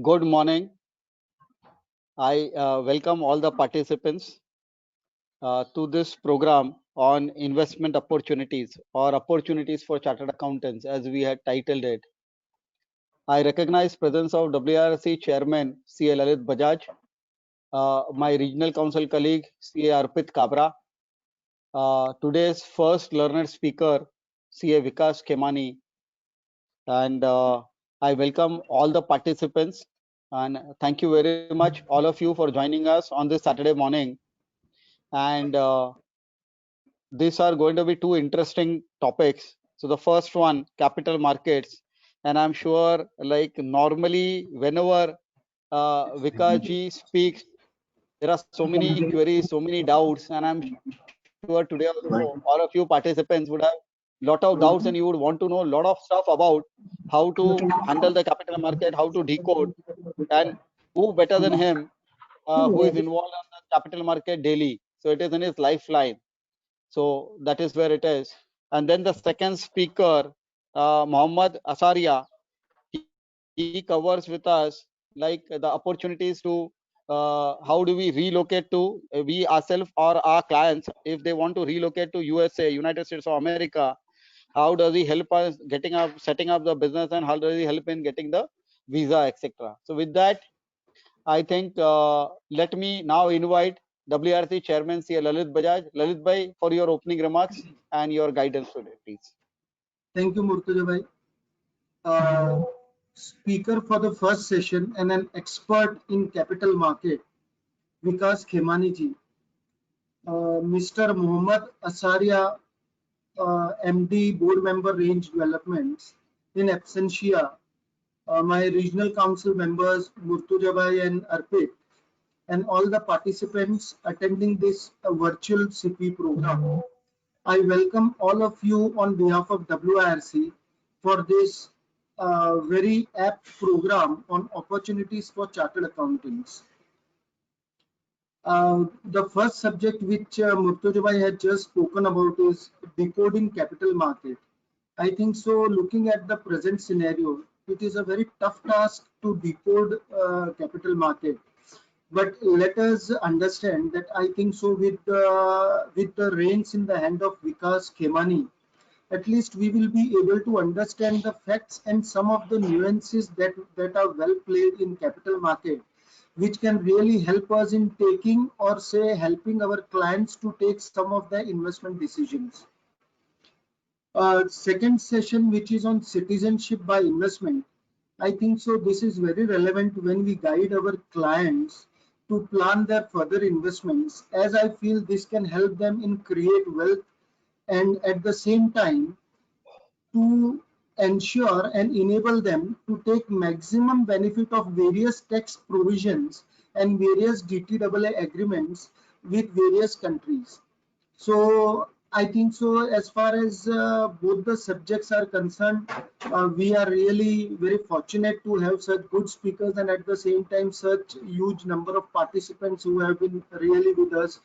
Good morning. I welcome all the participants to this program on investment opportunities or opportunities for chartered accountants, as we had titled it. I recognize presence of WRC Chairman C.A. Lalit Bajaj, my regional council colleague C.A. Arpit Kabra, today's first learned speaker C.A. Vikas Khemani, and I welcome all the participants and thank you very much all of you for joining us on this Saturday morning. And these are going to be two interesting topics. So the first one, capital markets, and I'm sure like normally whenever Vikaji speaks, there are so many queries, so many doubts, and I'm sure today also all of you participants would have lot of doubts and you would want to know a lot of stuff about how to handle the capital market, how to decode, and who better than him who is involved in the capital market daily. So it is in his lifeline. So that is where it is. And then the second speaker, Mohammed Asaria, he covers with us like the opportunities to how do we relocate to we ourselves or our clients if they want to relocate to USA, United States of America. How does he help us getting up, setting up the business, and how does he help in getting the visa, etc. So with that, I think let me now invite WRC Chairman C. Lalit Bajaj. Lalit Bhai, for your opening remarks and your guidance today, please. Thank you, Murtuza Bhai. Speaker for the first session and an expert in capital market, Vikas Khemani ji. Mr. Mohammed Asaria, MD, Board Member, Range Developments, in absentia, my regional council members, Murtuza Bhai and Arpit, and all the participants attending this virtual CPE program. I welcome all of you on behalf of WIRC for this very apt program on opportunities for chartered accountants. The first subject which Murtuza Bhai had just spoken about is decoding capital market. I think so, looking at the present scenario, it is a very tough task to decode capital market. But let us understand that I think so with the reins in the hand of Vikas Khemani, at least we will be able to understand the facts and some of the nuances that are well played in capital market, which can really help us in taking or say helping our clients to take some of their investment decisions. Second session, which is on citizenship by investment. I think so this is very relevant when we guide our clients to plan their further investments, as I feel this can help them in create wealth and at the same time to ensure and enable them to take maximum benefit of various tax provisions and various DTAA agreements with various countries. So I think so as far as both the subjects are concerned, we are really very fortunate to have such good speakers and at the same time such huge number of participants who have been really with us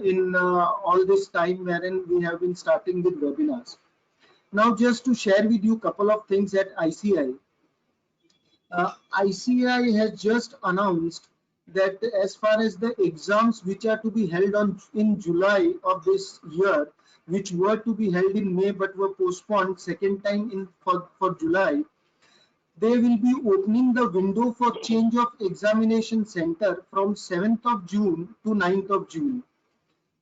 in all this time wherein we have been starting with webinars. Now just to share with you a couple of things at ICI. ICI has just announced that as far as the exams which are to be held in July of this year, which were to be held in May but were postponed second time for July, they will be opening the window for change of examination center from 7th of June to 9th of June.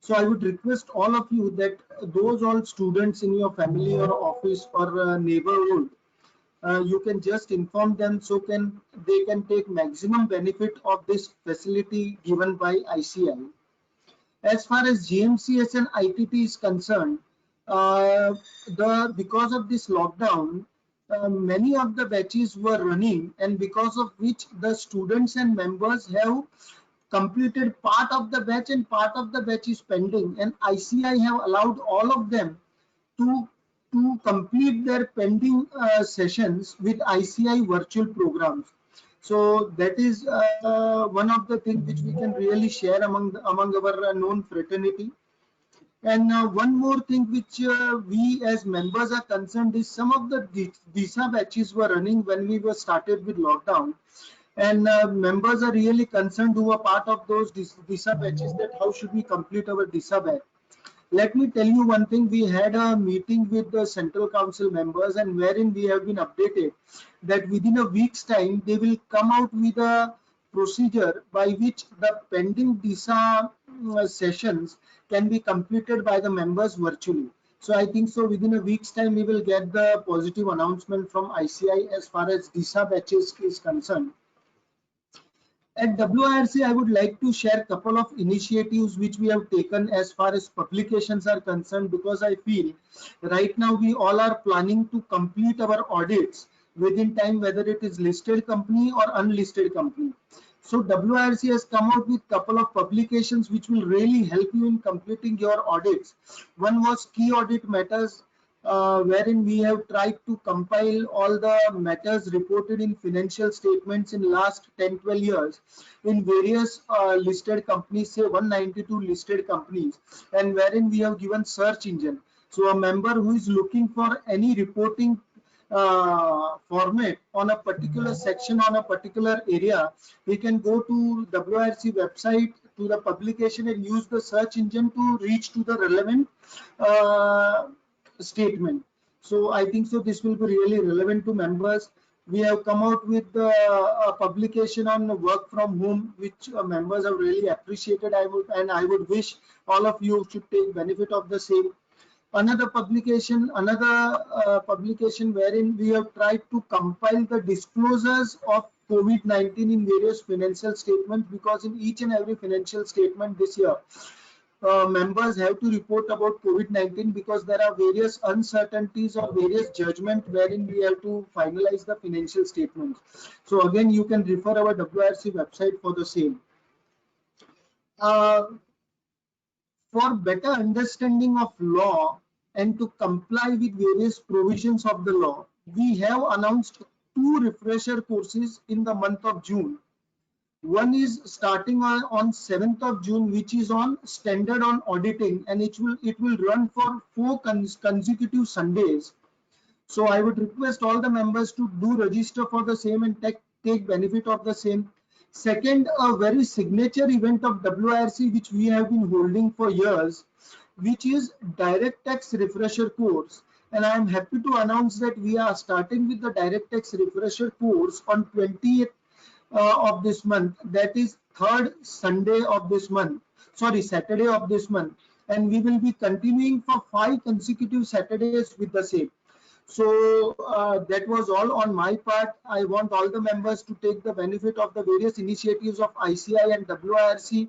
So I would request all of you that those all students in your family or office or neighborhood, you can just inform them so they can take maximum benefit of this facility given by ICI. As far as GMCS and ITT is concerned, because of this lockdown, many of the batches were running, and because of which the students and members have completed part of the batch and part of the batch is pending, and ICI have allowed all of them to complete their pending sessions with ICI virtual programs. So that is one of the things which we can really share among our known fraternity. And one more thing which we as members are concerned is some of the DISA batches were running when we were started with lockdown, and members are really concerned who are part of those DISA batches that how should we complete our DISA batch. Let me tell you one thing. We had a meeting with the Central Council members, and wherein we have been updated that within a week's time they will come out with a procedure by which the pending DISA sessions can be completed by the members virtually. So I think so within a week's time we will get the positive announcement from ICI as far as DISA batches is concerned. At WIRC, I would like to share a couple of initiatives which we have taken as far as publications are concerned, because I feel right now we all are planning to complete our audits within time, whether it is listed company or unlisted company. So WIRC has come out with couple of publications which will really help you in completing your audits. One was Key Audit Matters, wherein we have tried to compile all the matters reported in financial statements in last 10-12 years in various listed companies, say 192 listed companies, and wherein we have given search engine. So a member who is looking for any reporting format on a particular section on a particular area, we can go to WIRC website to the publication and use the search engine to reach to the relevant uh, statement. So I think so this will be really relevant to members. We have come out with a publication on work from home, which members have really appreciated. I would wish all of you should take benefit of the same. Another publication wherein we have tried to compile the disclosures of COVID-19 in various financial statements, because in each and every financial statement this year, members have to report about COVID-19 because there are various uncertainties or various judgment wherein we have to finalize the financial statements. So again, you can refer our WRC website for the same. Uh, for better understanding of law and to comply with various provisions of the law, we have announced two refresher courses in the month of June. One is starting on 7th of June, which is on standard on auditing, and it will run for four consecutive Sundays. So I would request all the members to do register for the same and take benefit of the same. Second, a very signature event of WIRC which we have been holding for years, which is direct tax refresher course. And I am happy to announce that we are starting with the direct tax refresher course on 20th of this month. That is third Sunday of this month. Sorry, Saturday of this month. And we will be continuing for 5 consecutive Saturdays with the same. So that was all on my part. I want all the members to take the benefit of the various initiatives of ICI and WIRC.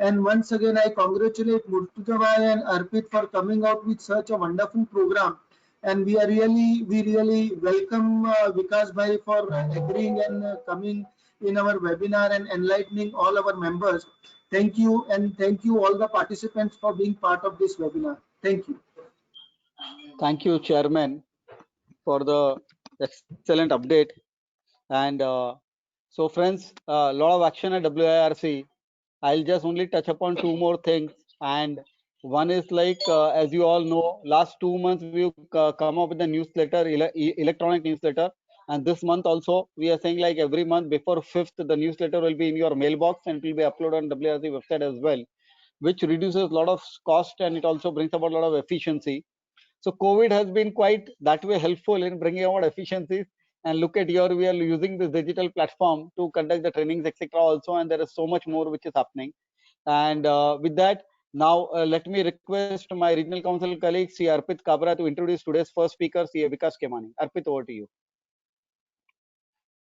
And once again, I congratulate Murtuzabhai and Arpit for coming out with such a wonderful program. And we really welcome Vikas Bhai for agreeing and coming in our webinar and enlightening all our members. Thank you, and thank you all the participants for being part of this webinar. Thank you. Thank you, Chairman, for the excellent update. And so, friends, a lot of action at WIRC. I'll just only touch upon two more things. And one is like, as you all know, last 2 months we've come up with the newsletter, electronic newsletter. And this month also, we are saying like every month before 5th, the newsletter will be in your mailbox and it will be uploaded on WIRC website as well, which reduces a lot of cost and it also brings about a lot of efficiency. So COVID has been quite that way helpful in bringing about efficiencies. And look at here, we are using this digital platform to conduct the trainings, etc. also, and there is so much more which is happening. And with that, now let me request my regional council colleague, Sri Arpit Kabra, to introduce today's first speaker, Sri Vikas Khemani. Arpit, over to you.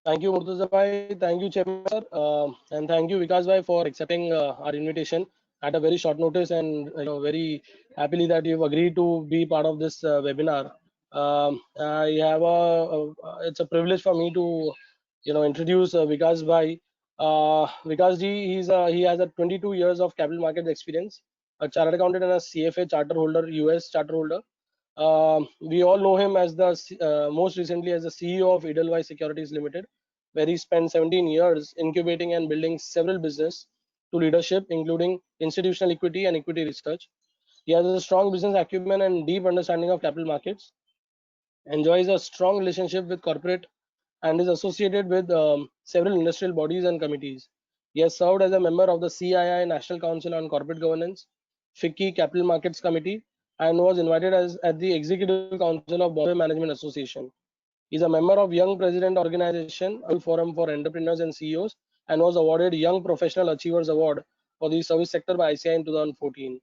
Thank you, Murtuzabhai. Thank you, Chairman, sir. And thank you, Vikas bhai, for accepting our invitation at a very short notice, and very happily that you've agreed to be part of this webinar. I have it's a privilege for me to introduce Vikas bhai. Vikas ji, he has a 22 years of capital markets experience, a chartered accountant and a CFA charter holder, US charter holder. We all know him as the most recently as the CEO of Edelweiss Securities Limited, where he spent 17 years incubating and building several business to leadership, including institutional equity and equity research. He has a strong business acumen and deep understanding of capital markets, enjoys a strong relationship with corporate, and is associated with several industrial bodies and committees. He has served as a member of the CII National Council on Corporate Governance, FICCI Capital Markets Committee, and was invited as at the Executive Council of Bombay Management Association. He is a member of Young President Organization, a forum for entrepreneurs and CEOs, and was awarded Young Professional Achievers Award for the service sector by ICI in 2014.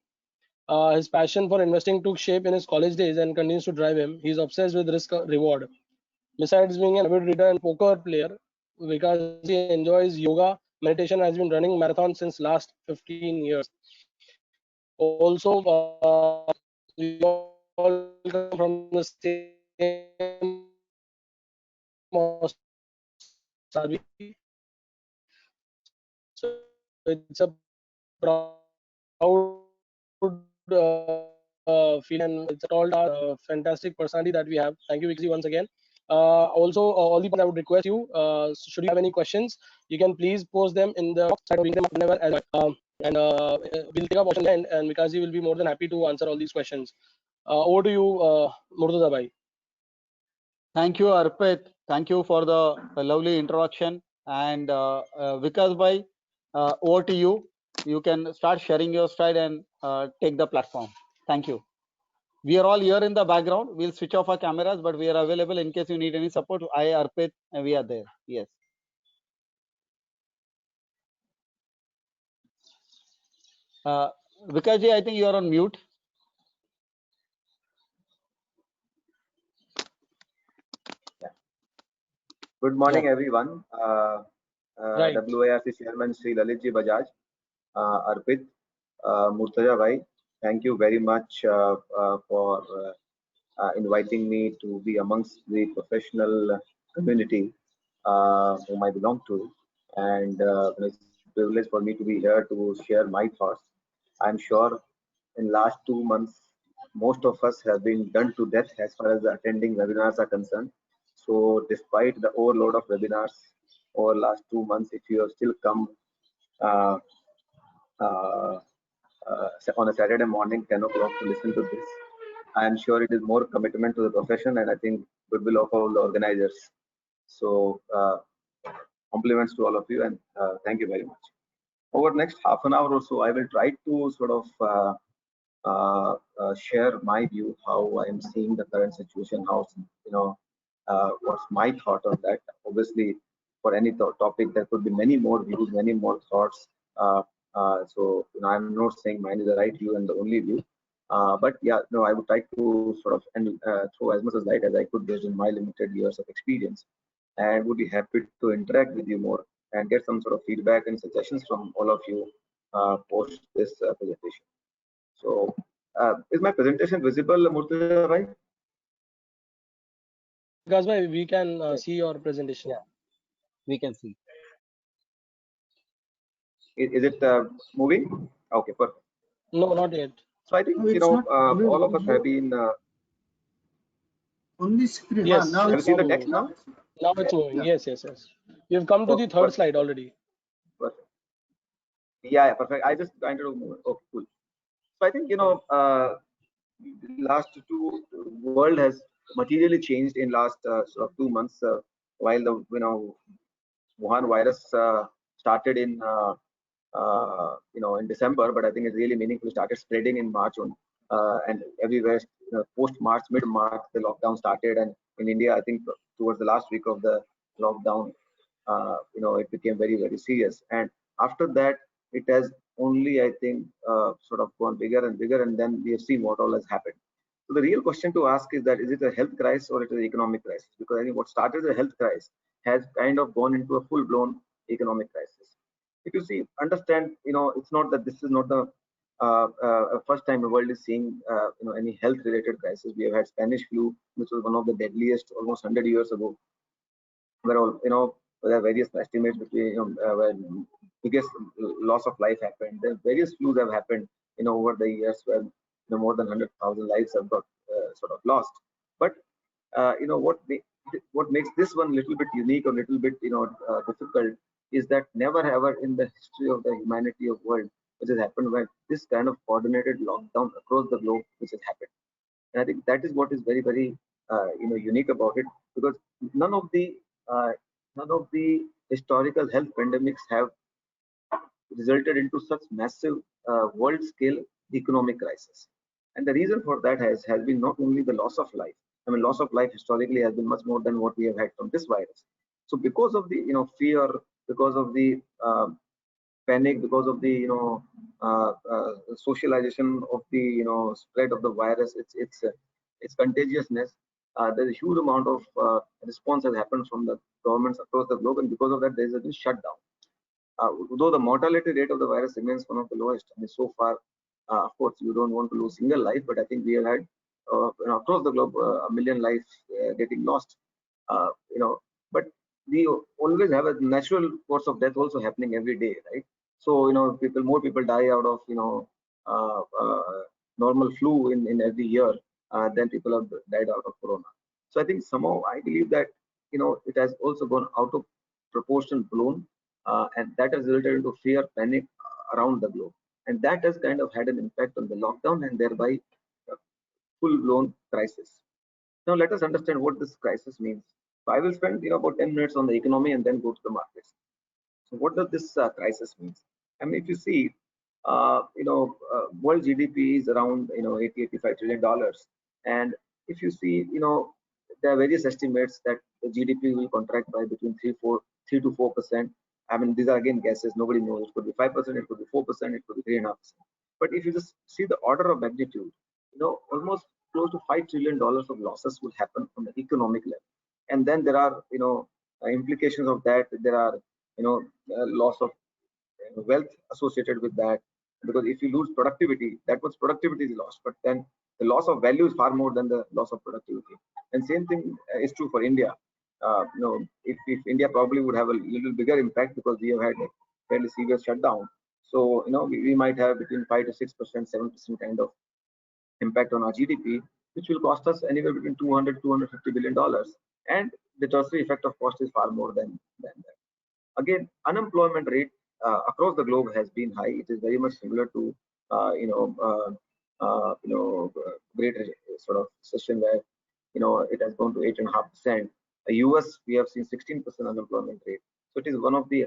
His passion for investing took shape in his college days and continues to drive him. He is obsessed with risk reward. Besides being an avid reader and poker player, because he enjoys yoga, meditation, has been running marathons since last 15 years. Also, we all come from the same so it's a proud feeling, and it's a tall, fantastic personality that we have. Thank you, Vikasji, once again. Also, all the I would request you, should you have any questions, you can please post them in the box side or read them whenever and we'll take up option and Vikasji will be more than happy to answer all these questions. Over to you, Murtaza bhai. Thank you, Arpit. Thank you for the lovely introduction. And Vikas bhai, over to you. You can start sharing your slide and take the platform. Thank you. We are all here in the background. We'll switch off our cameras, but we are available in case you need any support. I, Arpit, and we are there. Yes. Vikas ji, I think you are on mute. Good morning, Yeah. everyone. Right. WIRC Chairman Sri Lalitji Bajaj, Arpit, Murtaza Bhai, thank you very much for inviting me to be amongst the professional community whom I belong to. And it's a privilege for me to be here to share my thoughts. I'm sure in last 2 months, most of us have been done to death as far as the attending webinars are concerned. So despite the overload of webinars over last 2 months, if you have still come uh, uh, on a Saturday morning, 10 o'clock to listen to this, I am sure it is more commitment to the profession and I think goodwill of all the organizers. So compliments to all of you and thank you very much. Over next half an hour or so, I will try to sort of share my view how I am seeing the current situation, how what's my thought on that. Obviously, for any topic, there could be many more views, many more thoughts. So I'm not saying mine is the right view and the only view. But yeah, no, I would try to sort of throw as much as light as I could based on my limited years of experience, and would be happy to interact with you more and get some sort of feedback and suggestions from all of you post this presentation. So, is my presentation visible, Murtaza bhai? Vikas bhai, we can see your presentation. Yeah, we can see. Is it moving? Okay, perfect. No, not yet. So I think No, it's not all of us have moving. been. On the screen. Yes, Now Have you it's it's seen the moving. text now now? it's Now it's moving. yeah. Yes, yes, yes. You've come to the Okay, third perfect. slide already. Perfect. Yeah, perfect. I just kind of move. Okay, cool. So I think last two world has materially changed in last sort of 2 months. While the Wuhan virus started in in December, but I think it really meaningfully started spreading in March on, and everywhere post March, mid March, the lockdown started, and in India, I think towards the last week of the lockdown, it became very very serious, and after that, it has only I think sort of gone bigger and bigger, and then we have seen what all has happened. So the real question to ask is that is it a health crisis or it is an economic crisis? Because I think what started as a health crisis has kind of gone into a full-blown economic crisis. If you see, understand, it's not that this is not the first time the world is seeing, any health-related crisis. We have had Spanish flu, which was one of the deadliest almost 100 years ago, where all, there are various estimates between, where biggest loss of life happened. There various flus have happened, over the years where more than 100,000 lives have got sort of lost. But what makes this one a little bit unique or a little bit difficult is that never ever in the history of the humanity of world which has happened when this kind of coordinated lockdown across the globe which has happened. And I think that is what is very, very unique about it, because none of the uh, none of the historical health pandemics have resulted into such massive world scale economic crisis. And the reason for that has been not only the loss of life. I mean, loss of life historically has been much more than what we have had from this virus. So because of the fear, because of the panic, because of the socialization of the spread of the virus, its contagiousness, there's a huge amount of response has happened from the governments across the globe, and because of that, there has been shutdown. Though the mortality rate of the virus remains one of the lowest, I mean, so far, of course, you don't want to lose single life, but I think we have had across the globe a million lives getting lost. But we always have a natural course of death also happening every day, right? So more people die out of normal flu in every year than people have died out of corona. So I think somehow I believe that it has also gone out of proportion, blown, and that has resulted into fear, panic around the globe, and that has kind of had an impact on the lockdown and thereby full-blown crisis. Now let us understand what this crisis means. So I will spend about 10 minutes on the economy and then go to the markets. So what does this crisis mean? I mean, if you see, world GDP is around 80-85 trillion dollars, and if you see, there are various estimates that the GDP will contract by between 3 to 4%. I mean, these are again guesses. Nobody knows. It could be 5%, it could be 4%, it could be 3.5%. But if you just see the order of magnitude, almost close to $5 trillion of losses will happen on the economic level, and then there are implications of that. There are loss of wealth associated with that, because if you lose productivity, that much productivity is lost, but then the loss of value is far more than the loss of productivity. And same thing is true for India. If India probably would have a little bigger impact because we have had a fairly severe shutdown, so we might have between 5 to 6%, 7% kind of impact on our GDP, which will cost us anywhere between 200 to 250 billion dollars, and the tertiary effect of cost is far more than that. Again, unemployment rate across the globe has been high. It is very much similar to Great sort of recession, where it has gone to 8.5%. US, we have seen 16% unemployment rate. So it is one of the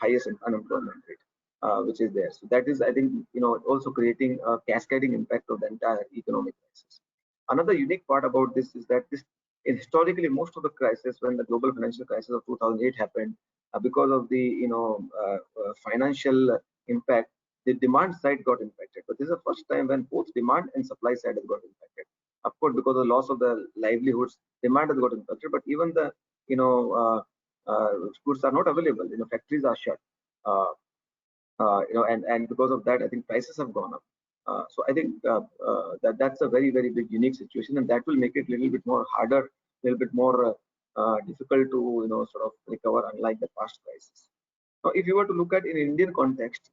highest unemployment rate which is there. So that is, I think, also creating a cascading impact of the entire economic crisis. Another unique part about this is that historically, most of the crisis, when the global financial crisis of 2008 happened, because of the financial impact, the demand side got impacted. But this is the first time when both demand and supply side has got impacted. Of course, because of the loss of the livelihoods, demand has got impacted. But even the goods are not available. Factories are shut. And because of that, I think prices have gone up. So I think that's a very, very big unique situation, and that will make it a little bit more harder, a little bit more difficult to sort of recover, unlike the past crisis. Now, if you were to look at in Indian context,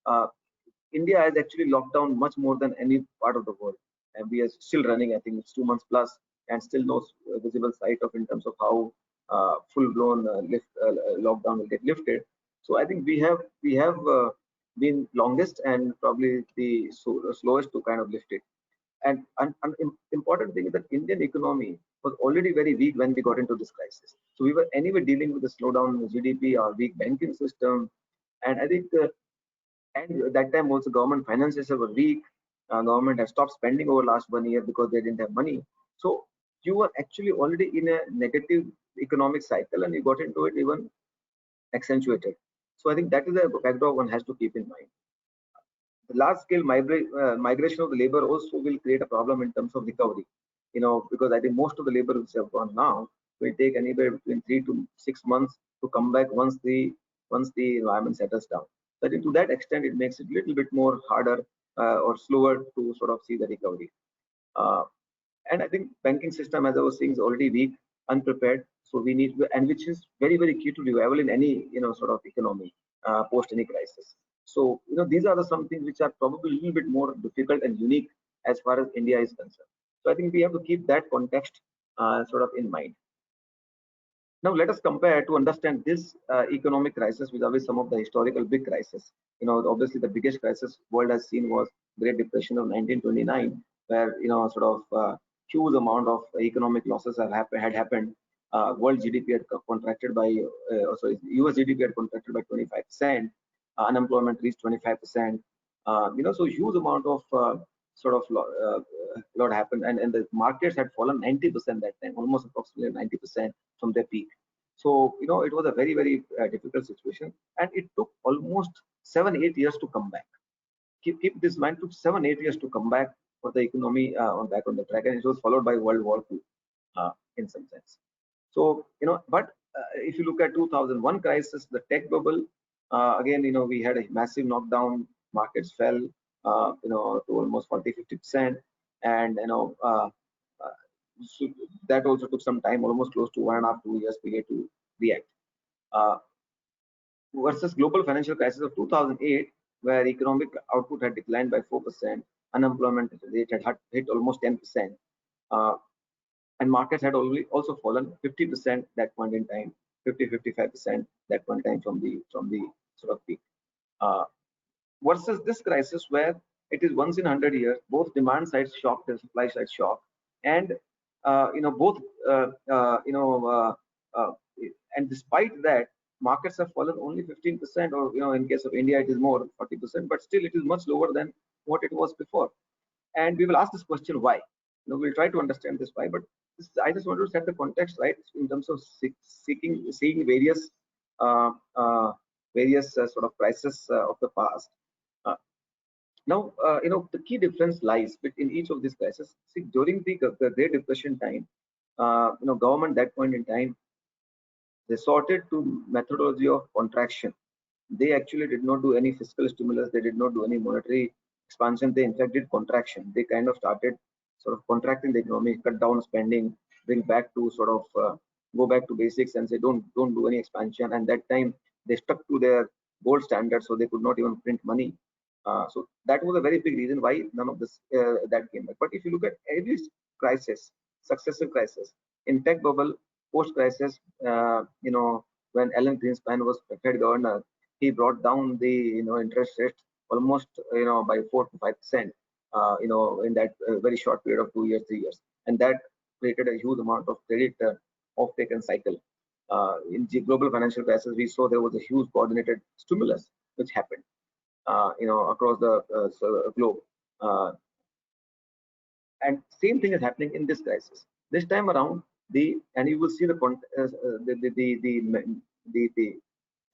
uh, India has actually locked down much more than any part of the world, and we are still running. I think it's 2 months plus, and still no visible sight of in terms of how full-blown lockdown will get lifted. So I think we have been longest and probably the slowest to kind of lift it. And an important thing is that Indian economy was already very weak when we got into this crisis. So we were anyway dealing with the slowdown in the GDP, our weak banking system, and I think and at that time also government finances were weak. Government had stopped spending over last 1 year because they didn't have money. So you were actually already in a negative economic cycle, and you got into it even accentuated. So I think that is a backdrop one has to keep in mind. The large scale migration of the labor also will create a problem in terms of recovery, because I think most of the labor which have gone now will take anywhere between 3 to 6 months to come back once the environment settles down. So I think to that extent it makes it a little bit more harder or slower to sort of see the recovery. uh, and I think banking system, as I was saying, is already weak, unprepared. So we need, and which is very, very key to revival in any sort of economy post any crisis. So these are the some things which are probably a little bit more difficult and unique as far as India is concerned. So I think we have to keep that context sort of in mind. Now let us compare to understand this economic crisis with some of the historical big crises. Obviously the biggest crisis world has seen was Great Depression of 1929, where sort of huge amount of economic losses had happened. World GDP had contracted by, sorry, US GDP had contracted by 25%. Unemployment reached 25%. So huge amount of sort of lot happened, and the markets had fallen 90% that time, almost approximately 90% from their peak. So it was a very very difficult situation, and it took almost 7-8 years to come back. Keep this in mind, took 7-8 years to come back for the economy back on the track, and it was followed by World War II in some sense. So but if you look at 2001 crisis, the tech bubble, again we had a massive knockdown, markets fell to almost 40-50%, and so that also took some time, almost close to 1.5-2 years period to react. Uh, versus global financial crisis of 2008, where economic output had declined by 4%, unemployment rate had hit almost 10%, uh, and markets had already also fallen 50% that point in time, 50-55% that point in time from the sort of peak. Uh, versus this crisis where it is once in 100 years, both demand side shock and supply side shock, and both uh, and despite that, markets have fallen only 15%, or in case of India it is more 40%, but still it is much lower than what it was before. And we will ask this question why. We'll try to understand this why, but I just want to set the context right in terms of seeing uh, uh, various sort of crises of the past. Uh, Now, the key difference lies between each of these crises. See, during the Great Depression time, government that point in time resorted to methodology of contraction. They actually did not do any fiscal stimulus. They did not do any monetary expansion. They in fact did contraction. They kind of started sort of contracting the economy, cut down spending, bring back to sort of go back to basics and say don't do any expansion. And that time they stuck to their gold standard, so they could not even print money. So that was a very big reason why none of this that came back. But if you look at every crisis, successive crisis, in tech bubble, post crisis, when Alan Greenspan was Fed governor, he brought down the interest rate almost by 4 to 5%, in that very short period of 2 years, 3 years, and that created a huge amount of credit offtake and cycle. In the global financial crisis, we saw there was a huge coordinated stimulus which happened, across the globe. Uh, and same thing is happening in this crisis. This time around, and you will see the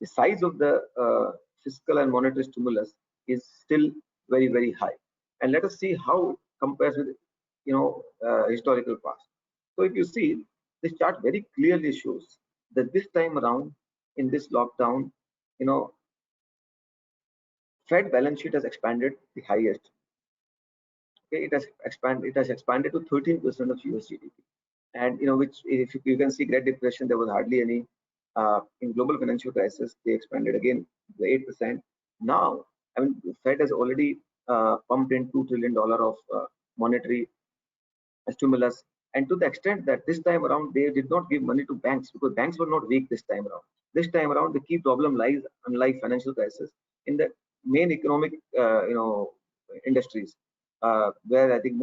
size of the fiscal and monetary stimulus is still very very high. And let us see how it compares with historical past. So if you see, this chart very clearly shows that this time around in this lockdown, you know, Fed balance sheet has expanded the highest. Okay, it has expanded to 13% of US GDP, and which if you can see Great Depression there was hardly any. In global financial crisis they expanded again to 8%. Now I mean Fed has already pumped in $2 trillion of monetary stimulus, and to the extent that this time around they did not give money to banks because banks were not weak this time around. This time around the key problem lies, unlike financial crisis, in the main economic industries, where I think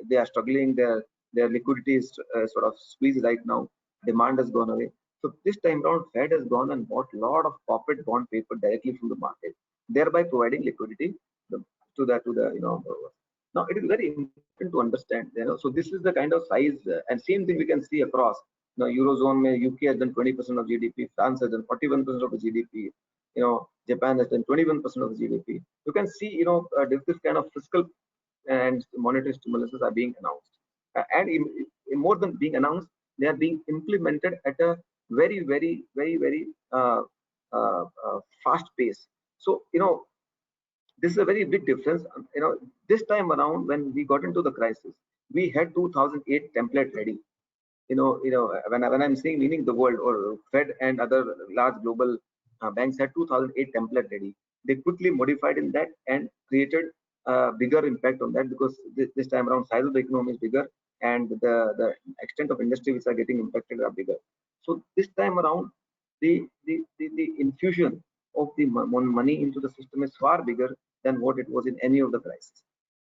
they are struggling. Their liquidity is sort of squeezed right now. Demand has gone away. So this time around, Fed has gone and bought a lot of corporate bond paper directly from the market, thereby providing liquidity to the borrowers. Now it is very important to understand. So this is the kind of size, and same thing we can see across. Eurozone, UK has done 20% of GDP, France has done 41% of the GDP. Japan has done 21% of the GDP. You can see, this kind of fiscal and monetary stimuluses are being announced, and more than being announced, they are being implemented at a very, very, very, very fast pace. So this is a very big difference. This time around when we got into the crisis, we had 2008 template ready. When I'm saying meaning the world or Fed and other large global banks had 2008 template ready. They quickly modified in that and created bigger impact on that, because this time around size of the economy is bigger, and the extent of industry which are getting impacted are bigger. So this time around, the infusion of the money into the system is far bigger than what it was in any of the crises.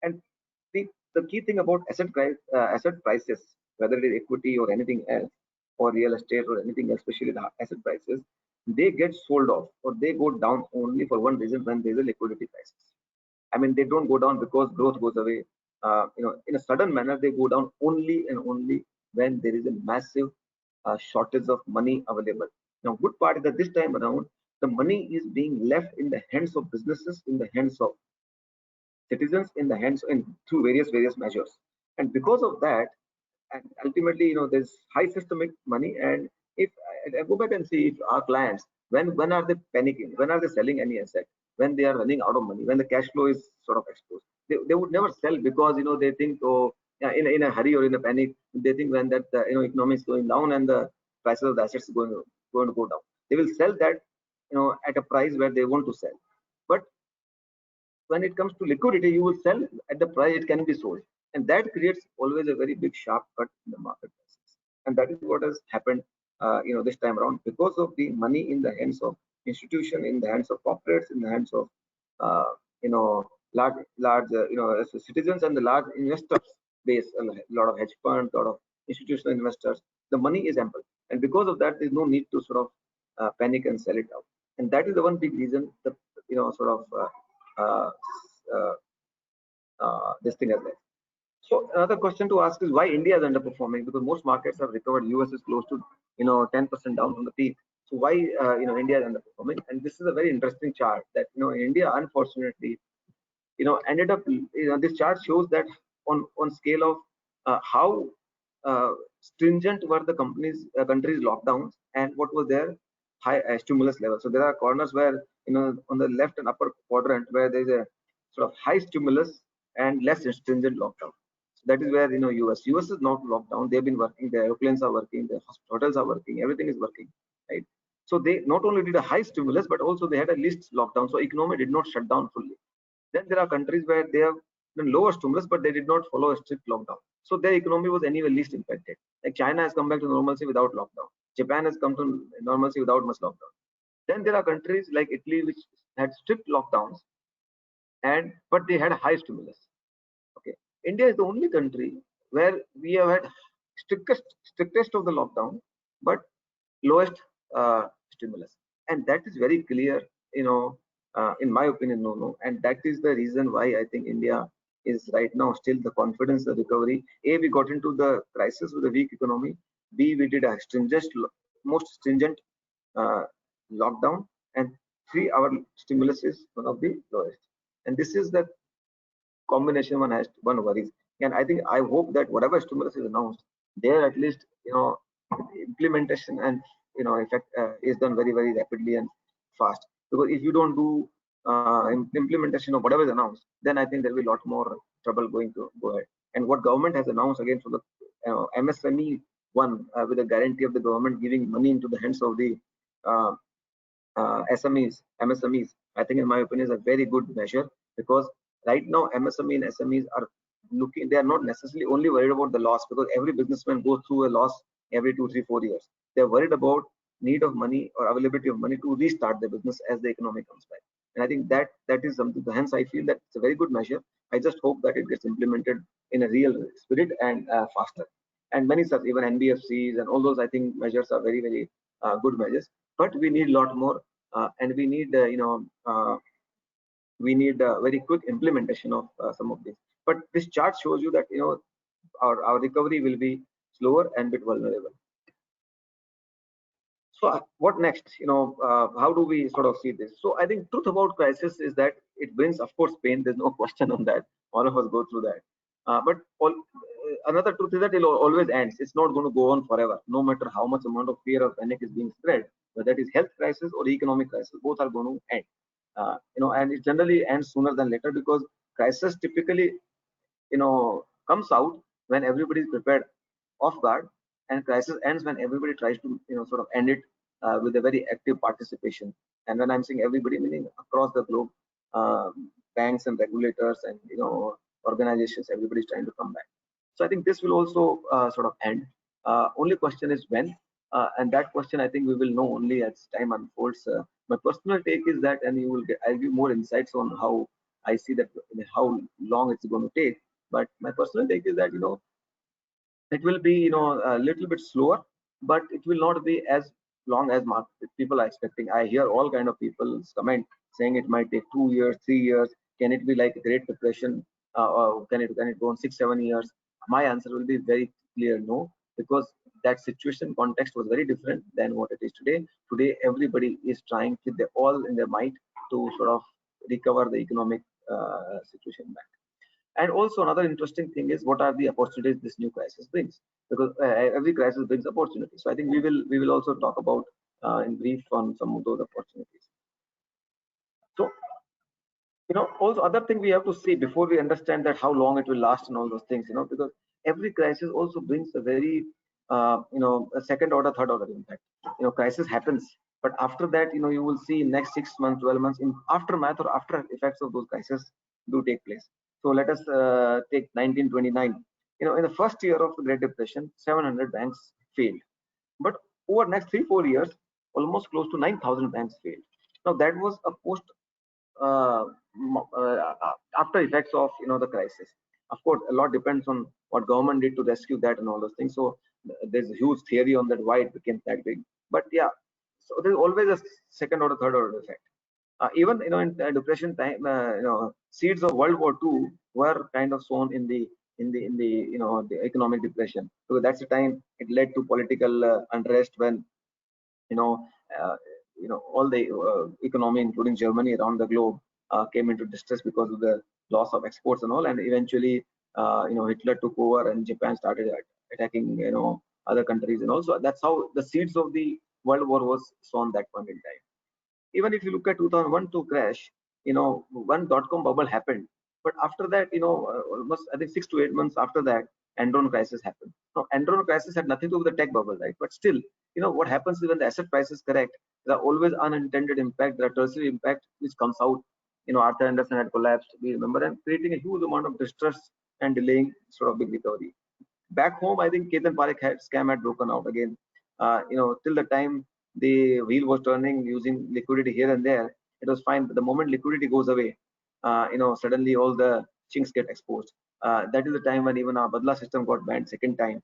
And the key thing about asset prices, whether it is equity or anything else, or real estate or anything else, especially the asset prices, they get sold off or they go down only for one reason: when there is a liquidity crisis. I mean, they don't go down because growth goes away. In a sudden manner, they go down only and only when there is a massive shortage of money available. Now, good part is that this time around, the money is being left in the hands of businesses, in the hands of citizens, in the hands in through various measures. And because of that, and ultimately, there's high systemic money. And if I go back and see if our clients, when are they panicking, when are they selling any asset, when they are running out of money, when the cash flow is sort of exposed, they would never sell, because they think, oh yeah, in a hurry or in a panic, they think when that economy is going down and the prices of the assets is going to go down, they will sell that at a price where they want to sell. But when it comes to liquidity, you will sell at the price it can be sold, and that creates always a very big sharp cut in the market prices. And that is what has happened, this time around, because of the money in the hands of institution, in the hands of corporates, in the hands of uh, you know large citizens and the large investors base, a lot of hedge funds, a lot of institutional investors. The money is ample, and because of that, there's no need to sort of panic and sell it out. And that is the one big reason, the sort of uh, uh, this thing as well. So another question to ask is why India is underperforming, because most markets have recovered. US is close to 10% down from the peak. So why India is underperforming? And this is a very interesting chart that India unfortunately ended up, this chart shows that on scale of how stringent were the countries lockdowns and what was their high stimulus level. So there are corners where on the left and upper quadrant where there is a sort of high stimulus and less stringent lockdown. So that is where US is not locked down. They've been working. The airplanes are working. The hotels are working. Everything is working, right? So they not only did a high stimulus, but also they had a least lockdown. So economy did not shut down fully. Then there are countries where they have lower stimulus, but they did not follow a strict lockdown. So their economy was anyway least impacted. Like China has come back to normalcy without lockdown. Japan has come to normalcy without much lockdown. Then there are countries like Italy which had strict lockdowns, but they had a high stimulus. Okay, India is the only country where we have had strictest of the lockdown, but lowest stimulus, and that is very clear. In my opinion, no, and that is the reason why I think India is right now still the confidence, the recovery. A, we got into the crisis with a weak economy. B, we did a most stringent uh, lockdown, and three, our stimulus is one of the lowest. And this is the combination one worries. And I hope that whatever stimulus is announced, there at least implementation and effect is done very rapidly and fast. Because if you don't do implementation of whatever is announced, then I think there will be a lot more trouble going to go ahead. And what government has announced again for the MSME one, with a guarantee of the government giving money into the hands of the uh, SMEs, MSMEs, I think in my opinion is a very good measure, because right now MSME and SMEs are looking, they are not necessarily only worried about the loss, because every businessman goes through a loss every 2, 3, 4 years. They're worried about need of money or availability of money to restart the business as the economy comes back. And I think that is something, hence I feel that it's a very good measure. I just hope that it gets implemented in a real spirit and faster. And many such, even NBFCs and all those, I think measures are very good measures. But we need a lot more, and we need a very quick implementation of some of this. But this chart shows you that our recovery will be slower and bit vulnerable. So what next? How do we sort of see this? So I think truth about crisis is that it brings, of course, pain. There's no question on that. All of us go through that. Another truth is that it always ends. It's not going to go on forever. No matter how much amount of fear or panic is being spread, whether it is health crisis or economic crisis, both are going to end. And it generally ends sooner than later, because crisis typically comes out when everybody is prepared off guard, and crisis ends when everybody tries to sort of end it with a very active participation. And when I'm saying everybody, meaning across the globe, uh, banks and regulators and organizations, everybody's trying to come back. So I think this will also sort of end. Only question is when, and that question I think we will know only as time unfolds. My personal take is that, and I'll give more insights on how I see that, how long it's going to take. But my personal take is that it will be a little bit slower, but it will not be as long as people are expecting. I hear all kind of people comment saying it might take 2 years, 3 years. Can it be like a Great Depression, or can it go on 6 7 years? My answer will be very clear, no, because that situation context was very different than what it is today. Today everybody is trying with all in their might to sort of recover the economic situation back. And also another interesting thing is what are the opportunities this new crisis brings, because every crisis brings opportunities. So I think we will also talk about in brief on some of those opportunities. So also other thing we have to see before we understand that how long it will last and all those things, because every crisis also brings a very a second order, third order impact. Crisis happens, but after that, you will see next 6 months, 12 months in aftermath or after effects of those crises do take place. So let us take 1929. In the first year of the Great Depression, 700 banks failed, but over next 3 4 years, almost close to 9,000 banks failed. Now that was a post uh, after effects of the crisis. Of course, a lot depends on what government did to rescue that and all those things. So there's a huge theory on that why it became that big. But yeah, so there's always a second order, third order effect. Even in depression time, seeds of World War II were kind of sown in the the economic depression. So that's the time it led to political unrest when you know, uh, all the economy, including Germany around the globe, came into distress because of the loss of exports and all. And eventually, Hitler took over and Japan started attacking, other countries. And also that's how the seeds of the World War was sown that point in time. Even if you look at 2001 to crash, one dot-com bubble happened, but after that, almost I think 6 to 8 months after that, Enron crisis happened. Now Enron crisis had nothing to do with the tech bubble, right? But still, what happens is when the asset prices correct, there are always unintended impact, there are tertiary impact which comes out. Arthur Andersen had collapsed, we remember, and creating a huge amount of distress and delaying sort of big recovery. Back home, I think Ketan Parekh scam had broken out again. Till the time the wheel was turning using liquidity here and there, it was fine. But the moment liquidity goes away, suddenly all the chinks get exposed. That is the time when even our Badla system got banned second time.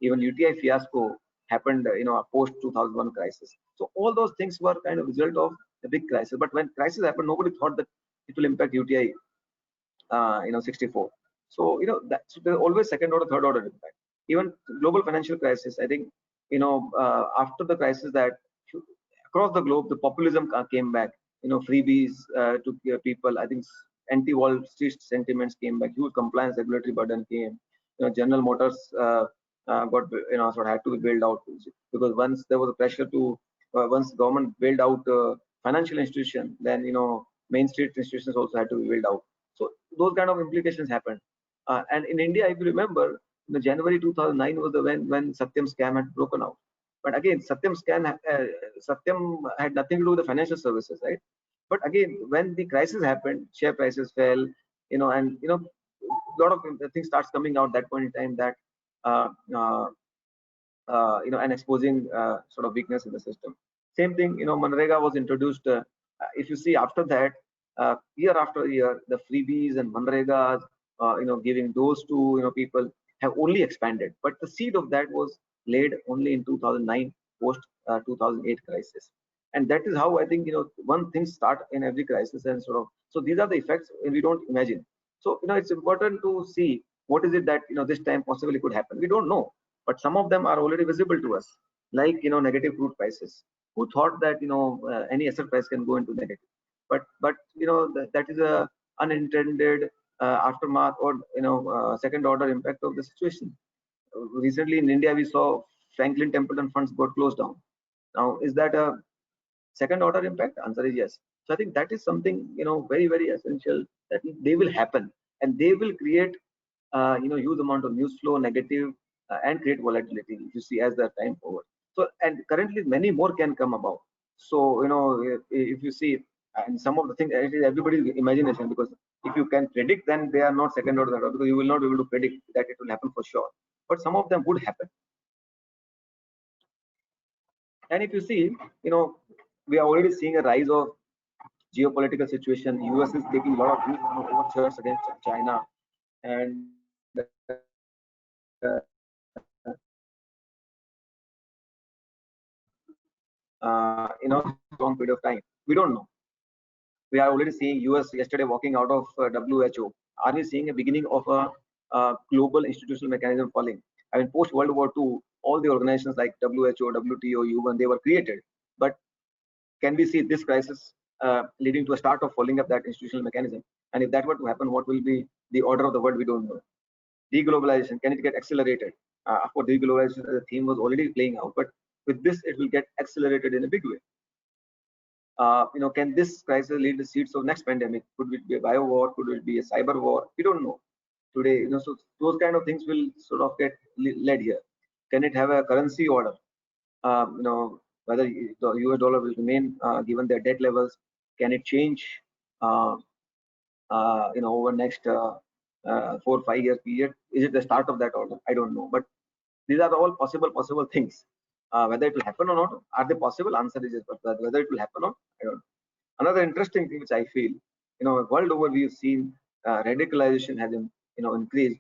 Even UTI fiasco happened, post 2001 crisis. So all those things were kind of result of the big crisis. But when crisis happened, nobody thought that it will impact UTI 64. So so there's always second order, third order impact. Even global financial crisis, I think after the crisis that across the globe the populism came back. Freebies to people. I think anti-wall street sentiments came back. Huge compliance regulatory burden came. General Motors got sort of had to be bailed out because once there was a pressure to once government bailed out financial institution, then main street institutions also had to be bailed out. So those kind of implications happened. And in India, if you remember, January 2009 was the when Satyam scam had broken out. But again, Satyam had nothing to do with the financial services, right? But again, when the crisis happened, share prices fell, and a lot of things starts coming out that point in time that uh, uh, and exposing sort of weakness in the system. Same thing, Manrega was introduced. If you see after that, year after year, the freebies and Manregas, giving those to people have only expanded. But the seed of that was laid only in 2009, post 2008 crisis. And that is how I think one thing start in every crisis and sort of. So these are the effects we don't imagine. So it's important to see what is it that this time possibly could happen. We don't know, but some of them are already visible to us, like negative crude prices. Who thought that any asset price can go into negative? But that is a unintended aftermath or second order impact of the situation. Recently in India we saw Franklin Templeton funds got closed down. Now is that a second order impact? Answer is yes. So I think that is something very very essential, that they will happen and they will create huge amount of news flow, negative, and create volatility if you see as the time forward. So and currently many more can come about. So if you see, and some of the things it is everybody's imagination, because If you can predict, then they are not second order, because you will not be able to predict that it will happen for sure. But some of them would happen. And if you see, we are already seeing a rise of geopolitical situation. US is taking a lot of overtures against China, and in a long period of time, we don't know. We are already seeing US yesterday walking out of WHO. Are we seeing a beginning of a global institutional mechanism falling? I mean, post World War II, all the organizations like WHO, WTO, UN, they were created. But can we see this crisis leading to a start of falling of that institutional mechanism? And if that were to happen, what will be the order of the world? We don't know. Deglobalization, can it get accelerated? Of course, deglobalization as a theme was already playing out, but with this, it will get accelerated in a big way. Can this crisis lead the seeds of next pandemic? Could it be a bio war? Could it be a cyber war? We don't know today. So those kind of things will sort of get led here. Can it have a currency order? Whether the US dollar will remain given their debt levels. Can it change? Over next 4-5 year period. Is it the start of that order? I don't know. But these are all possible things. Whether it will happen or not, are they possible? Answer is yes, but whether it will happen or not, I don't know. Another interesting thing which I feel, world over we've seen radicalization has increased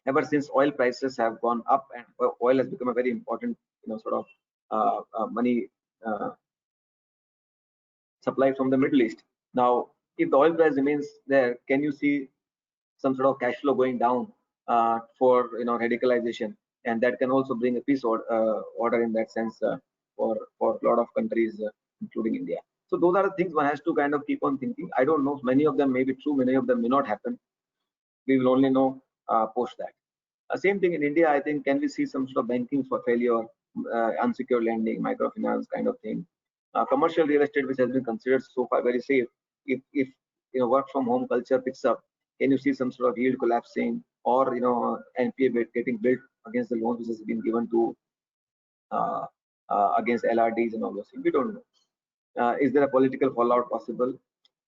ever since oil prices have gone up, and oil has become a very important sort of money supply from the Middle East. Now, if the oil price remains there, can you see some sort of cash flow going down for radicalization? And that can also bring a peace order in that sense for a lot of countries, including India. So those are the things one has to kind of keep on thinking. I don't know, many of them may be true, many of them may not happen. We will only know post that. Same thing in India, I think. Can we see some sort of banking for failure, unsecured lending, microfinance kind of thing? Commercial real estate, which has been considered so far very safe, if work from home culture picks up, can you see some sort of yield collapsing, or NPA getting built against the loans which has been given to against LRDs and all those things? We don't know. Is there a political fallout possible?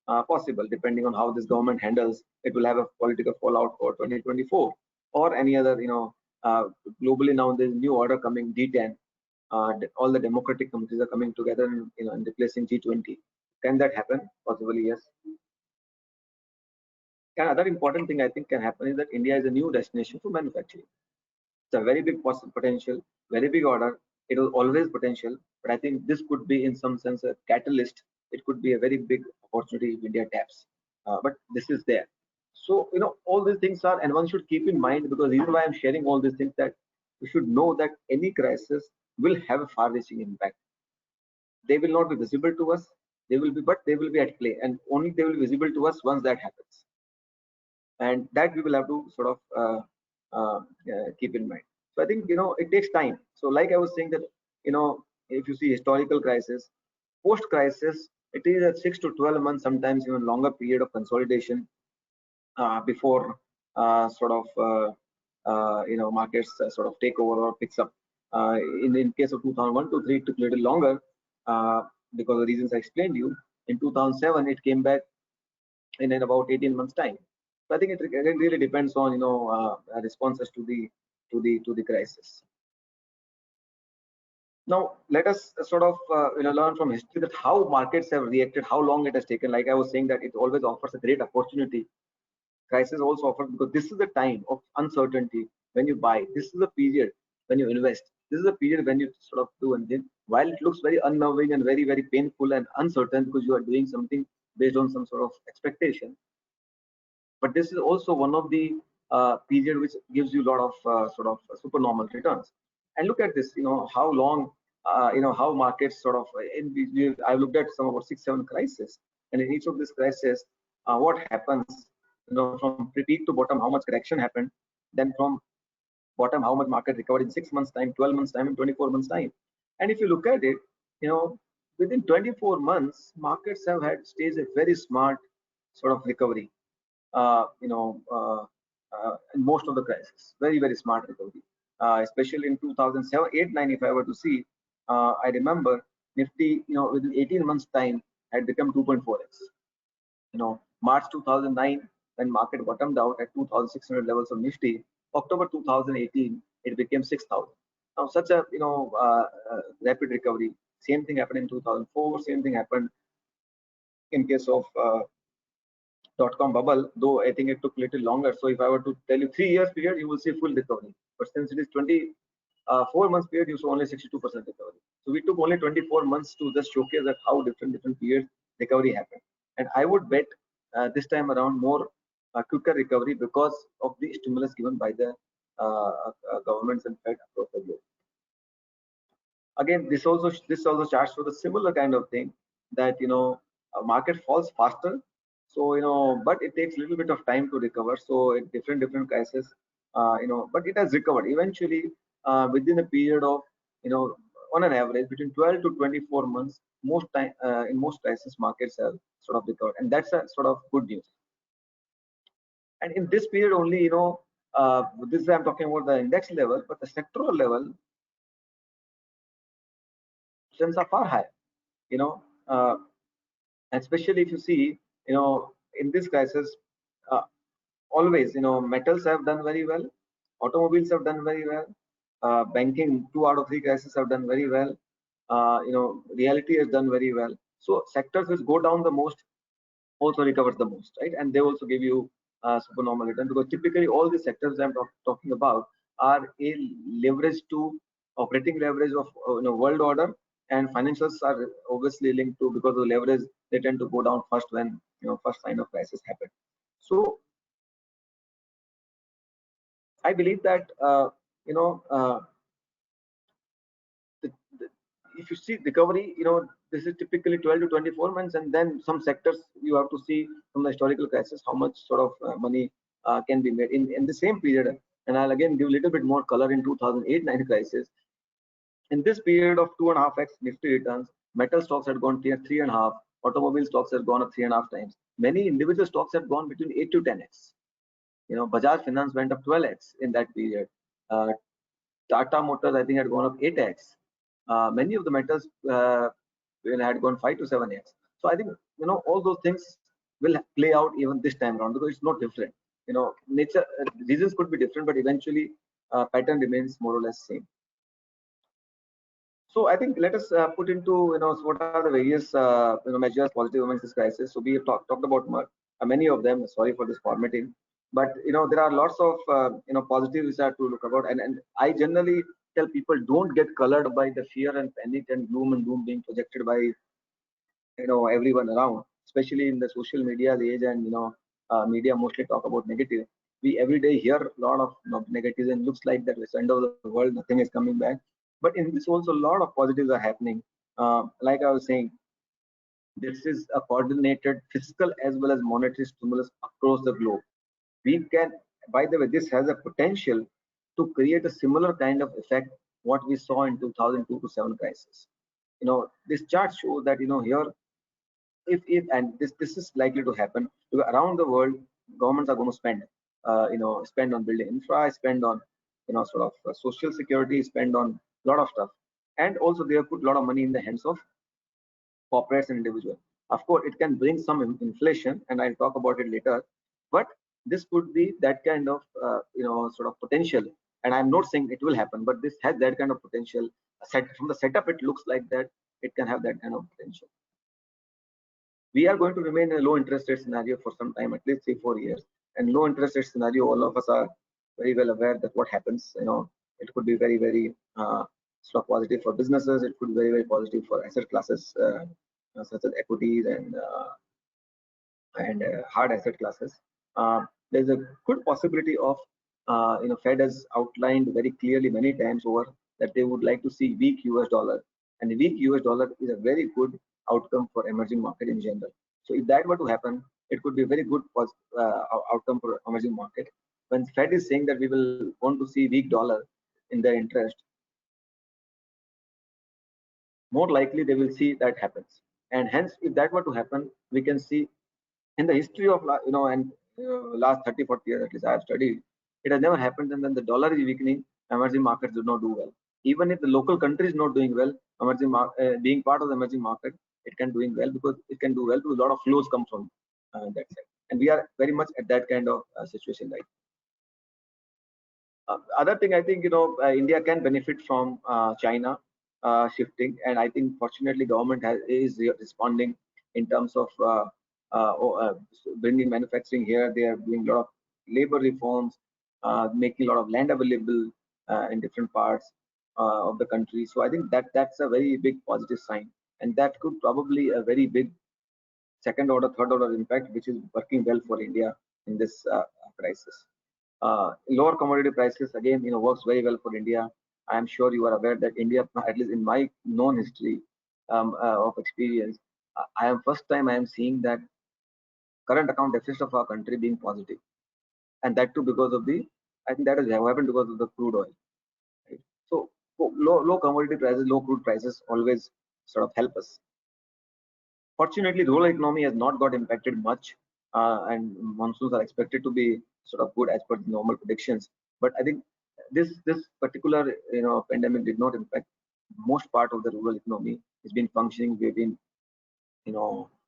Possible, depending on how this government handles. It will have a political fallout for 2024 or any other. Globally now there's new order coming, D10. All the democratic countries are coming together and replacing G20. Can that happen? Possibly, yes. Another important thing I think can happen is that India is a new destination for manufacturing. It's a very big potential, very big order. It was always potential, but I think this could be in some sense a catalyst. It could be a very big opportunity if India taps. But this is there. So all these things are, and one should keep in mind, because the reason why I'm sharing all these things, that we should know that any crisis will have a far-reaching impact. They will not be visible to us. They will be, but they will be at play, and only they will be visible to us once that happens. And that we will have to sort of keep in mind. So I think it takes time. So like I was saying that if you see historical crisis, post crisis, it is a 6 to 12 months, sometimes even longer period of consolidation before markets sort of take over or picks up. In case of 2001 to 3, it took a little longer because of the reasons I explained to you. In 2007, it came back in about 18 months time. So I think it really depends on responses to the crisis. Now let us sort of learn from history that how markets have reacted, how long it has taken. Like I was saying, that it always offers a great opportunity. Crisis also offers, because this is the time of uncertainty when you buy. This is the period when you invest. This is the period when you sort of do anything. While it looks very unnerving and very, very painful and uncertain, because you are doing something based on some sort of expectation, but this is also one of the period which gives you a lot of sort of supernormal returns. And look at this, how long, how markets sort of, I looked at some about 6-7 crises, and in each of these crises, what happens, from peak to bottom, how much correction happened, then from bottom, how much market recovered in 6 months time, 12 months time, and 24 months time. And if you look at it, within 24 months, markets have had staged a very smart sort of recovery. In most of the crises, very, very smart recovery, especially in 2007, 8, 9. If I were to see, I remember Nifty, within 18 months time had become 2.4x. March 2009, when market bottomed out at 2,600 levels of Nifty, October 2018, it became 6,000. Now, such a rapid recovery. Same thing happened in 2004. Same thing happened in case of dot-com bubble, though I think it took a little longer. So if I were to tell you 3 years period, you will see full recovery. But since it is 4 months period, you saw only 62% recovery. So we took only 24 months to just showcase that how different periods recovery happened. And I would bet this time around more quicker recovery because of the stimulus given by the governments and Fed across the globe. Again, this also charts for the similar kind of thing that market falls faster, so but it takes a little bit of time to recover. So in different crises, but it has recovered eventually within a period of on an average between 12 to 24 months. Most time in most crisis markets have sort of recovered, and that's a sort of good news. And in this period only, this I'm talking about the index level, but the sectoral level trends are far higher. Especially if you see, in this crisis, uh, always, metals have done very well, automobiles have done very well, banking, 2 out of 3 crises have done very well, reality has done very well. So sectors which go down the most also recovers the most, right? And they also give you supernormal return, because typically all the sectors I'm talking about are a leverage to operating leverage of world order, and financials are obviously linked to, because of leverage they tend to go down first when first sign of crisis happen. So I believe that if you see recovery, this is typically 12 to 24 months, and then some sectors you have to see from the historical crisis how much sort of money can be made in the same period. And I'll again give a little bit more color in 2008-9 crisis. In this period of 2.5x Nifty returns, metal stocks had gone 3.5, automobile stocks had gone up 3.5 times. Many individual stocks had gone between 8 to 10x. Bajaj Finance went up 12x in that period. Tata Motors, I think, had gone up 8x. Many of the metals had gone 5 to 7x. So I think all those things will play out even this time around, because it's not different. Nature reasons could be different, but eventually pattern remains more or less same. So I think let us put into what are the various measures positive amongst this crisis. So we have talked about many of them. Sorry for this formatting, but there are lots of positives that to look about, and I generally tell people, don't get colored by the fear and panic and gloom and doom being projected by everyone around, especially in the social media age, and media mostly talk about negative. We every day hear a lot of negatives, and looks like that it's end of the world, nothing is coming back. But in this also a lot of positives are happening. Like I was saying, this is a coordinated fiscal as well as monetary stimulus across the globe. We can, by the way, this has a potential to create a similar kind of effect what we saw in 2002 to 7 crisis. This chart shows that here, if and this is likely to happen around the world, governments are going to spend, spend on building infra, spend on sort of social security, spend on a lot of stuff, and also they have put a lot of money in the hands of corporates and individuals. Of course, it can bring some inflation, and I'll talk about it later. But this could be that kind of sort of potential. And I'm not saying it will happen, but this has that kind of potential. From the setup, it looks like that it can have that kind of potential. We are going to remain in a low interest rate scenario for some time, at least 3-4 years. And low interest rate scenario, all of us are very well aware that what happens. It could be very, very sort of positive for businesses. It could be very, very positive for asset classes such as equities and hard asset classes. There's a good possibility of Fed has outlined very clearly many times over that they would like to see weak US dollar, and the weak US dollar is a very good outcome for emerging market in general. So if that were to happen, it could be a very good outcome for emerging market. When Fed is saying that we will want to see weak dollar in their interest, more likely they will see that happens. And hence, if that were to happen, we can see in the history of last 30-40 years, at least I have studied, it has never happened. And then the dollar is weakening, emerging markets do not do well. Even if the local country is not doing well, being part of the emerging market, it can doing well, because it can do well because a lot of flows come from that side. and we are very much at that kind of situation right. Other thing, I think, India can benefit from China shifting, and I think fortunately government is responding in terms of bringing manufacturing here. They are doing a lot of labor reforms, making a lot of land available in different parts of the country. So I think that's a very big positive sign, and that could probably a very big second order, third order impact, which is working well for India in this crisis. Lower commodity prices again, works very well for India. I am sure you are aware that India, at least in my known history of experience, I am first time I am seeing that current account deficit of our country being positive, and that too because of the, I think that has happened because of the crude oil. Right? So low commodity prices, low crude prices always sort of help us. Fortunately, rural economy has not got impacted much, and monsoons are expected to be sort of good as per the normal predictions. But I think this particular pandemic did not impact most part of the rural economy. It's been functioning. We've been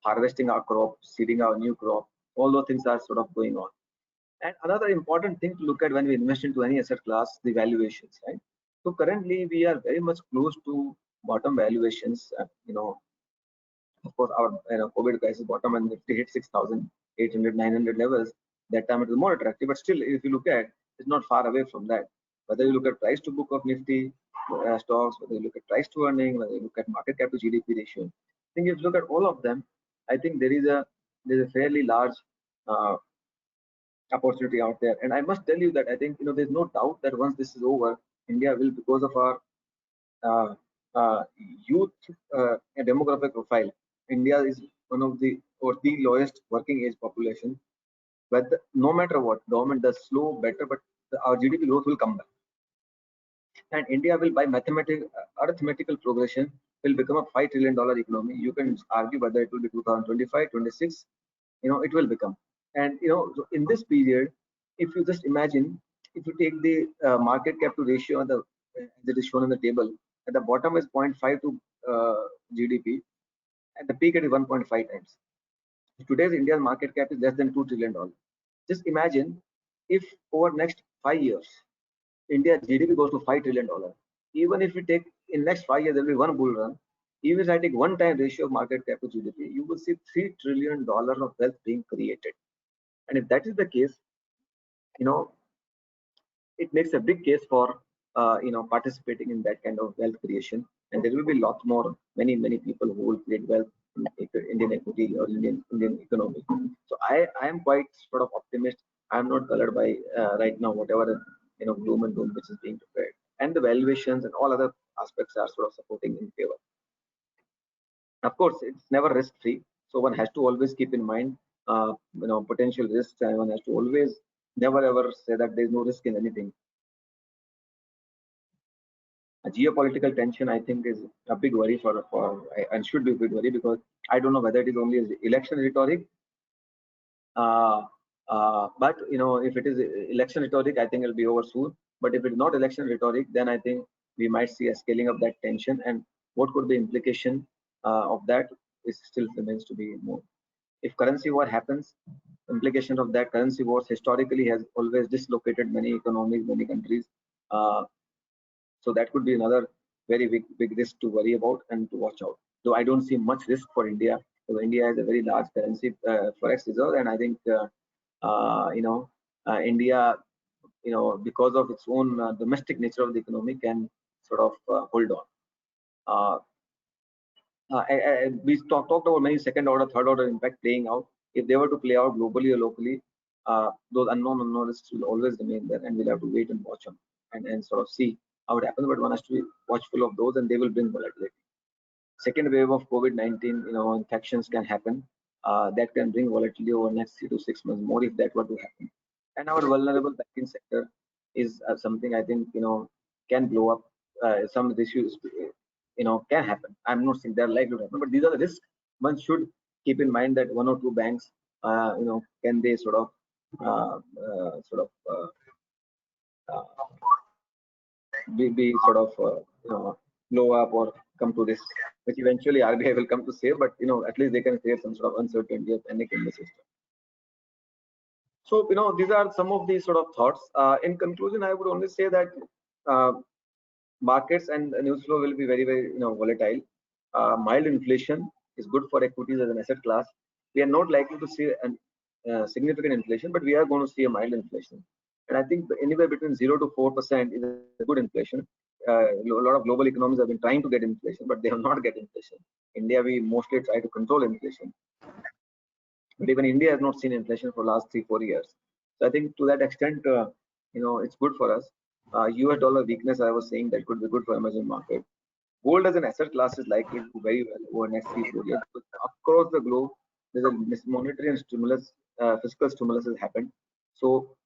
harvesting our crop, seeding our new crop. All those things are sort of going on. And another important thing to look at when we invest into any asset class, the valuations, right? So currently we are very much close to bottom valuations. Of course, our COVID crisis bottom and Nifty hit 6,800, 900 levels. That time it was more attractive, but still, if you look at, it's not far away from that. Whether you look at price to book of Nifty stocks, whether you look at price to earning, whether you look at market cap to GDP ratio, I think if you look at all of them, I think there's a fairly large uh, opportunity out there. And I must tell you that I think there's no doubt that once this is over, India will, because of our uh, uh, youth and demographic profile, India is one of the or the lowest working age population. But no matter what, government does slow better, but our GDP growth will come back, and India will, by arithmetical progression, will become a $5 trillion economy. You can argue whether it will be 2025, 26. It will become. And so in this period, if you just imagine, if you take the market cap to ratio on that is shown on the table, at the bottom is zero. 0.5 to GDP, and the peak is 1.5 times. Today's Indian market cap is less than $2 trillion. Just imagine if over next 5 years, India GDP goes to $5 trillion. Even if we take in next 5 years, there will be one bull run. Even if I take one time ratio of market cap to GDP, you will see $3 trillion of wealth being created. And if that is the case, it makes a big case for participating in that kind of wealth creation. And there will be lots more, many people who will create wealth in Indian equity or Indian economy. So I am quite sort of optimist. I am not colored by right now whatever gloom and doom which is being prepared, and the valuations and all other aspects are sort of supporting in favor. Of course, it's never risk free, so one has to always keep in mind potential risks, and one has to always never ever say that there's no risk in anything. A geopolitical tension, I think, is a big worry for and should be a big worry, because I don't know whether it is only election rhetoric. But if it is election rhetoric, I think it'll be over soon. But if it's not election rhetoric, then I think we might see a scaling of that tension, and what could be implication of that is still remains to be known. If currency war happens, implication of that, currency wars historically has always dislocated many economies, many countries. So that could be another very big risk to worry about and to watch out. Though I don't see much risk for India. So India has a very large currency forex reserve, and I think India, because of its own domestic nature of the economy, can sort of hold on. We talked about many second order, third order impact playing out. If they were to play out globally or locally, those unknown risks will always remain there, and we'll have to wait and watch them and sort of see how it happens. But one has to be watchful of those, and they will bring volatility. Second wave of COVID-19, infections can happen. That can bring volatility over next 3 to 6 months more if that were to happen. And our vulnerable banking sector is something I think can blow up. Some issues can happen. I'm not saying they're likely to happen, but these are the risks. One should keep in mind that one or two banks, can they sort of be sort of blow up or come to this, which eventually RBI will come to save. But at least they can create some sort of uncertainty or panic in the system. So, these are some of these sort of thoughts. In conclusion, I would only say that uh, markets and news flow will be very, very, volatile. Mild inflation is good for equities as an asset class. We are not likely to see a significant inflation, but we are going to see a mild inflation. And I think anywhere between 0 to 4% is a good inflation. A lot of global economies have been trying to get inflation, but they have not get inflation. India, we mostly try to control inflation. But even India has not seen inflation for the last 3 4 years. So I think to that extent, it's good for us. US dollar weakness, I was saying that could be good for emerging market. Gold as an asset class is likely to do very well over the next 3 4 years. Because across the globe, there's a monetary and stimulus, fiscal stimulus has happened. So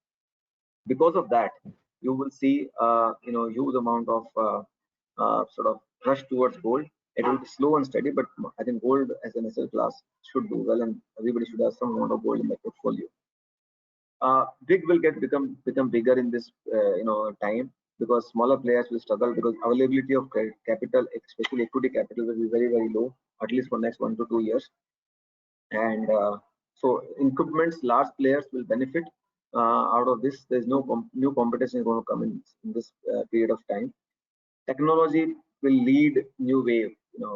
because of that, you will see huge amount of sort of rush towards gold. It will be slow and steady, but I think gold as an asset class should do well, and everybody should have some amount of gold in their portfolio. Big will become bigger in this time, because smaller players will struggle because availability of capital, especially equity capital, will be very very low, at least for next 1 to 2 years. And so incumbents, large players will benefit out of this. There's no new competition is going to come in this period of time. Technology will lead new wave.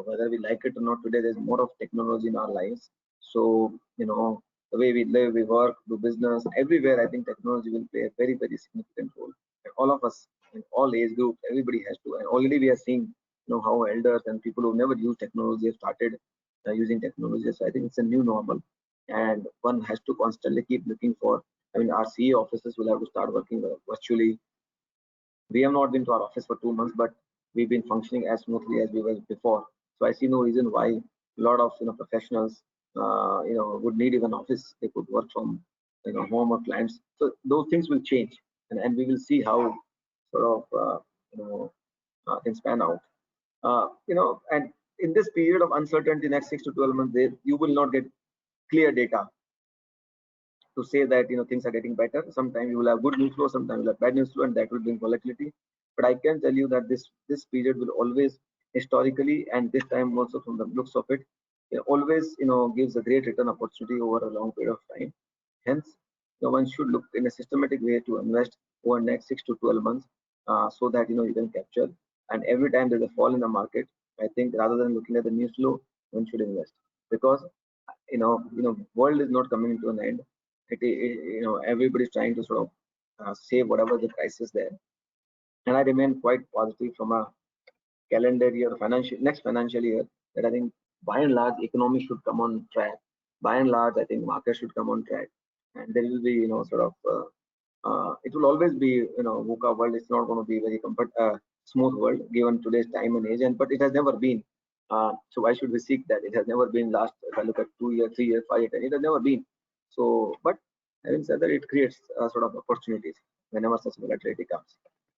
Whether we like it or not, today there's more of technology in our lives. So the way we live, we work, do business, everywhere, I think technology will play a very very significant role. And all of us in all age groups, everybody has to. And already we are seeing how elders and people who never used technology have started using technology. So I think it's a new normal, and one has to constantly keep looking for. I mean, our CA offices will have to start working virtually. We have not been to our office for 2 months, but we've been functioning as smoothly as we were before. So I see no reason why a lot of professionals would need even office. They could work from home or clients. So those things will change, and we will see how sort of things pan out. And in this period of uncertainty, next 6 to 12 months, you will not get clear data to say that things are getting better. Sometimes you will have good news flow, sometimes you will have bad news flow, and that will bring volatility. But I can tell you that this period will always, historically, and this time also from the looks of it always gives a great return opportunity over a long period of time. Hence, one should look in a systematic way to invest over next 6 to 12 months, so that you can capture. And every time there's a fall in the market, I think rather than looking at the news flow, one should invest, because world is not coming to an end. Everybody's trying to sort of save whatever the crisis there. And I remain quite positive from a calendar year, next financial year, that I think by and large economy should come on track. By and large, I think market should come on track, and there will be sort of it will always be VUCA world. It's not going to be very smooth world given today's time and age, but it has never been. So why should we seek that? It has never been last. If I look at 2 years, 3 years, 5 years, it has never been. So, but having said that, it creates sort of opportunities whenever such volatility comes.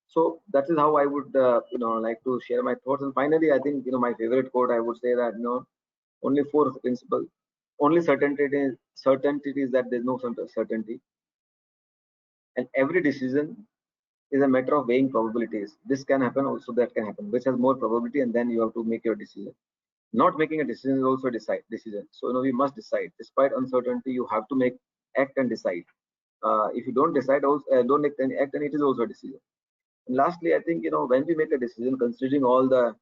So that is how I would like to share my thoughts. And finally, I think my favorite quote, I would say that only four principles, only certainty is that there's no certainty, and every decision is a matter of weighing probabilities. This can happen, also that can happen, which has more probability, and then you have to make your decision. Not making a decision is also a decision. So we must decide. Despite uncertainty, you have to act and decide. If you don't decide, also don't act, and it is also a decision. And lastly, I think when we make a decision, considering all the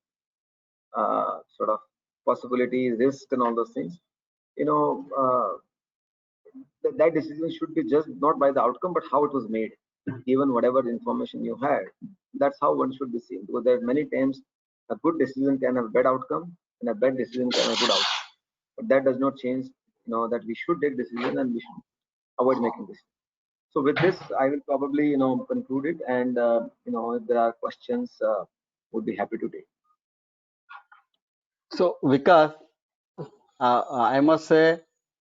sort of possibilities, risk, and all those things, that decision should be judged not by the outcome, but how it was made. Given whatever information you had, that's how one should be seen. Because there are many times a good decision can have a bad outcome, and a bad decision can have a good outcome. But that does not change, that we should take decision and we should avoid making this. So with this, I will probably conclude it, and if there are questions, would be happy to take. So, Vikas, I must say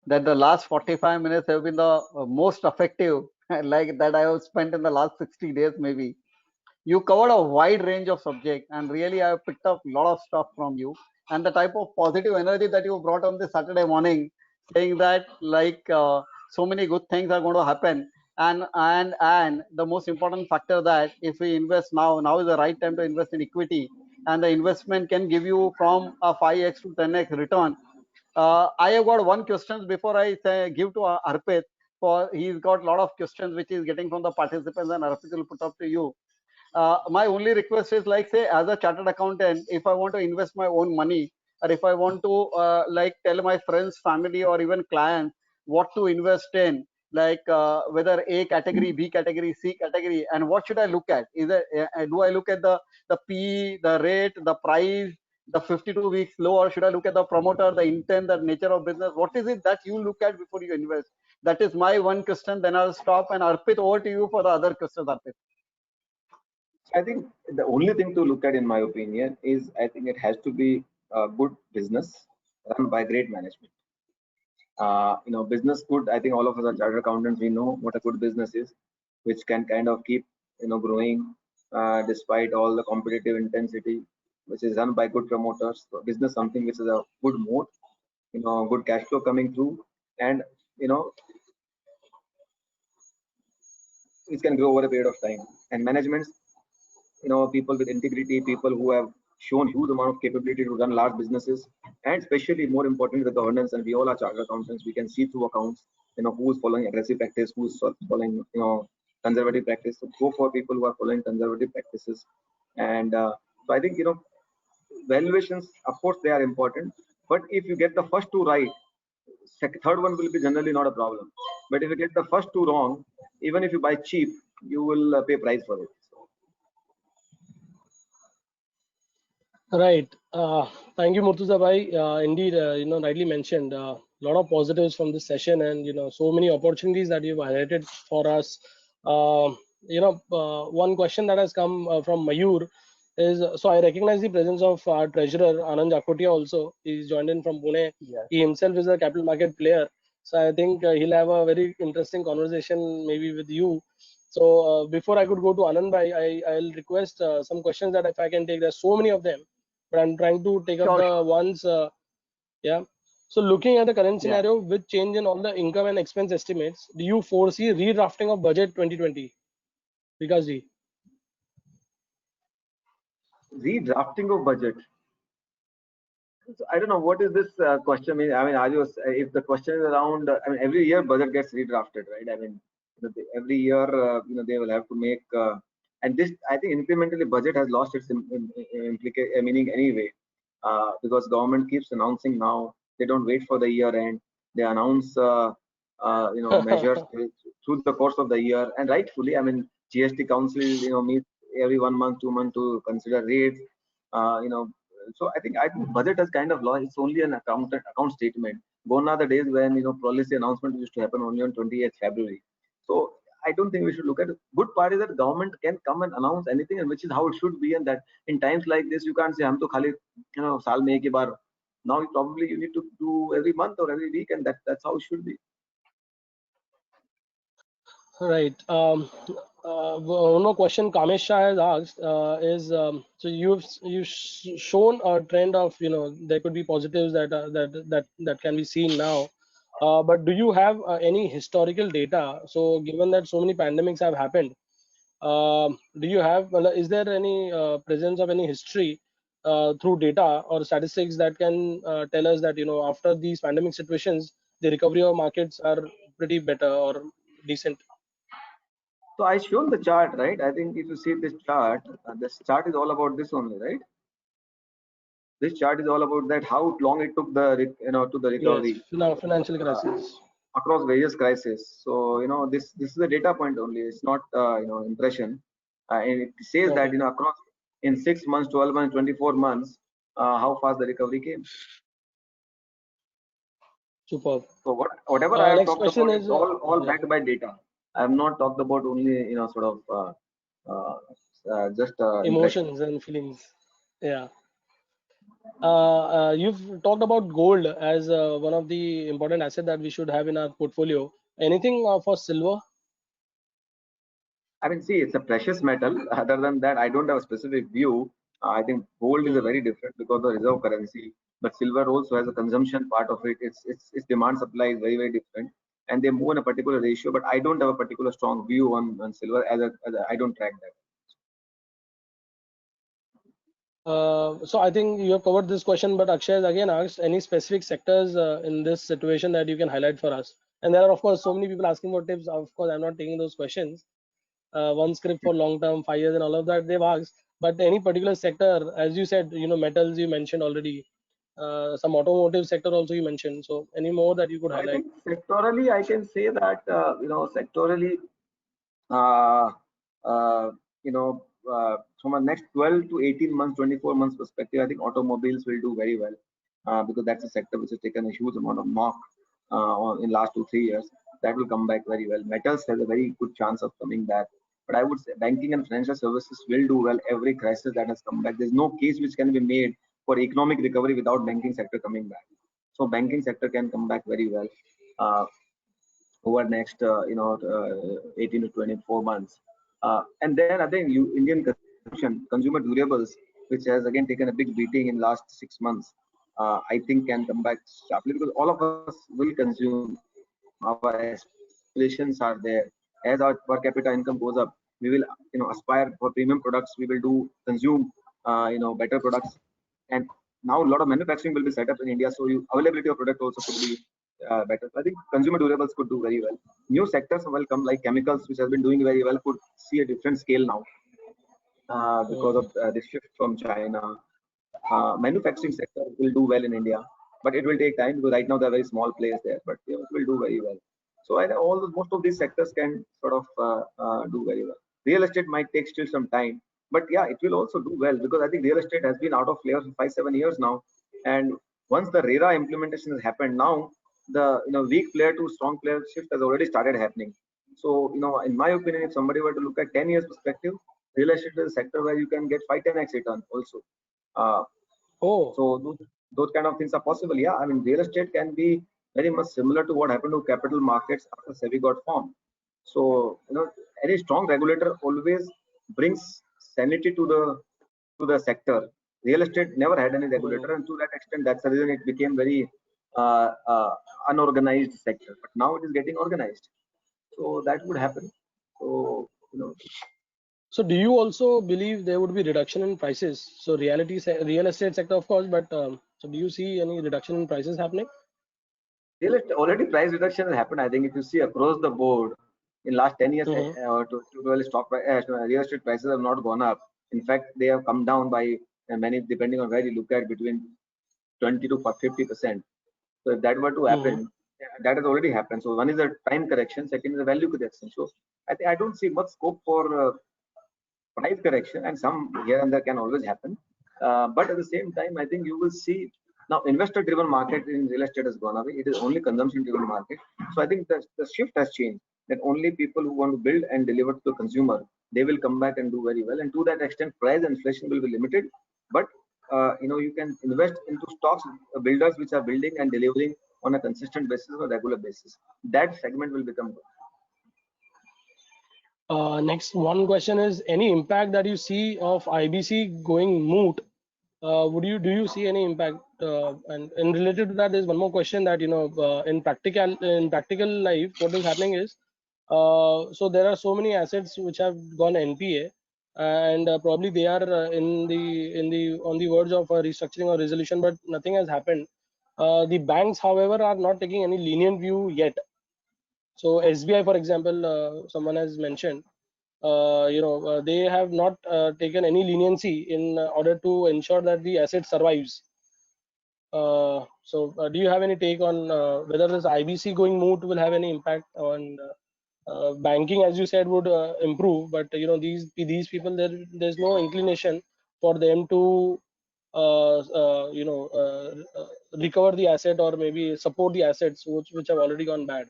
that the last 45 minutes have been the most effective, like that I have spent in the last 60 days, maybe. You covered a wide range of subjects, and really I have picked up a lot of stuff from you. And the type of positive energy that you brought on this Saturday morning, saying that like so many good things are going to happen, and the most important factor that if we invest now is the right time to invest in equity, and the investment can give you from a 5x to 10x return. I have got one question before I give to Arpit. he's got a lot of questions which he's getting from the participants, and Arpit will put up to you. My only request is, like, say, as a chartered accountant, if I want to invest my own money, or if I want to like tell my friends, family, or even clients what to invest in, like whether A category, B category, C category, and what should I look at? Is it do I look at the P, the rate, the price, the 52 weeks low, or should I look at the promoter, the intent, the nature of business? What is it that you look at before you invest? That is my one question. Then I'll stop, and Arpit, over to you for the other questions, Arpit. I think the only thing to look at, in my opinion, is I think it has to be a good business run by great management. Business good. I think all of us are chartered accountants. We know what a good business is, which can kind of keep growing despite all the competitive intensity, which is run by good promoters. So business something which is a good mode, good cash flow coming through, and you know which can grow over a period of time. And management, people with integrity, people who have shown huge amount of capability to run large businesses, and especially more importantly the governance. And we all are chartered accountants. We can see through accounts, who's following aggressive practice, who's following conservative practice. So go for people who are following conservative practices. And so I think valuations, of course, they are important. But if you get the first two right, third one will be generally not a problem. But if you get the first two wrong, even if you buy cheap, you will pay price for it. Right. Thank you, Murtuza bhai. Indeed, rightly mentioned a lot of positives from this session, and so many opportunities that you've highlighted for us. One question that has come from Mayur is, so I recognize the presence of our treasurer Anand Jakotia also. He's joined in from Pune. Yes. He himself is a capital market player, so I think he'll have a very interesting conversation maybe with you. So before I could go to Anand bhai, I'll request some questions that if I can take. There's so many of them, but I'm trying to take up Sure, the ones. Yeah. So looking at the current yeah. scenario with change in all the income and expense estimates, do you foresee redrafting of budget 2020? Vikas ji. Redrafting of budget. So I don't know what is this question mean. I mean, are you, if the question is around, I mean, every year budget gets redrafted, right? I mean, every year, they will have to make, and this, I think, incrementally budget has lost its meaning anyway, because government keeps announcing now. They don't wait for the year end. They announce, measures through the course of the year, and rightfully, I mean, GST Council, meets every 1 month, 2 months to consider rates. Uh, you know, so I think budget has kind of lost. It's only an account statement. Gone are the days when policy announcement used to happen only on 28th February. So I don't think we should look at it. Good part is that government can come and announce anything, and which is how it should be. And that in times like this, you can't say "Hum to khali, saal mein ek hi baar." Now probably you need to do every month or every week, and that's how it should be. Right. One more question Kamesh Shah has asked is, so you've shown a trend of, there could be positives that can be seen now, but do you have any historical data? So given that so many pandemics have happened, do you have, is there any presence of any history through data or statistics that can tell us that after these pandemic situations, the recovery of markets are pretty better or decent? So I shown the chart, right? I think if you see this chart is all about this only, right? This chart is all about that how long it took to the Yes, recovery financial uh, crisis. across various crises. So this is a data point only. It's not impression. And it says that Okay, across in 6 months, 12 months, 24 months, how fast the recovery came. superb. So whatever I have Next talked question about, it's is, all yeah, backed by data. I have not talked about only sort of uh, just impression. emotions and feelings. Yeah. You've talked about gold as one of the important assets that we should have in our portfolio. Anything for silver? I mean, see, it's a precious metal. Other than that, I don't have a specific view. I think gold is a Hmm. very different because the reserve currency, but silver also has a consumption part of it. Its demand supply is very very different, and they move in a particular ratio. But I don't have a particular strong view on silver I don't track that. So I think you have covered this question, but Akshay has again asked any specific sectors in this situation that you can highlight for us. And there are of course so many people asking for tips. Of course, I'm not taking those questions. One script for long term, 5 years, and all of that they've asked. But any particular sector, as you said, metals you mentioned already. Some automotive sector also you mentioned. So any more that you could I highlight? think sectorally, I can say that sectorally, uh, uh, from a next 12 to 18 months, 24 months perspective, I think automobiles will do very well because that's a sector which has taken a huge amount of knock in last 2 3 years. That will come back very well. Metals has a very good chance of coming back. But I would say banking and financial services will do well. Every crisis that has come back, there's no case which can be made for economic recovery without banking sector coming back. So banking sector can come back very well. Uh, Over next 18 to 24 months. And then I think Indian consumption, consumer durables, which has again taken a big beating in last 6 months, I think can come back sharply because all of us will consume. Our aspirations are there. As our per capita income goes up, we will aspire for premium products. We will do consume better products. And now a lot of manufacturing will be set up in India, so availability of product also could be better. So I think consumer durables could do very well. New sectors will come like chemicals, which has been doing very well, could see a different scale now because of the shift from China. Manufacturing sector will do well in India, but it will take time because right now there are very small players there, but it will do very well. So I know most of these sectors can sort of do very well. Real estate might take still some time, but yeah, it will also do well because I think real estate has been out of flavor for 5 7 years now, and once the RERA implementation has happened, now the weak player to strong player shift has already started happening. So in my opinion, if somebody were to look at 10 years perspective, real estate is a sector where you can get 5 10x return also. Uh, Oh, so those kind of things are possible. Yeah, I mean, real estate can be very much similar to what happened to capital markets after SEBI got formed. So any strong regulator always brings sanity to the sector. Real estate never had any regulator, and to that extent, that's the reason it became very uh, uh, unorganized sector. But now it is getting organized. So that would happen. So so do you also believe there would be reduction in prices? So real estate sector, of course, but so do you see any reduction in prices happening? real estate already price reduction has happened. I think if you see across the board in last 10 years, Mm-hmm. real estate prices have not gone up. In fact, they have come down by many, depending on where you look at, between 20 to 50%. So if that were to Mm-hmm. happen, that has already happened. So one is a time correction, second is a value correction. So I don't see much scope for price correction, and some here and there can always happen. But at the same time, I think you will see now investor-driven market in real estate has gone away. It is only consumption-driven market. So I think the shift has changed. That only people who want to build and deliver to the consumer, they will come back and do very well. And to that extent, price inflation will be limited. But you can invest into stocks, builders which are building and delivering on a consistent basis or regular basis. That segment will become good. Next one question is any impact that you see of IBC going moot? Do you see any impact? And related to that, there's one more question that in practical life, what is happening is so there are so many assets which have gone NPA, and probably they are in the on the verge of a restructuring or resolution, but nothing has happened. The banks, however, are not taking any lenient view yet. So SBI, for example, someone has mentioned, they have not taken any leniency in order to ensure that the asset survives. So do you have any take on whether this IBC going moot will have any impact on banking? As you said, would improve, but these people, there's no inclination for them to recover the asset or maybe support the assets which have already gone bad.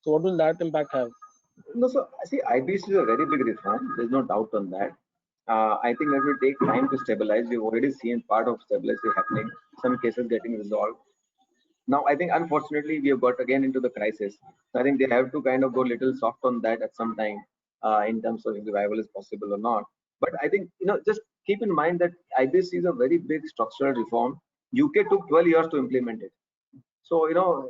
So what will that impact have? No, so see, IBC is a very big reform. There's no doubt on that. I think that will take time to stabilize. We've already seen part of stability happening, some cases getting resolved. Now, I think unfortunately we have got again into the crisis. So I think they have to kind of go little soft on that at some time in terms of if revival is possible or not. But I think just keep in mind that IBC is a very big structural reform. UK took 12 years to implement it. So it will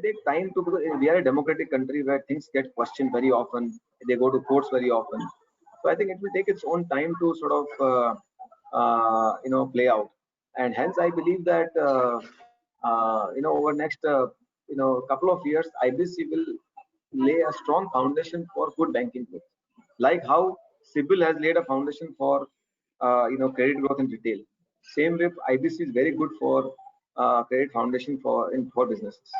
take time to, because we are a democratic country where things get questioned very often. They go to courts very often. So I think it will take its own time to sort of play out. And hence I believe that over next couple of years, IBC will lay a strong foundation for good banking growth, like how CIBIL has laid a foundation for credit growth in retail. Same way, IBC is very good for credit foundation for businesses.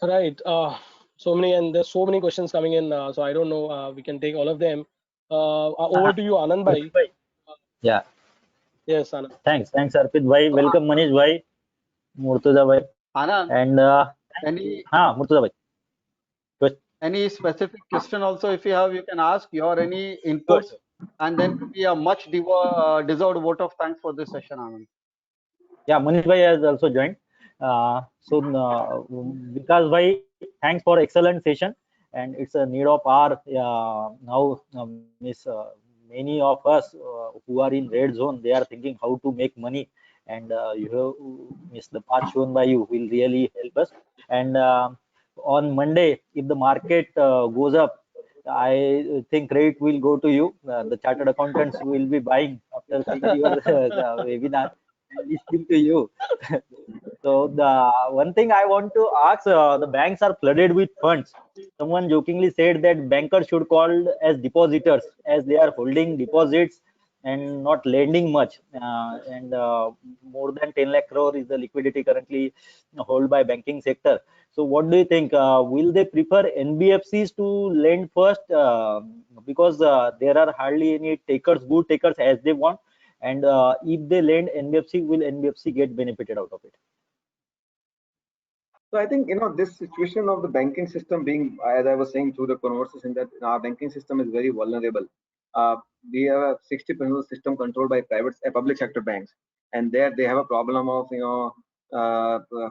Right. So many, and there's so many questions coming in. So I don't know. We can take all of them. Over to you, Anand bhai. Yeah, Yes, Anand. thanks, Arpit bhai. Welcome, Manish bhai, Murtuza bhai, Anand, and any Murtuza bhai. Good, any specific question also if you have, you can ask your any sure, inputs, sure. and then maybe a much deserved vote of thanks for this session, Anand. Yeah, Manish bhai has also joined. Vikas bhai, thanks for excellent session, and it's a need of our now. Miss many of us who are in red zone, they are thinking how to make money, and you have miss the path shown by you will really help us. And on Monday, if the market goes up, I think credit will go to you. The chartered accountants will be buying after seeing your webinar and listening to you. So the one thing I want to ask, the banks are flooded with funds. Someone jokingly said that bankers should called as depositors as they are holding deposits and not lending much. And more than 10 lakh crore is the liquidity currently held by banking sector. So what do you think? Will they prefer NBFCs to lend first because there are hardly any takers, good takers as they want? And if they lend NBFC, will NBFC get benefited out of it? So I think this situation of the banking system being, as I was saying through the conversation, that our banking system is very vulnerable. Uh, we have a 60% of the system controlled by public sector banks, and there they have a problem of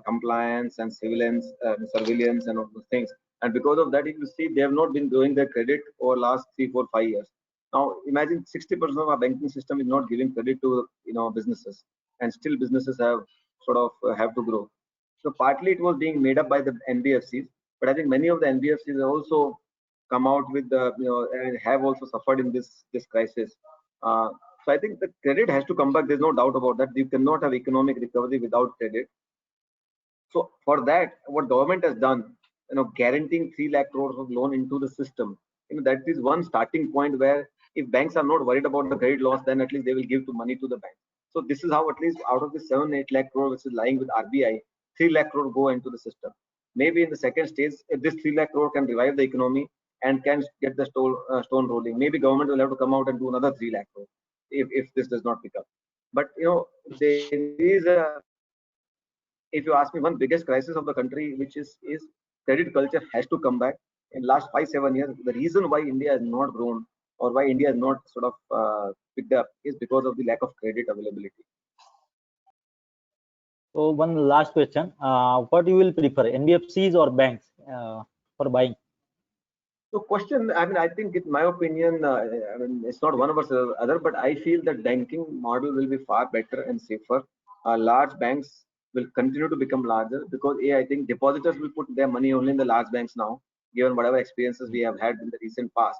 compliance and surveillance and all those things. And because of that, if you see, they have not been doing their credit over last 3, 4, 5 years. Now imagine 60% of our banking system is not giving credit to businesses, and still businesses have sort of have to grow. So partly it was being made up by the NBFCs, but I think many of the NBFCs have also come out with the and have also suffered in this crisis. Uh, so I think the credit has to come back. There's no doubt about that. You cannot have economic recovery without credit. So for that, what government has done, guaranteeing 3 lakh crores of loan into the system, that is one starting point where if banks are not worried about the credit loss, then at least they will give to money to the bank. So this is how at least out of the 7, 8 lakh crore which is lying with RBI, 3 lakh crore go into the system. Maybe in the second stage, if this 3 lakh crore can revive the economy and can get the stone rolling, maybe government will have to come out and do another 3 lakh crore if this does not pick up. But there is a, if you ask me, one biggest crisis of the country, which is credit culture has to come back. In last 5, 7 years, the reason why India has not grown or why India has not sort of picked up is because of the lack of credit availability. So one last question: what you will prefer, NBFCs or banks for buying? So question, I mean, I think in my opinion, I mean, it's not one versus the other, but I feel that banking model will be far better and safer. Large banks will continue to become larger because I think depositors will put their money only in the large banks now, given whatever experiences we have had in the recent past.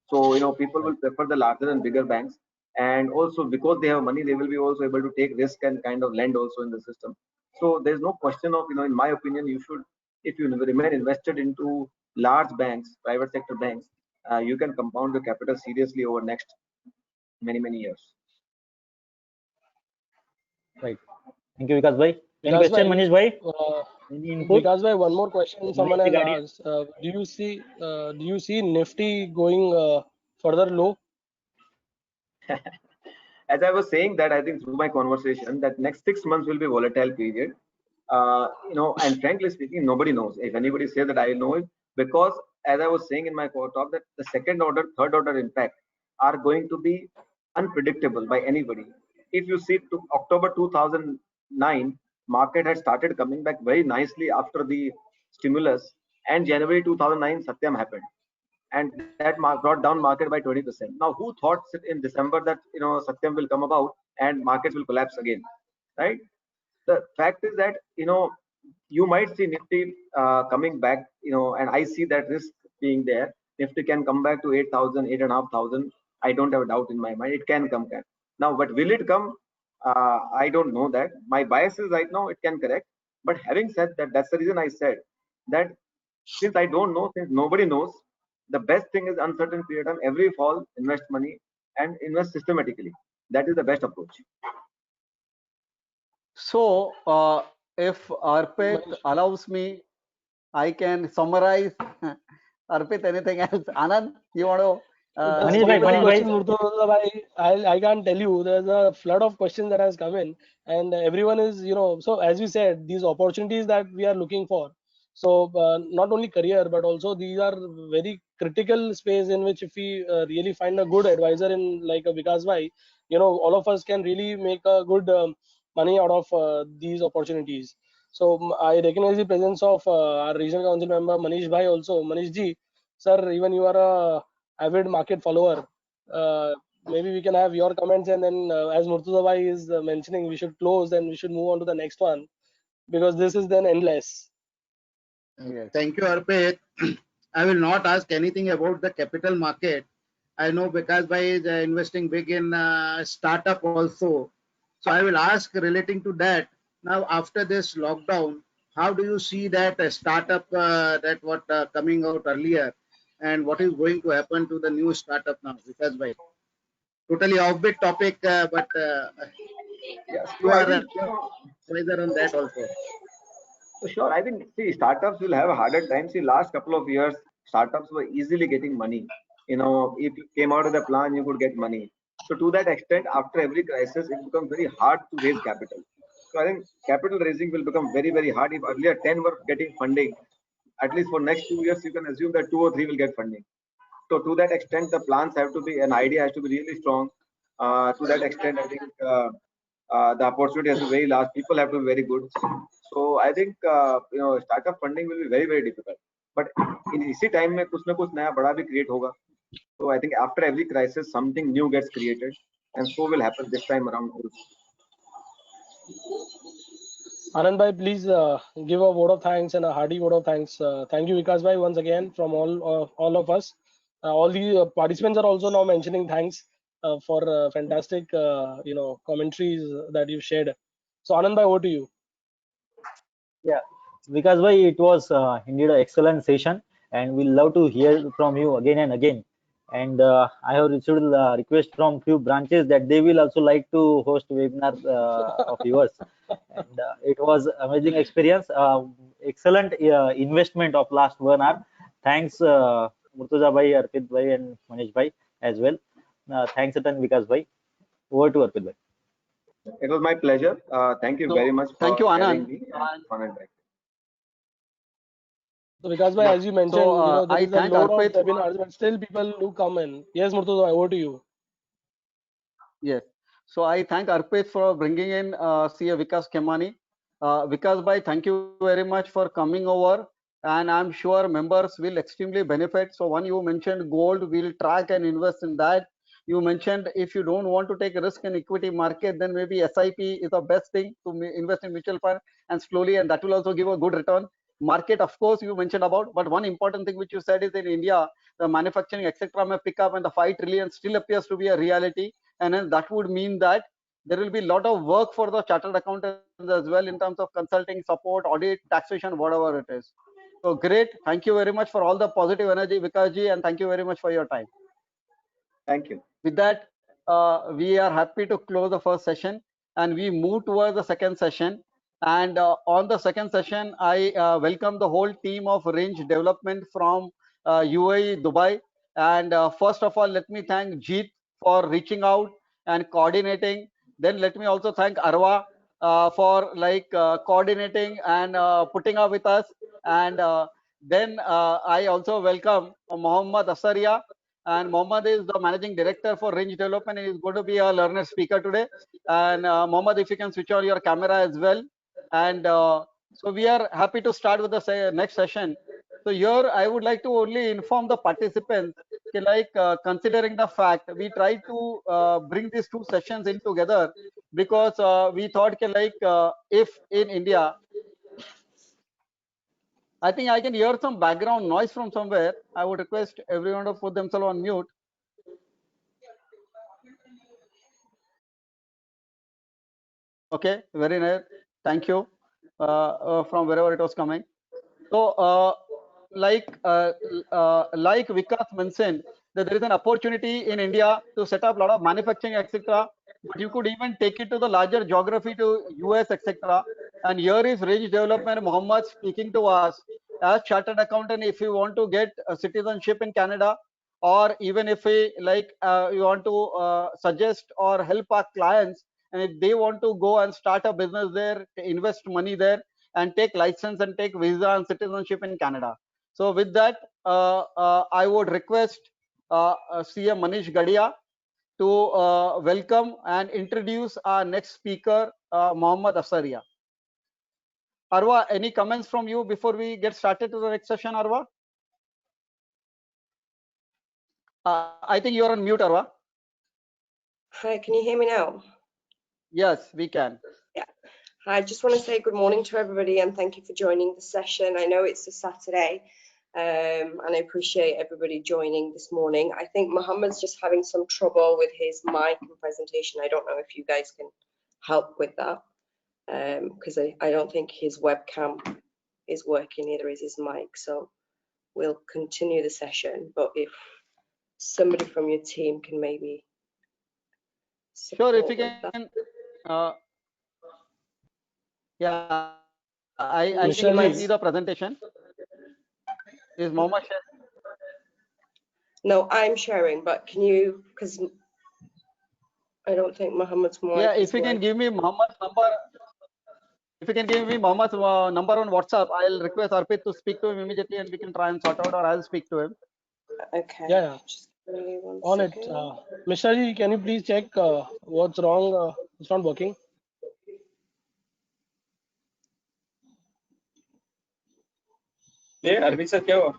So people will prefer the larger and bigger banks, and also because they have money, they will be also able to take risk and kind of lend also in the system. So there's no question of in my opinion, you should, if you remain invested into large banks, private sector banks, you can compound your capital seriously over next many years. Right. Thank you, Vikas bhai. Any Vikas question, bhai, Manish bhai? uh, Any input? Vikas bhai, one more question someone Manish the has guardian. asked. Do you see Nifty going further low? As I was saying that I think through my conversation that next 6 months will be volatile period. And frankly speaking, nobody knows. If anybody says that I know it, because as I was saying in my talk, that the second order, third order impact are going to be unpredictable by anybody. If you see to October 2009, market had started coming back very nicely after the stimulus, and January 2009, Satyam happened, and that brought down market by 20%. Now, who thought in December that Satyam will come about and markets will collapse again, right? The fact is that you might see Nifty coming back, and I see that risk being there. Nifty can come back to 8,000, 8,500. I don't have a doubt in my mind. It can come back now, but will it come? I don't know that. My bias is right now it can correct. But having said that, that's the reason I said that since I don't know, since nobody knows, the best thing is uncertain period time. Every fall, invest money and invest systematically. That is the best approach. So, if Arpit Manish, allows me, I can summarize. Arpit, anything else? Anand, you want to there's Manish so bhai, many Manish bhai. questions, Murtuza bhai. I can't tell you. There's a flood of questions that has come in, and everyone is, so as we said, these opportunities that we are looking for. So not only career, but also these are very critical space in which if we really find a good advisor in like a Vikas bhai, all of us can really make a good money out of these opportunities. So I recognize the presence of our regional council member Manish bhai also. Manish ji, sir, even you are a avid market follower. Uh, Maybe we can have your comments, and then as Murtuza bhai is mentioning, we should close and we should move on to the next one because this is then endless. yes. Thank you, Arpit. I will not ask anything about the capital market. I know Vikas Bhai is investing big in startup also. So I will ask relating to that. Now, after this lockdown, how do you see that startup that what coming out earlier, and what is going to happen to the new startup now, Vikas Bhai? Totally offbeat topic, but Yes. you So I are think advisor on that also. so sure. I think see startups will have a harder time. See, last couple of years, startups were easily getting money. If you came out of the plan, you could get money. So to that extent, after every crisis, it becomes very hard to raise capital. So I think capital raising will become very, very hard. If earlier 10 were getting funding, at least for next 2 years, you can assume that two or three will get funding. So to that extent, the plans have to be, an idea has to be really strong. To that extent, I think the opportunity has to be very large. People have to be very good. So I think startup funding will be very very difficult. But in इसी time में कुछ ना कुछ नया बड़ा भी create होगा. So I think after every crisis, something new gets created, and so will happen this time around also. Anand bhai, please give a vote of thanks and a hearty vote of thanks. Thank you, Vikas bhai, once again from all of us. All the participants are also now mentioning thanks for fantastic commentaries that you shared. So Anand bhai, over to you. Yeah, because why it was indeed an excellent session, and we love to hear from you again and again. And I have received a request from few branches that they will also like to host webinar of yours. And it was amazing experience, excellent investment of last 1 hour. Thanks, Murtuza bhai, Arpit bhai, and Manish bhai as well. Thanks, Atan Vikas bhai. Over to Arpit bhai. It was my pleasure. Thank you very So, much thank for you, having Anand. me and fun and direct. So Vikas bhai, Yeah. as you So, mentioned, there I is a thank load of Arpit for webinars, but still people do come in. Yes, Murtuza bhai, over to you. yes. So I thank Arpit for bringing in CA Vikas Khemani. Vikas bhai, thank you very much for coming over, and I'm sure members will extremely benefit. So one you mentioned gold, we'll track and invest in that. You mentioned if you don't want to take a risk in equity market, then maybe SIP is the best thing to invest in mutual fund and slowly, and that will also give a good return. Market, of course, you mentioned about, but one important thing which you said is in India, the manufacturing, etc., may pick up, and the 5 trillion still appears to be a reality, and then that would mean that there will be a lot of work for the chartered accountants as well in terms of consulting, support, audit, taxation, whatever it is. So great. Thank you very much for all the positive energy, Vikas ji, and thank you very much for your time. Thank you. With that, we are happy to close the first session and we move towards the second session. And on the second session, I welcome the whole team of Range Development from UAE, Dubai. And first of all, let me thank Jeet for reaching out and coordinating. Then let me also thank Arwa for coordinating and putting up with us. And then I also welcome Mohammed Asaria, and Mohammed is the managing director for Range Development and is going to be a learner speaker today. And Mohammed, if you can switch on your camera as well. And so we are happy to start with the next session. So here I would like to only inform the participants, considering the fact we try to bring these two sessions in together because we thought if in India, I think I can hear some background noise from somewhere. I would request everyone to put themselves on mute. Okay, very nice. Thank you from wherever it was coming. So, like Vikas mentioned, that there is an opportunity in India to set up a lot of manufacturing, etc. But you could even take it to the larger geography to US, etc. And here is Range Development Mohammed speaking to us as chartered accountant. If you want to get a citizenship in Canada, or even if we you want to suggest or help our clients, and if they want to go and start a business there, invest money there, and take license and take visa and citizenship in Canada. So with that, I would request CM Manish Gadia to welcome and introduce our next speaker, Mohammed Asaria. Arwa, any comments from you before we get started to the next session, Arwa? I think you are on mute, Arwa. Hi, can you hear me now? Yes, we can. Yeah. I just want to say good morning to everybody and thank you for joining the session. I know it's a Saturday and I appreciate everybody joining this morning. I think Mohammed's just having some trouble with his mic and presentation. I don't know if you guys can help with that because I don't think his webcam is working, neither is his mic. So we'll continue the session, but if somebody from your team can maybe Sure, if you support with that. can. Yeah, I can see Mishra the presentation. Is Mohammed sharing? No, I'm sharing, but can you, because I don't think Mohammed's mic Yeah, is if you can working. give me Mohammed's number, if you can give me Mohammed's number on WhatsApp, I'll request Arpit to speak to him immediately and we can try and sort out, or I'll speak to him. Okay. Yeah, Just give me one on it. second. Mishra ji, can you please check what's wrong? It's not working. Arvind sir क्या हुआ?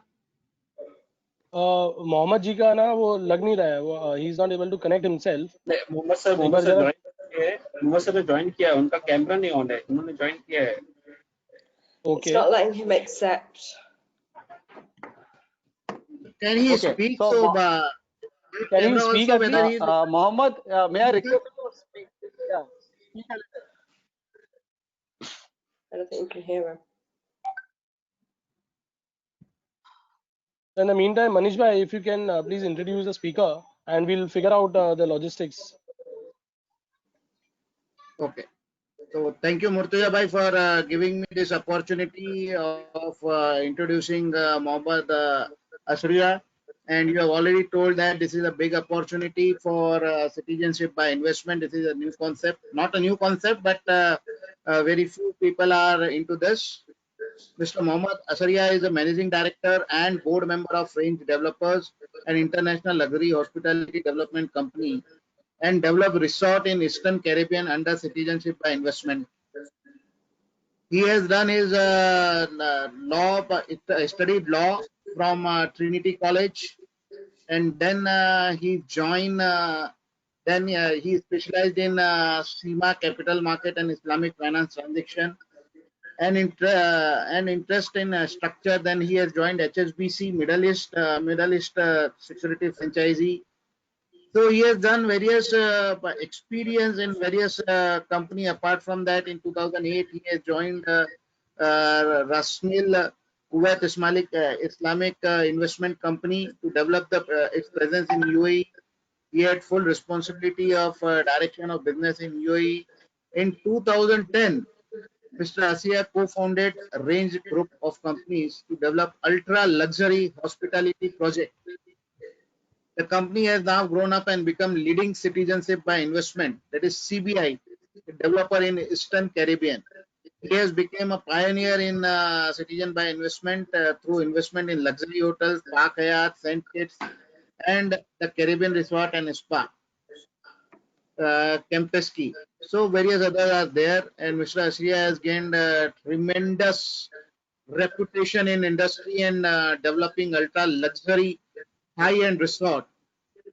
मोहम्मद जी का ना वो लग नहीं रहा है, वो he is not able to connect himself. Mohammed sir join किया है, उनका कैमरा नहीं ऑन है, उन्होंने ज्वाइन किया है. It's not letting him accept. Can he Okay, speak? so So, can he speak at whether least? he's Mohammed, may I request you to speak? Yeah, speak a little. I don't think you can hear him. In the meantime, Manish bhai, if you can please introduce the speaker and we'll figure out the logistics. okay. So thank you, Murtuza bhai, for giving me this opportunity of introducing Mohammed Asaria. And you have already told that this is a big opportunity for citizenship by investment. This is a new concept, not a new concept, but very few people are into this. Mr. Mohammed Asaria is a managing director and board member of Range Developers, an international luxury hospitality development company, and develop resort in Eastern Caribbean under citizenship by investment. He has done his studied law from Trinity College, and then he joined. Then he specialized in SEMA capital market and Islamic finance transaction, and interest in structure. Then he has joined HSBC Middle East security franchisee. So he has done various experience in various company. Apart from that, in 2008, he has joined Rasmil Kuwait Islamic Investment Company to develop its presence in UAE. He had full responsibility of direction of business in UAE. In 2010, Mr. Asia co-founded a range group of companies to develop ultra luxury hospitality project. The company has now grown up and become leading citizenship by investment, that is CBI, a developer in Eastern Caribbean. He has become a pioneer in citizen by investment through investment in luxury hotels, Park Hyatt, St. Kitts, and the Caribbean Resort and Spa, Kempinski. So various others are there, and Mr. Asia has gained tremendous reputation in industry and developing ultra luxury high-end resort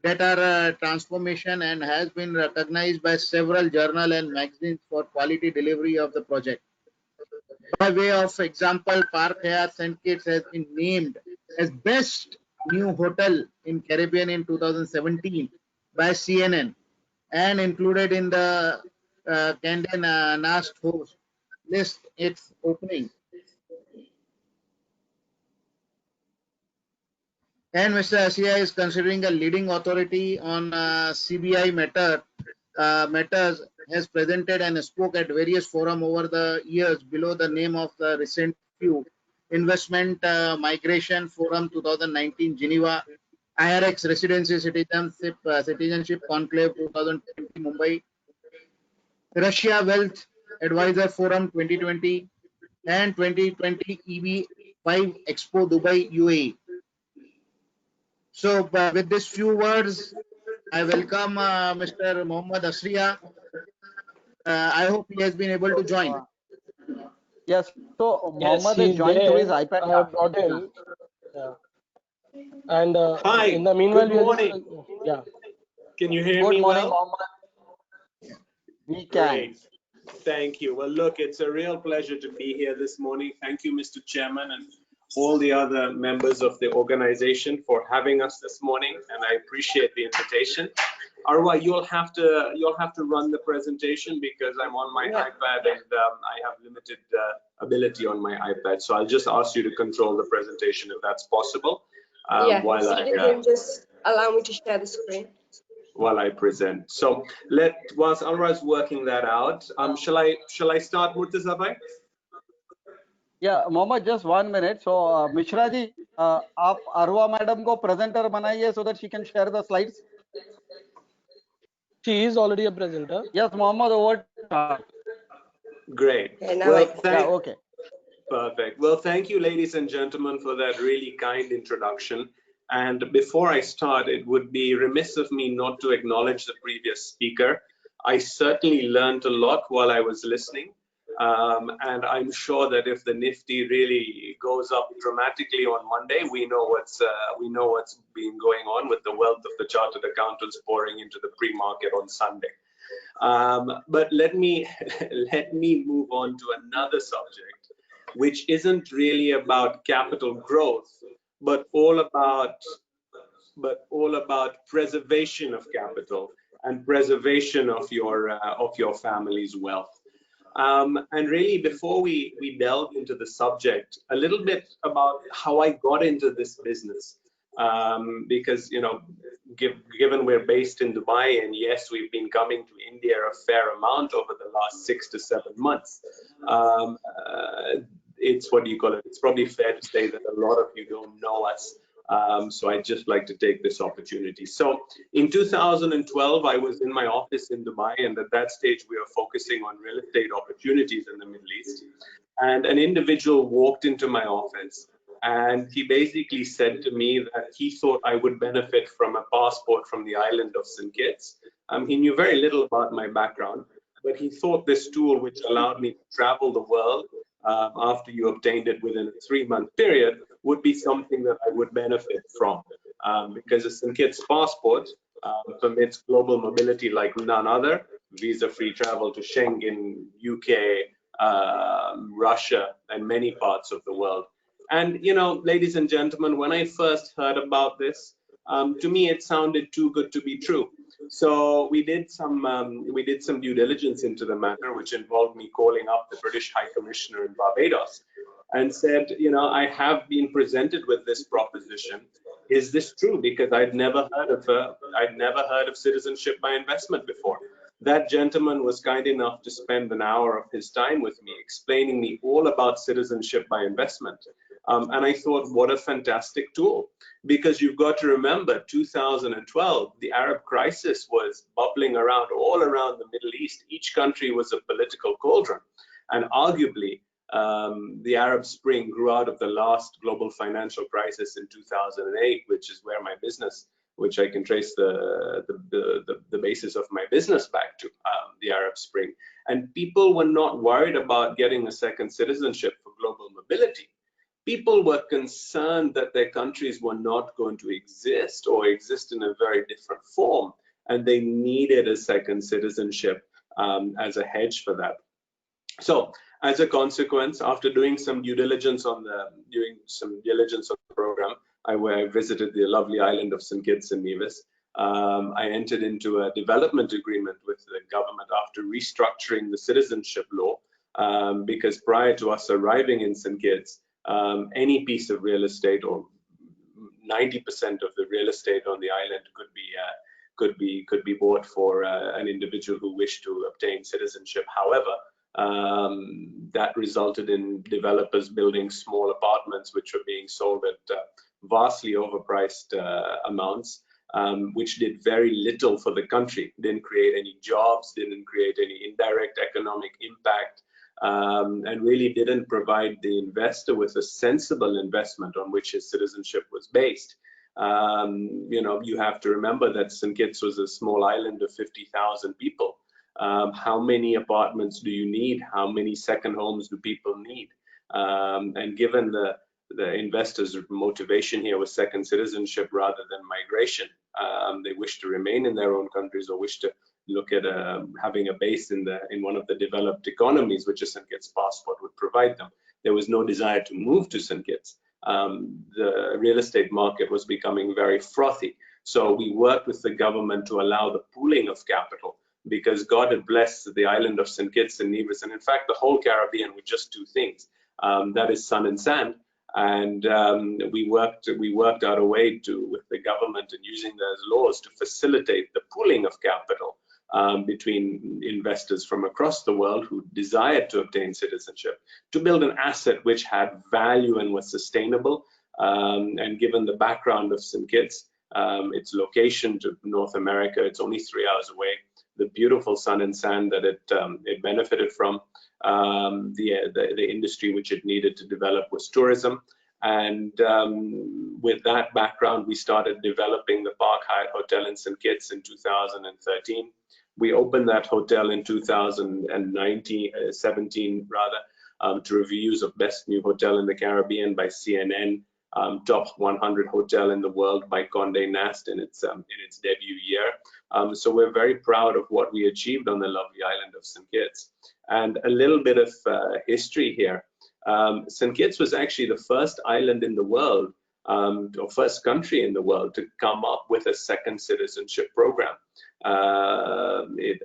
that are transformation, and has been recognized by several journal and magazines for quality delivery of the project. By way of example, Park Hyatt St. Kitts has been named as best new hotel in Caribbean in 2017 by CNN and included in the Canadian NAST host list its opening. And Mr. Asaria is considering a leading authority on CBI matters, has presented and spoke at various forums over the years. Below the name of the recent few: Investment Migration Forum 2019 Geneva, IRX Residency Citizenship Conclave 2020 Mumbai, Russia Wealth Advisor Forum 2020, and 2020 EB5 Expo Dubai UAE. So with these few words, I welcome Mr. Mohammed Asaria. I hope he has been able to join. Yes, so Yes, Mohammed he has is joined through his there. iPad. I have brought him. Yeah. And in Hi, the meanwhile, good we are just morning. yeah. Can you hear Good me morning, well? Mohammed. We can. Great. Thank you. Well, look, it's a real pleasure to be here this morning. Thank you, Mr. Chairman, and all the other members of the organization for having us this morning, and I appreciate the invitation. Arwa, you'll have to run the presentation because I'm on my iPad and I have limited ability on my iPad. So I'll just ask you to control the presentation if that's possible. If Citizen just allow me to share the screen. While I present. So whilst Anwar is working that out, shall I start, Murtaza bhai? Yeah, Mohammed, just 1 minute. So Mishra ji, आप अरवा madam को presenter बनाइए so that she can share the slides. She is already a presenter. Yes, Mohammed, over to you. Great. Okay, Well, okay. Perfect. Well, thank you, ladies and gentlemen, for that really kind introduction. And before I start, it would be remiss of me not to acknowledge the previous speaker. I certainly learned a lot while I was listening. And I'm sure that if the Nifty really goes up dramatically on Monday, we know what's been going on with the wealth of the chartered accountants pouring into the pre-market on Sunday. But let me move on to another subject, which isn't really about capital growth, but all about preservation of capital and preservation of your family's wealth. And really, before we delve into the subject, a little bit about how I got into this business, because given we're based in Dubai, and yes, we've been coming to India a fair amount over the last 6 to 7 months. It's what do you call it? It's probably fair to say that a lot of you don't know us. So I'd just like to take this opportunity. So in 2012, I was in my office in Dubai, and at that stage, we were focusing on real estate opportunities in the Middle East. And an individual walked into my office, and he basically said to me that he thought I would benefit from a passport from the island of St. Kitts. He knew very little about my background, but he thought this tool, which allowed me to travel the world after you obtained it within a 3-month period, would be something that I would benefit from, because a St. Kitts passport permits global mobility like none other, visa-free travel to Schengen, UK, Russia, and many parts of the world. And ladies and gentlemen, when I first heard about this, to me it sounded too good to be true. So we did some due diligence into the matter, which involved me calling up the British High Commissioner in Barbados and said, I have been presented with this proposition. Is this true? Because I'd never heard of citizenship by investment before. That gentleman was kind enough to spend an hour of his time with me, explaining me all about citizenship by investment. And I thought, what a fantastic tool. Because you've got to remember, 2012, the Arab crisis was bubbling around all around the Middle East. Each country was a political cauldron. And arguably, the Arab Spring grew out of the last global financial crisis in 2008, which is where my business, which I can trace the basis of my business back to, the Arab Spring. And people were not worried about getting a second citizenship for global mobility. People were concerned that their countries were not going to exist or exist in a very different form, and they needed a second citizenship as a hedge for that. So as a consequence, after doing some due diligence on the program, I visited the lovely island of St. Kitts and Nevis. I entered into a development agreement with the government after restructuring the citizenship law, because prior to us arriving in St. Kitts, any piece of real estate, or 90% of the real estate on the island, could be bought for an individual who wished to obtain citizenship. However, that resulted in developers building small apartments which were being sold at vastly overpriced amounts, which did very little for the country, didn't create any jobs, didn't create any indirect economic impact, and really didn't provide the investor with a sensible investment on which his citizenship was based. You have to remember that St. Kitts was a small island of 50,000 people. How many apartments do you need? How many second homes do people need? And given the investors' motivation here was second citizenship rather than migration, they wish to remain in their own countries or wish to look at having a base in one of the developed economies, which a St. Kitts passport would provide them. There was no desire to move to St. Kitts. The real estate market was becoming very frothy. So we worked with the government to allow the pooling of capital, because God had blessed the island of St. Kitts and Nevis, and in fact the whole Caribbean, with just two things, that is sun and sand. And we worked out a way with the government and using those laws to facilitate the pooling of capital between investors from across the world who desired to obtain citizenship, to build an asset which had value and was sustainable. And given the background of St. Kitts, its location to North America, it's only 3 hours away, the beautiful sun and sand that it benefited from, the industry which it needed to develop was tourism. And with that background, we started developing the Park Hyatt Hotel in St. Kitts in 2013. We opened that hotel in 2017 to reviews of Best New Hotel in the Caribbean by CNN, top 100 hotel in the world by Condé Nast in its debut year. So we're very proud of what we achieved on the lovely island of St. Kitts. And a little bit of history here. St. Kitts was actually the first island in the world, or first country in the world, to come up with a second citizenship program.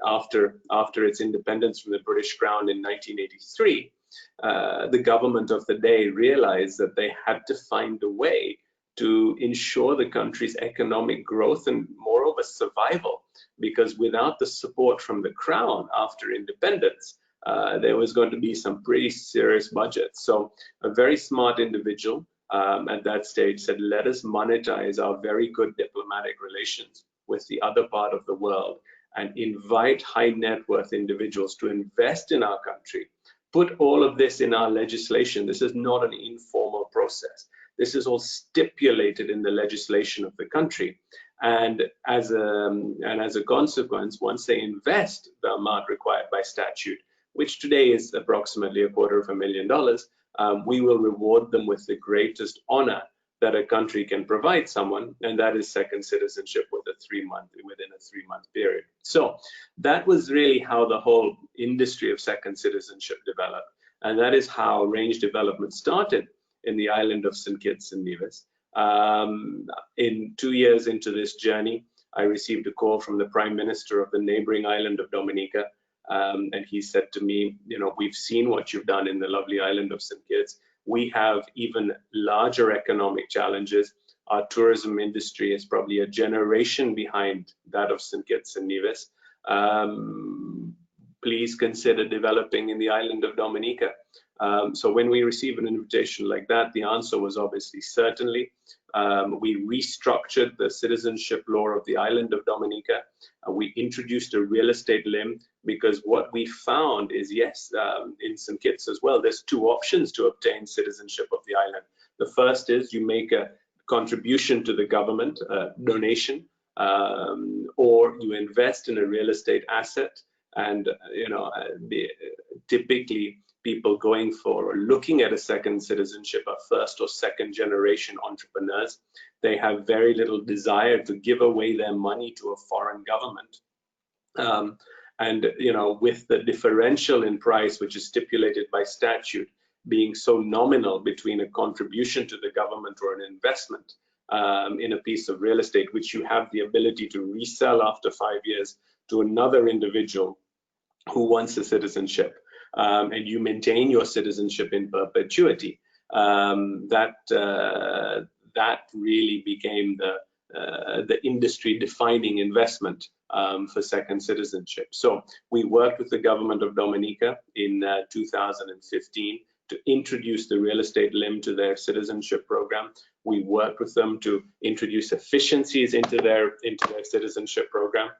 After its independence from the British Crown in 1983, the government of the day realized that they had to find a way to ensure the country's economic growth and moreover survival, because without the support from the Crown after independence, there was going to be some pretty serious budgets. So a very smart individual at that stage said, let us monetize our very good diplomatic relations with the other part of the world and invite high net worth individuals to invest in our country. Put all of this in our legislation. This is not an informal process. This is all stipulated in the legislation of the country. And as a consequence, once they invest the amount required by statute, which today is approximately $250,000, we will reward them with the greatest honor that a country can provide someone, and that is second citizenship within a 3-month period. So that was really how the whole industry of second citizenship developed, and that is how range development started in the island of St. Kitts and Nevis. In 2 years into this journey, I received a call from the Prime Minister of the neighboring island of Dominica, and he said to me, we've seen what you've done in the lovely island of St. Kitts. We have even larger economic challenges. Our tourism industry is probably a generation behind that of St. Kitts and Nevis. Please consider developing in the island of Dominica. So when we receive an invitation like that, the answer was obviously certainly. We restructured the citizenship law of the island of Dominica. We introduced a real estate limb, because what we found is, yes, in St. Kitts as well, there's 2 options to obtain citizenship of the island. The first is you make a contribution to the government, donation, or you invest in a real estate asset. And typically people going for or looking at a second citizenship are first or second generation entrepreneurs. They have very little desire to give away their money to a foreign government. And with the differential in price, which is stipulated by statute, being so nominal between a contribution to the government or an investment, in a piece of real estate, which you have the ability to resell after 5 years to another individual who wants a citizenship, and you maintain your citizenship in perpetuity, that really became the industry-defining investment for second citizenship. So we worked with the government of Dominica in 2015 to introduce the real estate limb to their citizenship program. We worked with them to introduce efficiencies into their citizenship program,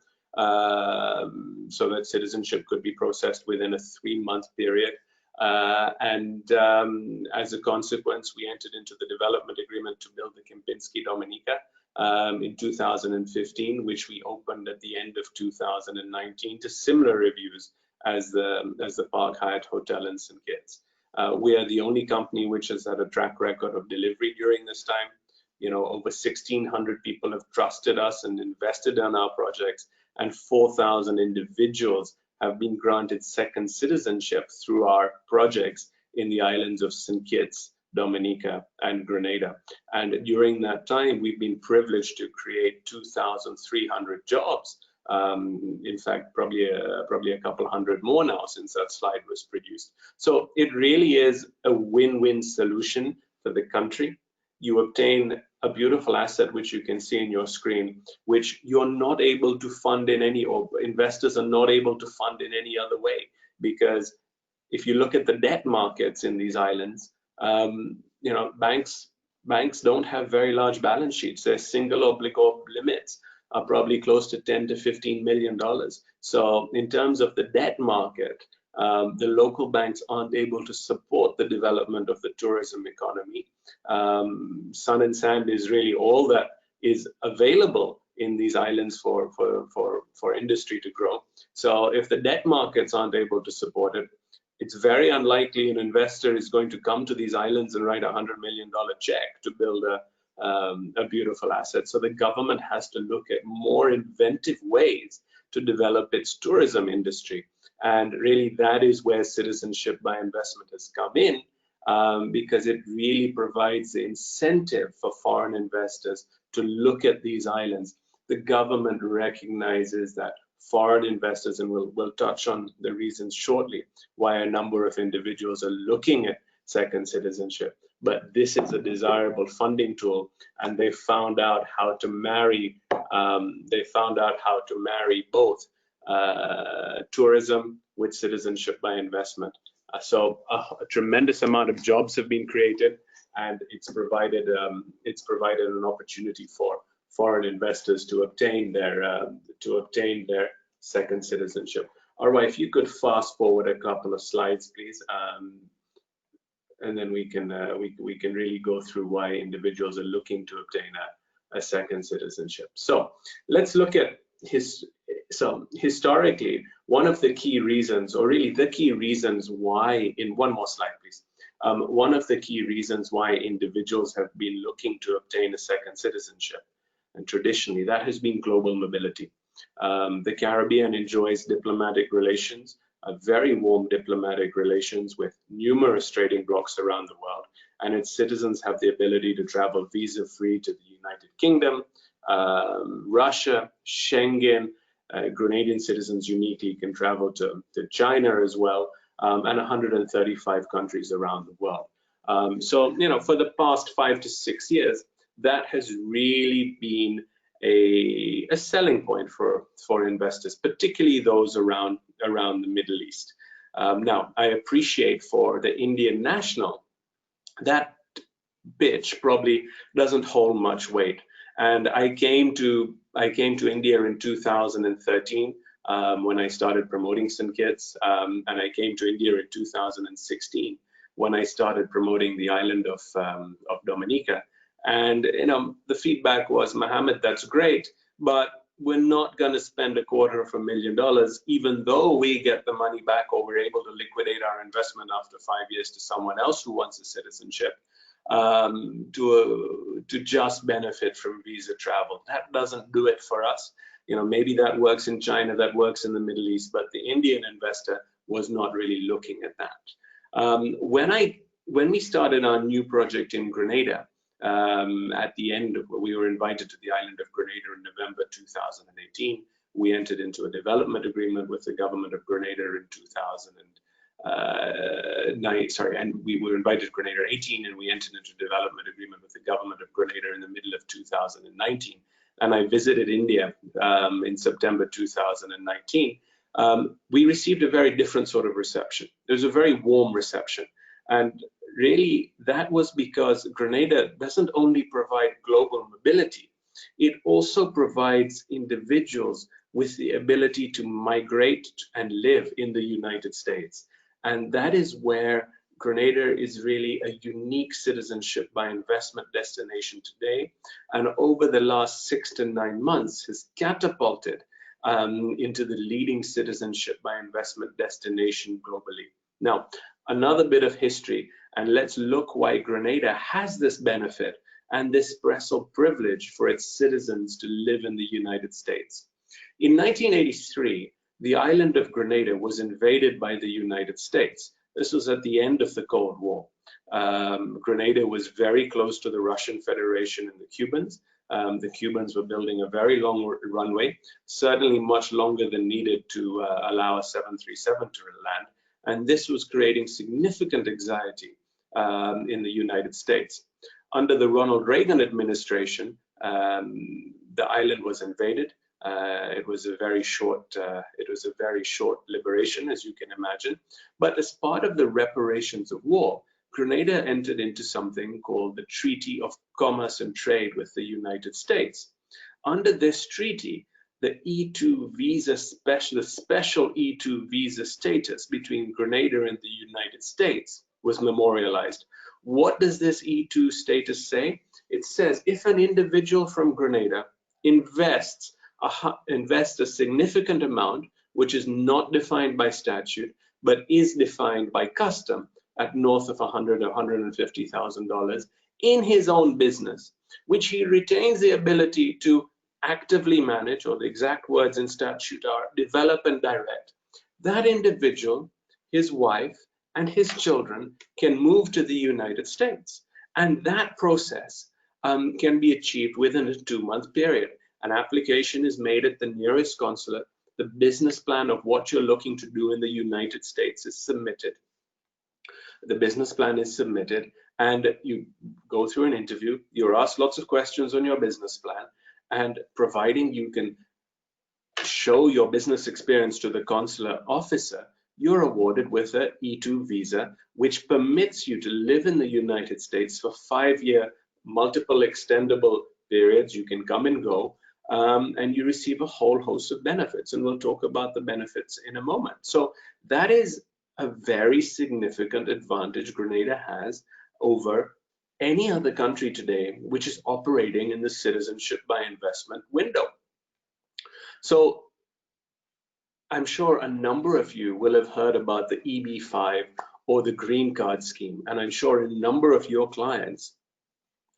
so that citizenship could be processed within a 3-month period. As a consequence, we entered into the development agreement to build the Kempinski Dominica in 2015, which we opened at the end of 2019 to similar reviews as the Park Hyatt Hotel in St. Kitts. We are the only company which has had a track record of delivery during this time. You know, over 1,600 people have trusted us and invested in our projects, and 4,000 individuals have been granted second citizenship through our projects in the islands of St. Kitts, Dominica, and Grenada. And during that time, we've been privileged to create 2,300 jobs. In fact, probably a couple hundred more now since that slide was produced. So it really is a win-win solution for the country. You obtain a beautiful asset, which you can see in your screen, which you're not able to fund in any, or investors are not able to fund in any other way. Because if you look at the debt markets in these islands, you know, banks don't have very large balance sheets. Their single obligor limits are probably close to $10 to $15 million. So in terms of the debt market, the local banks aren't able to support the development of the tourism economy. Sun and sand is really all that is available in these islands for industry to grow. So if the debt markets aren't able to support it, it's very unlikely an investor is going to come to these islands and write a $100 million check to build a beautiful asset. So the government has to look at more inventive ways to develop its tourism industry. And really that is where citizenship by investment has come in, because it really provides the incentive for foreign investors to look at these islands. The government recognizes that foreign investors, and we'll touch on the reasons shortly why a number of individuals are looking at second citizenship, but this is a desirable funding tool, and they found out how to marry both tourism with citizenship by investment. So a tremendous amount of jobs have been created, and it's provided an opportunity for foreign investors to obtain their second citizenship. Arwa, if you could fast forward a couple of slides, please, and then we can really go through why individuals are looking to obtain a second citizenship. So let's look at historically, one of the key reasons, or really the key reasons why, in one more slide, please. One of the key reasons why individuals have been looking to obtain a second citizenship, and traditionally that has been global mobility. The Caribbean enjoys diplomatic relations, very warm diplomatic relations with numerous trading blocs around the world, and its citizens have the ability to travel visa-free to the United Kingdom, Russia, Schengen. Grenadian citizens uniquely can travel to China as well, and 135 countries around the world. So, you know, for the past 5 to 6 years, that has really been a selling point for investors, particularly those around the Middle East. Now, I appreciate for the Indian national, that pitch probably doesn't hold much weight. And I came to India in 2013 when I started promoting St. Kitts, and I came to India in 2016 when I started promoting the island of Dominica. And you know, the feedback was, Mohammed, that's great, but we're not going to spend $250,000, even though we get the money back, or we're able to liquidate our investment after 5 years to someone else who wants a citizenship, to just benefit from visa travel. That doesn't do it for us. You know, maybe that works in China, that works in the Middle East, but the Indian investor was not really looking at that. When we started our new project in Grenada, At the end, we were invited to the island of Grenada in November 2018. We entered into a development agreement with the government of Grenada in 2009. Sorry, and we were invited to Grenada 18, and we entered into a development agreement with the government of Grenada in the middle of 2019. And I visited India in September 2019. We received a very different sort of reception. It was a very warm reception. And really, that was because Grenada doesn't only provide global mobility, it also provides individuals with the ability to migrate and live in the United States. And that is where Grenada is really a unique citizenship by investment destination today. And over the last 6 to 9 months has catapulted into the leading citizenship by investment destination globally. Now, another bit of history, and let's look why Grenada has this benefit and this special privilege for its citizens to live in the United States. In 1983, the island of Grenada was invaded by the United States. This was at the end of the Cold War. Grenada was very close to the Russian Federation and the Cubans. The Cubans were building a very long runway, certainly much longer than needed to allow a 737 to land. And this was creating significant anxiety in the United States. Under the Ronald Reagan administration, the island was invaded. It was a very short liberation, as you can imagine. But as part of the reparations of war, Grenada entered into something called the Treaty of Commerce and Trade with the United States. Under this treaty, the E2 visa the special E2 visa status between Grenada and the United States was memorialized. What does this E2 status say? It says if an individual from Grenada invests a significant amount, which is not defined by statute, but is defined by custom at north of $100,000 or $150,000 in his own business, which he retains the ability to actively manage, or the exact words in statute are develop and direct, that individual, his wife, and his children can move to the United States. And that process can be achieved within a 2-month period. An application is made at the nearest consulate. The business plan of what you're looking to do in the United States is submitted. The business plan is submitted, and you go through an interview. You're asked lots of questions on your business plan, and providing you can show your business experience to the consular officer, you're awarded with an E2 visa, which permits you to live in the United States for 5-year multiple extendable periods. You can come and go, and you receive a whole host of benefits, and we'll talk about the benefits in a moment. So that is a very significant advantage Grenada has over any other country today which is operating in the citizenship by investment window. So I'm sure a number of you will have heard about the EB-5 or the green card scheme, and I'm sure a number of your clients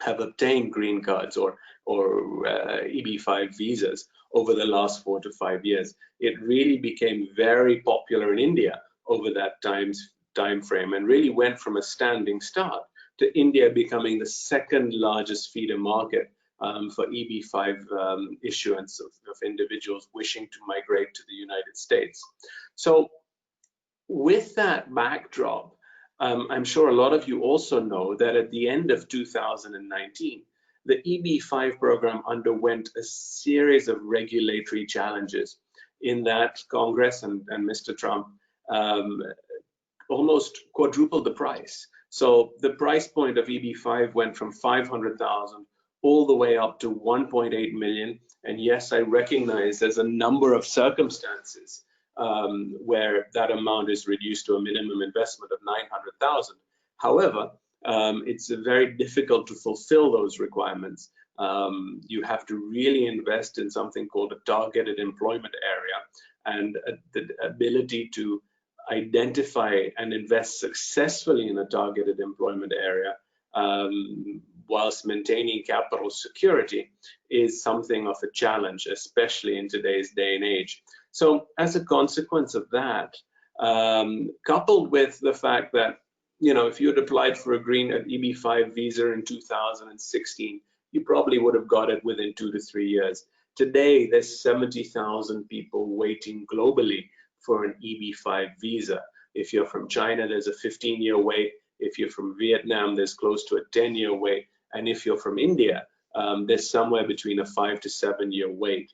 have obtained green cards or EB-5 visas over the last 4 to 5 years. It really became very popular in India over that time frame, and really went from a standing start to India becoming the second largest feeder market for EB-5 issuance of individuals wishing to migrate to the United States. So with that backdrop, I'm sure a lot of you also know that at the end of 2019, the EB-5 program underwent a series of regulatory challenges in that Congress and Mr. Trump almost quadrupled the price. So the price point of EB-5 went from 500,000 all the way up to 1.8 million. And yes, I recognize there's a number of circumstances where that amount is reduced to a minimum investment of 900,000. However, it's very difficult to fulfill those requirements. You have to really invest in something called a targeted employment area, and the ability to identify and invest successfully in a targeted employment area whilst maintaining capital security is something of a challenge, especially in today's day and age. So as a consequence of that, coupled with the fact that if you had applied for an EB5 visa in 2016, you probably would have got it within 2 to 3 years. Today, there's 70,000 people waiting globally for an EB5 visa. If you're from China, there's a 15-year wait. If you're from Vietnam, there's close to a 10-year wait. And if you're from India, there's somewhere between a 5 to 7-year wait,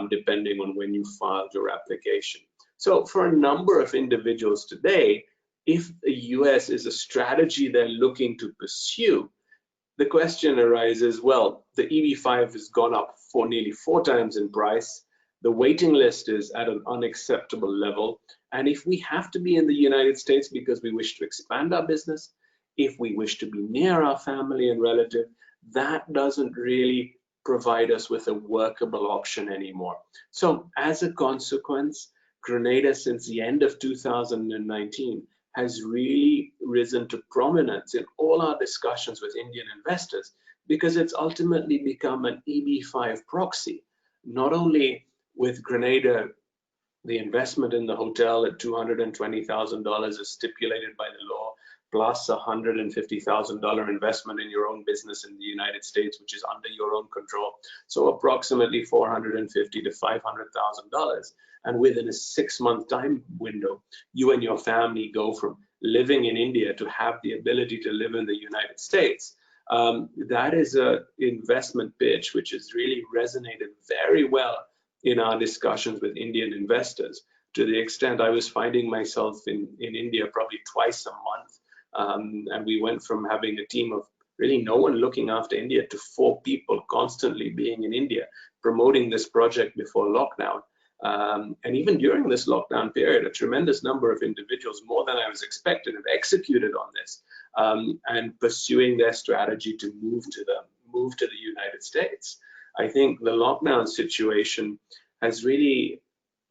depending on when you filed your application. So for a number of individuals today, if the US is a strategy they're looking to pursue, the question arises, well, the EB5 has gone up for nearly 4 times in price. The waiting list is at an unacceptable level. And if we have to be in the United States because we wish to expand our business, if we wish to be near our family and relative, that doesn't really provide us with a workable option anymore. So as a consequence, Grenada, since the end of 2019, has really risen to prominence in all our discussions with Indian investors, because it's ultimately become an EB5 proxy. Not only with Grenada, the investment in the hotel at $220,000 is stipulated by the law, plus a $150,000 investment in your own business in the United States, which is under your own control. So approximately $450,000 to $500,000. And within a 6-month time window, you and your family go from living in India to have the ability to live in the United States. That is an investment pitch which has really resonated very well in our discussions with Indian investors, to the extent I was finding myself in India probably twice a month. And we went from having a team of really no one looking after India to 4 people constantly being in India, promoting this project before lockdown. And even during this lockdown period, a tremendous number of individuals, more than I was expected, have executed on this and pursuing their strategy to move to the United States. I think the lockdown situation has really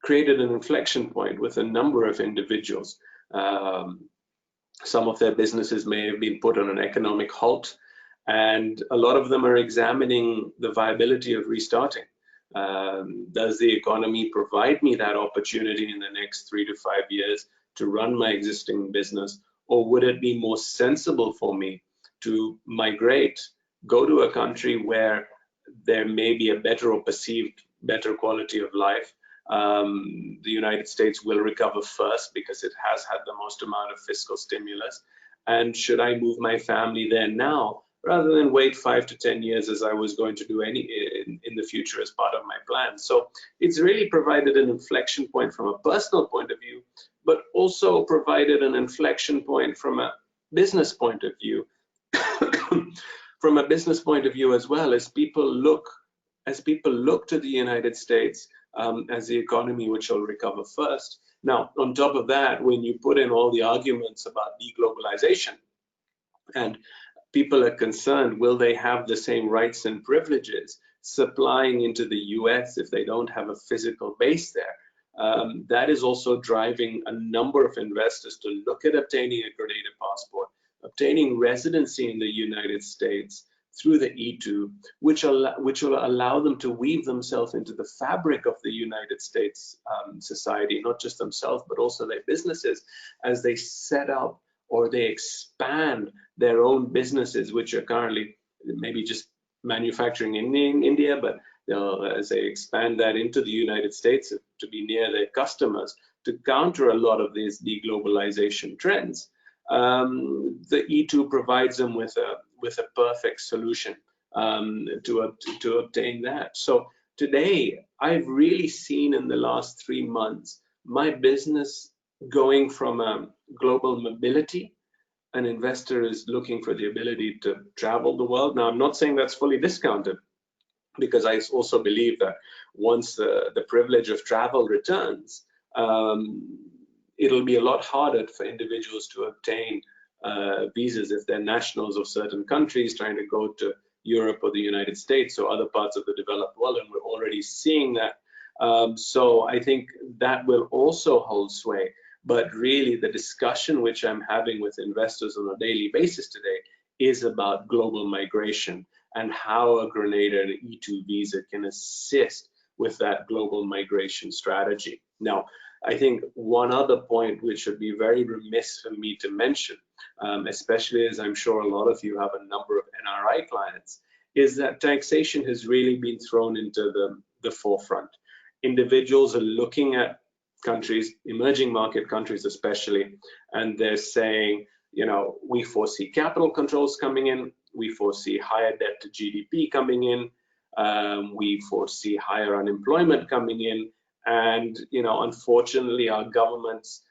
created an inflection point with a number of individuals. Some of their businesses may have been put on an economic halt, and a lot of them are examining the viability of restarting. Does the economy provide me that opportunity in the next 3 to 5 years to run my existing business, or would it be more sensible for me to migrate, go to a country where there may be a better or perceived better quality of life? The United States will recover first because it has had the most amount of fiscal stimulus. And should I move my family there now, rather than wait 5 to 10 years as I was going to do in the future as part of my plan? So it's really provided an inflection point from a personal point of view, but also provided an inflection point from a business point of view. From a business point of view as well, as people look to the United States as the economy which will recover first. Now, on top of that, when you put in all the arguments about deglobalization, and people are concerned, will they have the same rights and privileges supplying into the US if they don't have a physical base there? That is also driving a number of investors to look at obtaining a Grenada passport, obtaining residency in the United States through the E2, which will allow them to weave themselves into the fabric of the United States society, not just themselves, but also their businesses, as they set up or they expand their own businesses, which are currently maybe just manufacturing in India, but as they expand that into the United States to be near their customers, to counter a lot of these deglobalization trends. The E2 provides them with a perfect solution to obtain that. So today, I've really seen in the last 3 months my business going from a global mobility. An investor is looking for the ability to travel the world. Now, I'm not saying that's fully discounted, because I also believe that once the privilege of travel returns, it'll be a lot harder for individuals to obtain visas if they're nationals of certain countries trying to go to Europe or the United States or other parts of the developed world, and we're already seeing that. So I think that will also hold sway. But really, the discussion which I'm having with investors on a daily basis today is about global migration and how a Grenada E2 visa can assist with that global migration strategy. Now, I think one other point which should be very remiss for me to mention, especially as I'm sure a lot of you have a number of NRI clients, is that taxation has really been thrown into the forefront. Individuals are looking at countries, emerging market countries especially, and they're saying, you know, we foresee capital controls coming in, we foresee higher debt to GDP coming in, we foresee higher unemployment coming in, and you know, unfortunately, our governments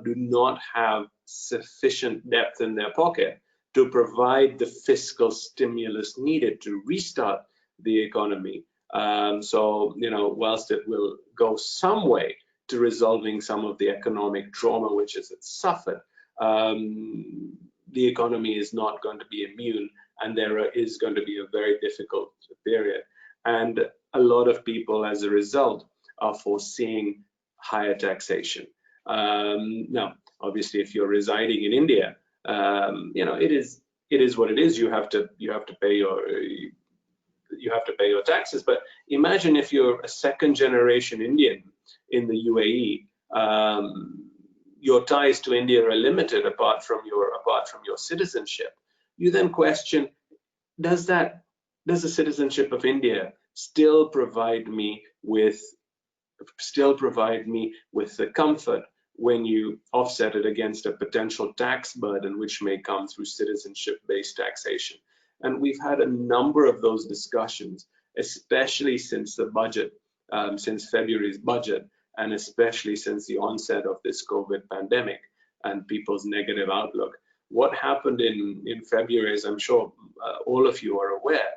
do not have sufficient depth in their pocket to provide the fiscal stimulus needed to restart the economy. So, you know, whilst it will go some way to resolving some of the economic trauma which it's suffered, the economy is not going to be immune, and there is going to be a very difficult period. And a lot of people, as a result, are foreseeing higher taxation. Now, obviously, if you're residing in India, you know, it is what it is. You have to pay your taxes. But imagine if you're a second-generation Indian in the UAE. Your ties to India are limited apart from your citizenship. You then question, does the citizenship of India still provide me with the comfort when you offset it against a potential tax burden which may come through citizenship-based taxation? And we've had a number of those discussions, especially since the budget, since February's budget, and especially since the onset of this COVID pandemic and people's negative outlook. What happened in February, as I'm sure all of you are aware,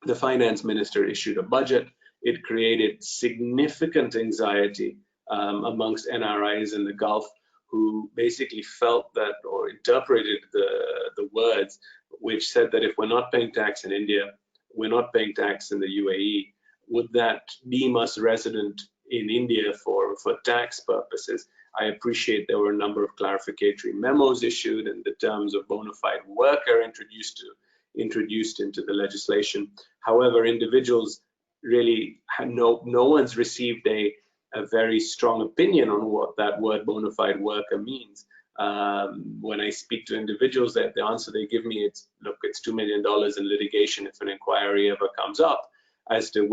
the finance minister issued a budget. It created significant anxiety amongst NRIs in the Gulf, who basically felt that, or interpreted the words, which said that if we're not paying tax in India, we're not paying tax in the UAE, would that deem us resident in India for tax purposes? I appreciate there were a number of clarificatory memos issued, and the terms of bona fide worker introduced into the legislation. However, individuals really no one's received a very strong opinion on what that word bona fide worker means. When I speak to individuals, the answer they give me, it's $2 million in litigation if an inquiry ever comes up as to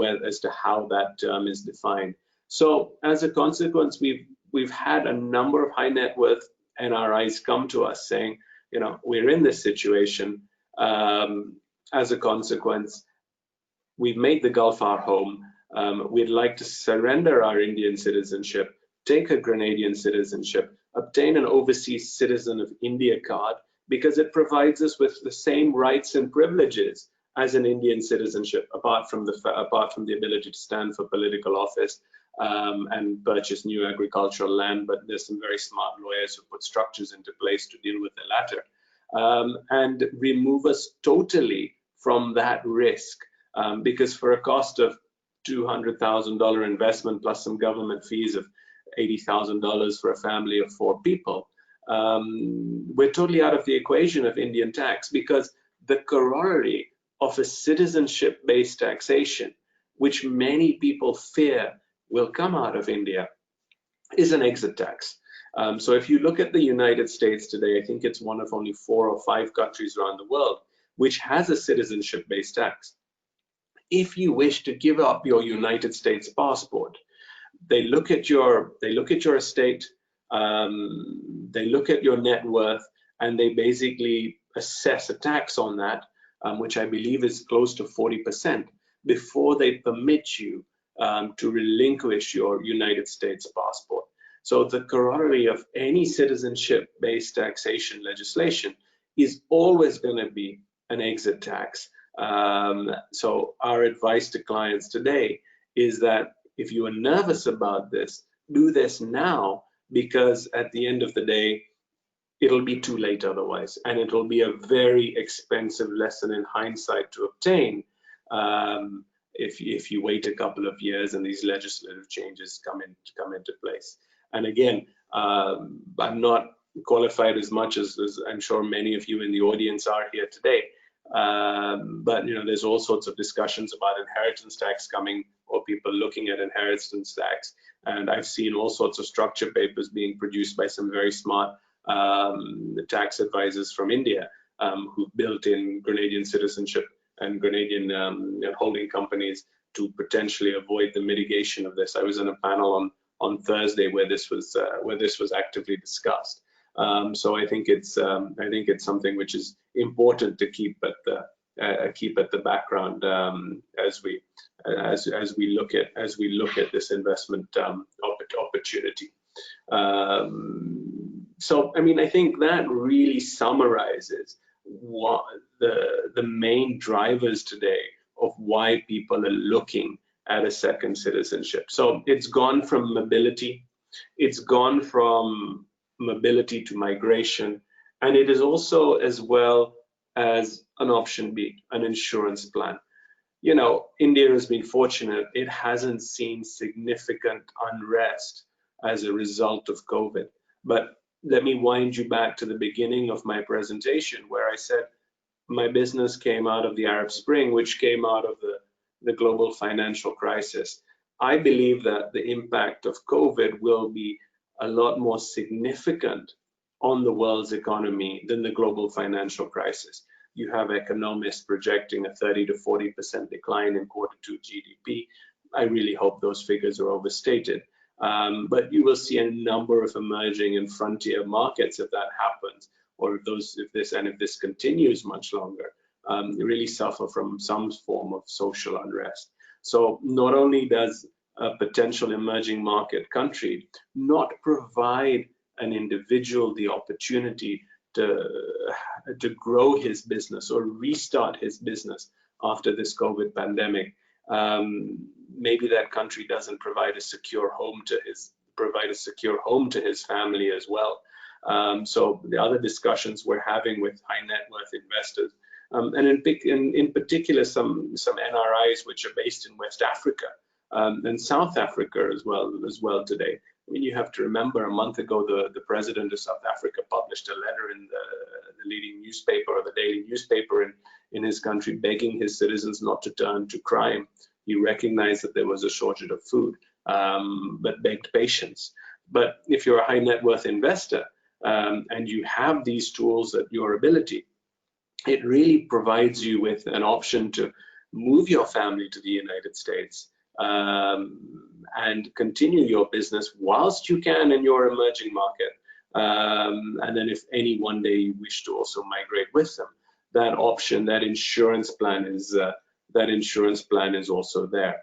how that term is defined. So as a consequence, we've had a number of high net worth NRIs come to us saying, you know, we're in this situation. As a consequence, we've made the Gulf our home. We'd like to surrender our Indian citizenship, take a Grenadian citizenship, obtain an overseas citizen of India card, because it provides us with the same rights and privileges as an Indian citizenship, apart from the ability to stand for political office and purchase new agricultural land. But there's some very smart lawyers who put structures into place to deal with the latter, and remove us totally from that risk, because for a cost of $200,000 investment plus some government fees of $80,000 for a family of 4 people, we're totally out of the equation of Indian tax, because the corollary of a citizenship-based taxation, which many people fear will come out of India, is an exit tax. So if you look at the United States today, I think it's one of only 4 or 5 countries around the world which has a citizenship-based tax. If you wish to give up your United States passport, they look at your estate, they look at your net worth, and they basically assess a tax on that, which I believe is close to 40%, before they permit you to relinquish your United States passport. So the corollary of any citizenship-based taxation legislation is always going to be an exit tax. So our advice to clients today is that if you are nervous about this, do this now, because at the end of the day, it'll be too late otherwise, and it'll be a very expensive lesson in hindsight to obtain if you wait a couple of years and these legislative changes come into place. And again, I'm not qualified as much as I'm sure many of you in the audience are here today, but you know, there's all sorts of discussions about inheritance tax coming or people looking at inheritance tax. And I've seen all sorts of structure papers being produced by some very smart tax advisors from India who built in Grenadian citizenship and Grenadian holding companies to potentially avoid the mitigation of this. I was in a panel on Thursday where this was actively discussed. So I think it's something which is important to keep at the background as we look at this investment opportunity. So I mean, I think that really summarizes what the main drivers today of why people are looking at a second citizenship. So it's gone from mobility, to migration, and it is also, as well as an option B, an insurance plan. You know, India has been fortunate. It hasn't seen significant unrest as a result of COVID. But let me wind you back to the beginning of my presentation where I said my business came out of the Arab Spring, which came out of the global financial crisis. I believe that the impact of COVID will be a lot more significant on the world's economy than the global financial crisis. You have economists projecting a 30 to 40% decline in Q2 GDP. I really hope those figures are overstated. But you will see a number of emerging and frontier markets if that happens, or if this continues much longer, really suffer from some form of social unrest. So not only does a potential emerging market country not provide an individual the opportunity to grow his business or restart his business after this COVID pandemic, maybe that country doesn't provide a secure home to his family as well. So the other discussions we're having with high net worth investors, and in particular some NRIs which are based in West Africa and South Africa as well today. I mean, you have to remember a month ago the president of South Africa published a letter in the leading newspaper, or the daily newspaper in his country, begging his citizens not to turn to crime. He recognized that there was a shortage of food, but begged patience. But if you're a high net worth investor and you have these tools at your ability, it really provides you with an option to move your family to the United States and continue your business whilst you can in your emerging market. And then if one day you wish to also migrate with them, that option, that insurance plan is also there.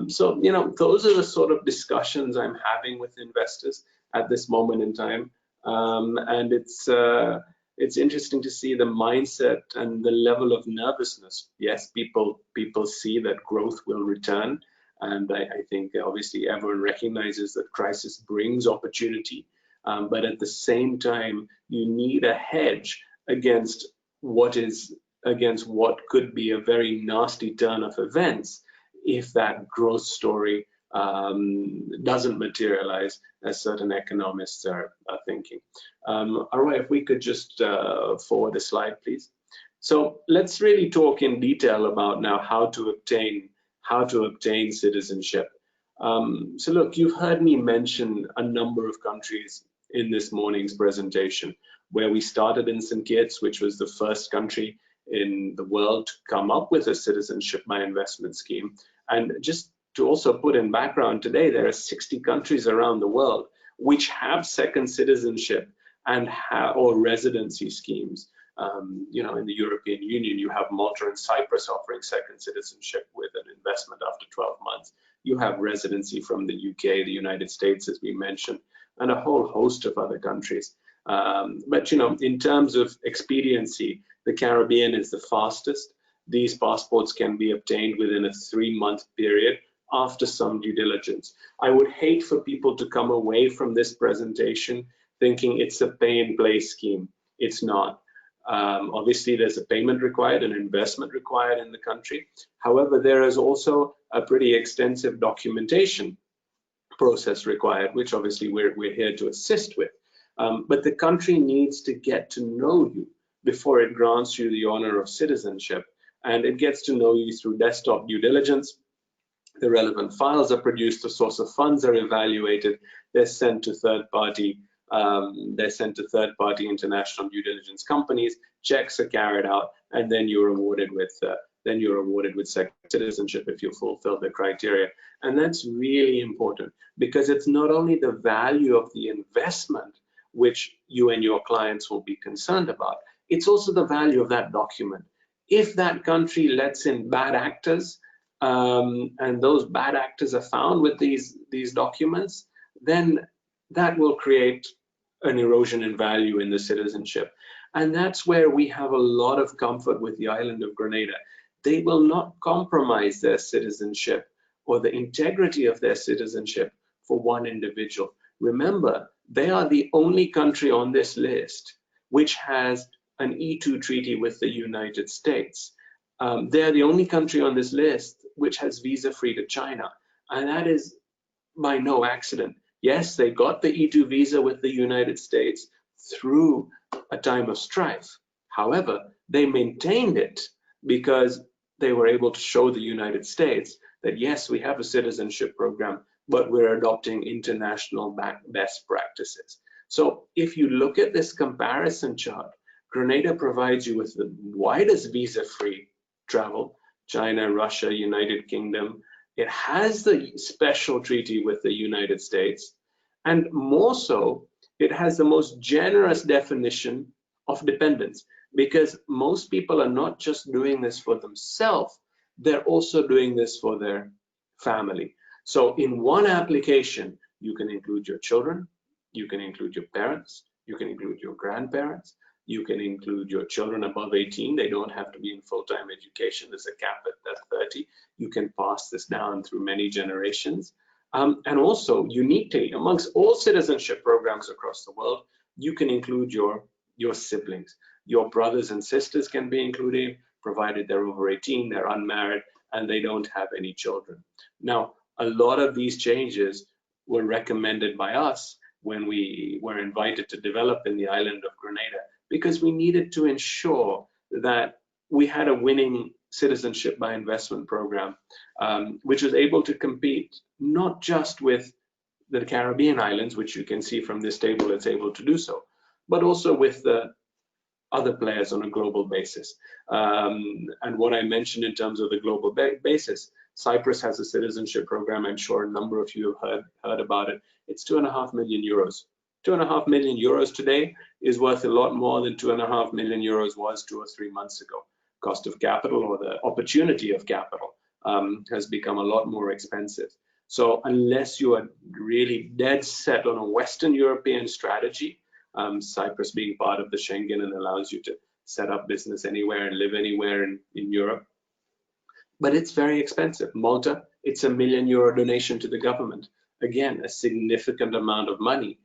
So, you know, those are the sort of discussions I'm having with investors at this moment in time. And it's interesting to see the mindset and the level of nervousness. Yes, people see that growth will return. And I think obviously everyone recognizes that crisis brings opportunity. But at the same time, you need a hedge against what could be a very nasty turn of events if that growth story doesn't materialize, as certain economists are thinking. All right, if we could just forward the slide, please. So let's really talk in detail about now how to obtain citizenship. So look, you've heard me mention a number of countries in this morning's presentation, where we started in St. Kitts, which was the first country in the world to come up with a citizenship by investment scheme. And just to also put in background, today there are 60 countries around the world which have second citizenship and or residency schemes. You know, in the European Union, you have Malta and Cyprus offering second citizenship with an investment after 12 months. You have residency from the UK, the United States, as we mentioned, and a whole host of other countries. But, you know, in terms of expediency, the Caribbean is the fastest. These passports can be obtained within a 3-month period after some due diligence. I would hate for people to come away from this presentation thinking it's a pay and play scheme. It's not. Obviously, there's a payment required, an investment required in the country. However, there is also a pretty extensive documentation process required, which obviously we're here to assist with. But the country needs to get to know you before it grants you the honor of citizenship. And it gets to know you through desktop due diligence, the relevant files are produced, the source of funds are evaluated, they're sent to third-party international due diligence companies, checks are carried out, and then you're awarded with second citizenship if you fulfill the criteria. And that's really important, because it's not only the value of the investment which you and your clients will be concerned about, it's also the value of that document. If that country lets in bad actors, and those bad actors are found with these documents, then that will create an erosion in value in the citizenship. And that's where we have a lot of comfort with the island of Grenada. They will not compromise their citizenship or the integrity of their citizenship for one individual. Remember, they are the only country on this list which has an E2 treaty with the United States. They're the only country on this list which has visa-free to China, and that is by no accident. Yes, they got the E2 visa with the United States through a time of strife. However, they maintained it because they were able to show the United States that yes, we have a citizenship program, but we're adopting international best practices. So if you look at this comparison chart, Grenada provides you with the widest visa-free travel: China, Russia, United Kingdom. It has the special treaty with the United States, and more so, it has the most generous definition of dependence, because most people are not just doing this for themselves, they're also doing this for their family. So in one application, you can include your children, you can include your parents, you can include your grandparents, you can include your children above 18. They don't have to be in full-time education. There's a cap at 30. You can pass this down through many generations. And also, uniquely, amongst all citizenship programs across the world, you can include your siblings. Your brothers and sisters can be included, provided they're over 18, they're unmarried, and they don't have any children. Now, a lot of these changes were recommended by us when we were invited to develop in the island of Grenada, because we needed to ensure that we had a winning citizenship by investment program, which was able to compete not just with the Caribbean islands, which you can see from this table, it's able to do so, but also with the other players on a global basis. And what I mentioned in terms of the global basis, Cyprus has a citizenship program. I'm sure a number of you have heard about it. It's 2.5 million euros. 2.5 million euros today is worth a lot more than 2.5 million euros was 2 or 3 months ago. Cost of capital, or the opportunity of capital, has become a lot more expensive. So unless you are really dead set on a Western European strategy, Cyprus being part of the Schengen and allows you to set up business anywhere and live anywhere in Europe, but it's very expensive. Malta, it's €1 million donation to the government. Again, a significant amount of money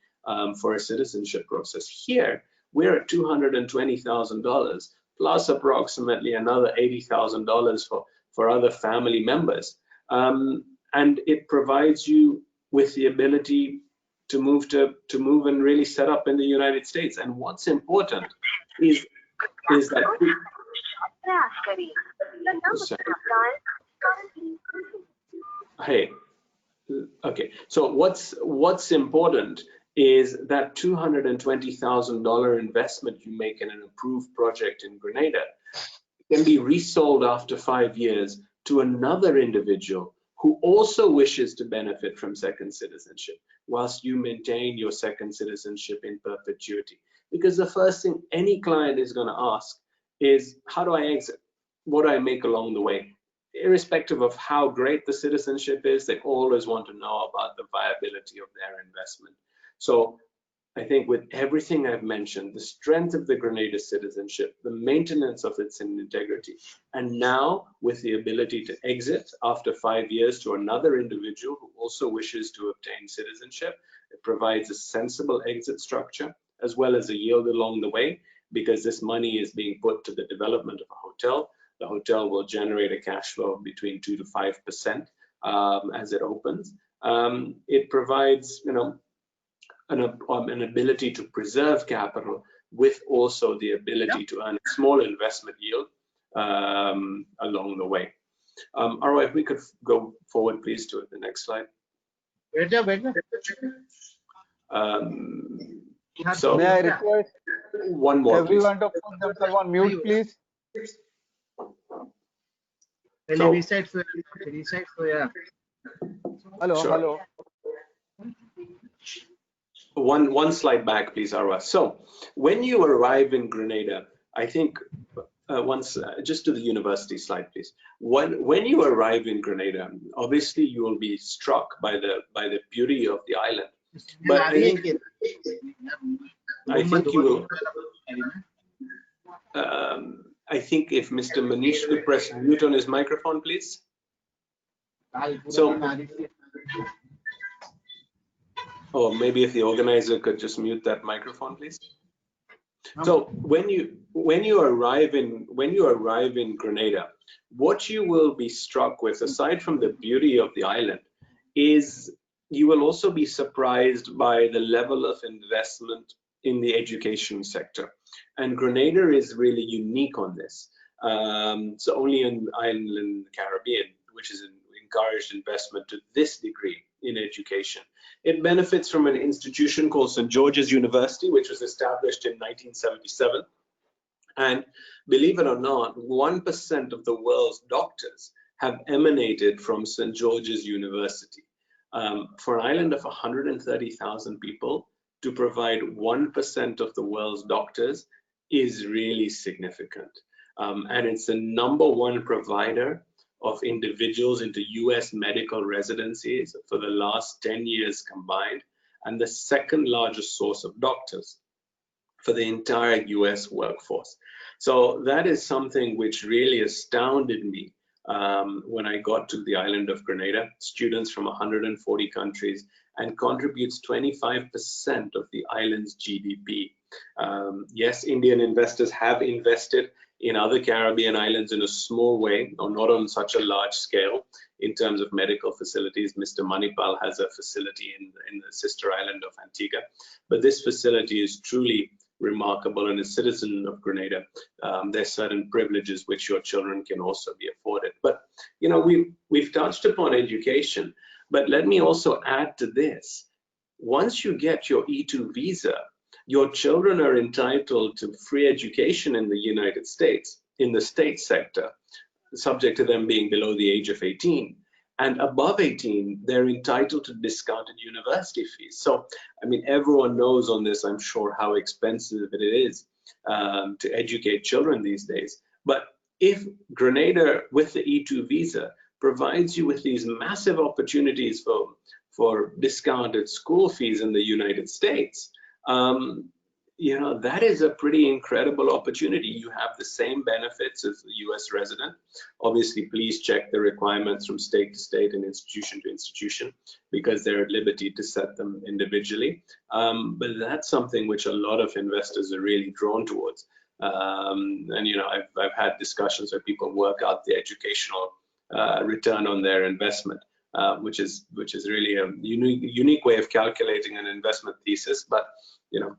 for a citizenship process. Here, we're at $220,000 plus approximately another $80,000 for other family members. And it provides you with the ability to move and really set up in the United States. And what's important is that hey, okay. So what's important is that $220,000 investment you make in an approved project in Grenada can be resold after 5 years to another individual who also wishes to benefit from second citizenship, whilst you maintain your second citizenship in perpetuity. Because the first thing any client is going to ask is, how do I exit? What do I make along the way? Irrespective of how great the citizenship is, they always want to know about the viability of their investment. So I think with everything I've mentioned, the strength of the Grenada citizenship, the maintenance of its integrity, and now with the ability to exit after 5 years to another individual who also wishes to obtain citizenship, it provides a sensible exit structure as well as a yield along the way, because this money is being put to the development of a hotel. The hotel will generate a cash flow of between 2 to 5% as it opens. It provides, an ability to preserve capital with also the ability to earn a small investment yield along the way. All right, if we could go forward, please, to the next slide. So May I request one more, please. everyone to put themselves on mute, please? So, Hello, sure. hello. One slide back, please, Arwa. So when you arrive in Grenada, I think just to the university slide, please. When you arrive in Grenada, obviously you will be struck by the beauty of the island. But I think you will. I think if Mr. Manish could press mute on his microphone, please. So, or maybe if the organizer could just mute that microphone, please. So when you arrive in Grenada, what you will be struck with, aside from the beauty of the island, is you will also be surprised by the level of investment in the education sector. And Grenada is really unique on this. It's only an island in the Caribbean which has encouraged investment to this degree in education. It benefits from an institution called St. George's University, which was established in 1977. And believe it or not, 1% of the world's doctors have emanated from St. George's University. For an island of 130,000 people, to provide 1% of the world's doctors is really significant. And it's the #1 provider of individuals into US medical residencies for the last 10 years combined, and the second largest source of doctors for the entire US workforce. So that is something which really astounded me when I got to the island of Grenada. Students from 140 countries, and contributes 25% of the island's GDP. Yes, Indian investors have invested in other Caribbean islands in a small way, or not on such a large scale in terms of medical facilities. Mr. Manipal has a facility in the sister island of Antigua, but this facility is truly remarkable, and a citizen of Grenada, there's certain privileges which your children can also be afforded. But you know, we've touched upon education, but let me also add to this. Once you get your E2 visa, your children are entitled to free education in the United States, in the state sector, subject to them being below the age of 18. And above 18, they're entitled to discounted university fees. So, I mean, everyone knows on this, I'm sure, how expensive it is to educate children these days. But if Grenada, with the E2 visa, provides you with these massive opportunities for discounted school fees in the United States, you know, that is a pretty incredible opportunity. You have the same benefits as the US resident. Obviously, please check the requirements from state to state and institution to institution, because they're at liberty to set them individually. But that's something which a lot of investors are really drawn towards. And, you know, I've had discussions where people work out the educational return on their investment, which is really a unique way of calculating an investment thesis. But, you know,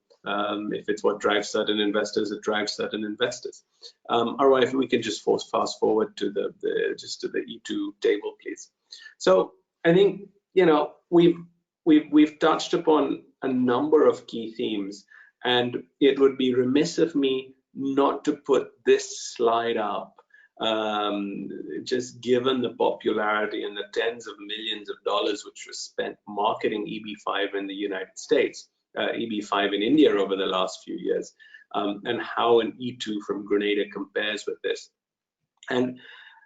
if it's what drives certain investors, it drives certain investors. All right, if we can just fast forward to the E2 table, please. So I think, you know, we've touched upon a number of key themes, and it would be remiss of me not to put this slide up, just given the popularity and the tens of millions of dollars which was spent marketing EB5 in the United States, EB5 in India over the last few years, and how an E2 from Grenada compares with this. And,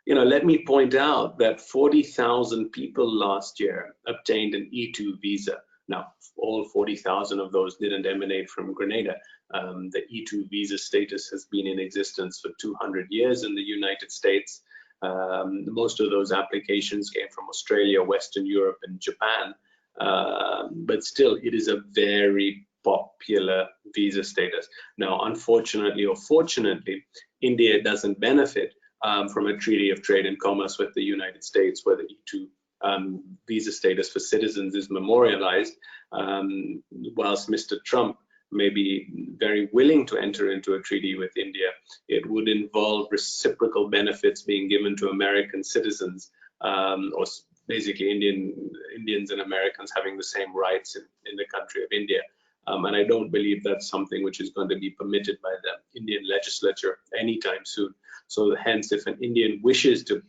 you know, let me point out that 40,000 people last year obtained an E2 visa. Now, all 40,000 of those didn't emanate from Grenada. The E2 visa status has been in existence for 200 years in the United States. Most of those applications came from Australia, Western Europe, and Japan. But still, it is a very popular visa status. Now, unfortunately or fortunately, India doesn't benefit from a treaty of trade and commerce with the United States, where the E2 visa status for citizens is memorialized, whilst Mr. Trump may be very willing to enter into a treaty with India. It would involve reciprocal benefits being given to American citizens, or basically Indians and Americans having the same rights in the country of India. And I don't believe that's something which is going to be permitted by the Indian legislature anytime soon. So hence, if an Indian wishes to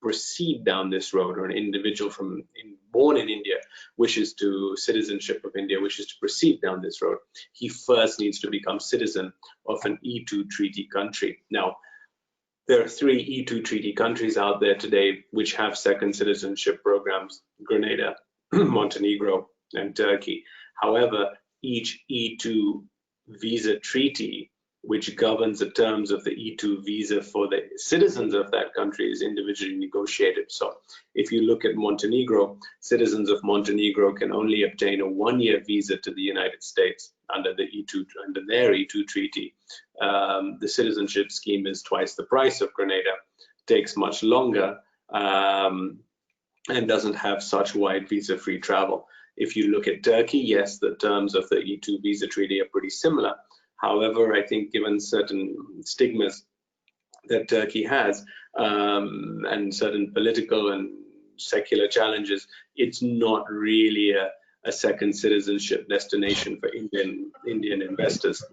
proceed down this road, or an individual born in India wishes to citizenship of India, wishes to proceed down this road, he first needs to become citizen of an E2 treaty country. Now, there are 3 E2 treaty countries out there today which have second citizenship programs: Grenada, Montenegro, and Turkey. However, each E2 visa treaty which governs the terms of the E2 visa for the citizens of that country is individually negotiated. So if you look at Montenegro, citizens of Montenegro can only obtain a 1-year visa to the United States under their E2 treaty. The citizenship scheme is twice the price of Grenada, takes much longer, and doesn't have such wide visa-free travel. If you look at Turkey, yes, the terms of the E2 visa treaty are pretty similar. However, I think given certain stigmas that Turkey has, and certain political and secular challenges, it's not really a second citizenship destination for Indian investors.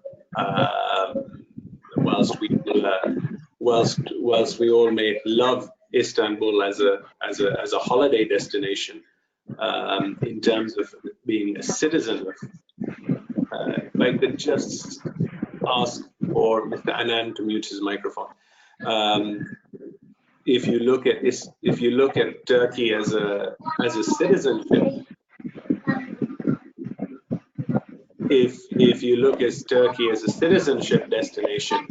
Whilst we all may love Istanbul as a holiday destination, in terms of being a citizen of, if I could just ask for Mr. Anand to mute his microphone. If you look at Turkey as a citizenship, if you look at Turkey as a citizenship destination,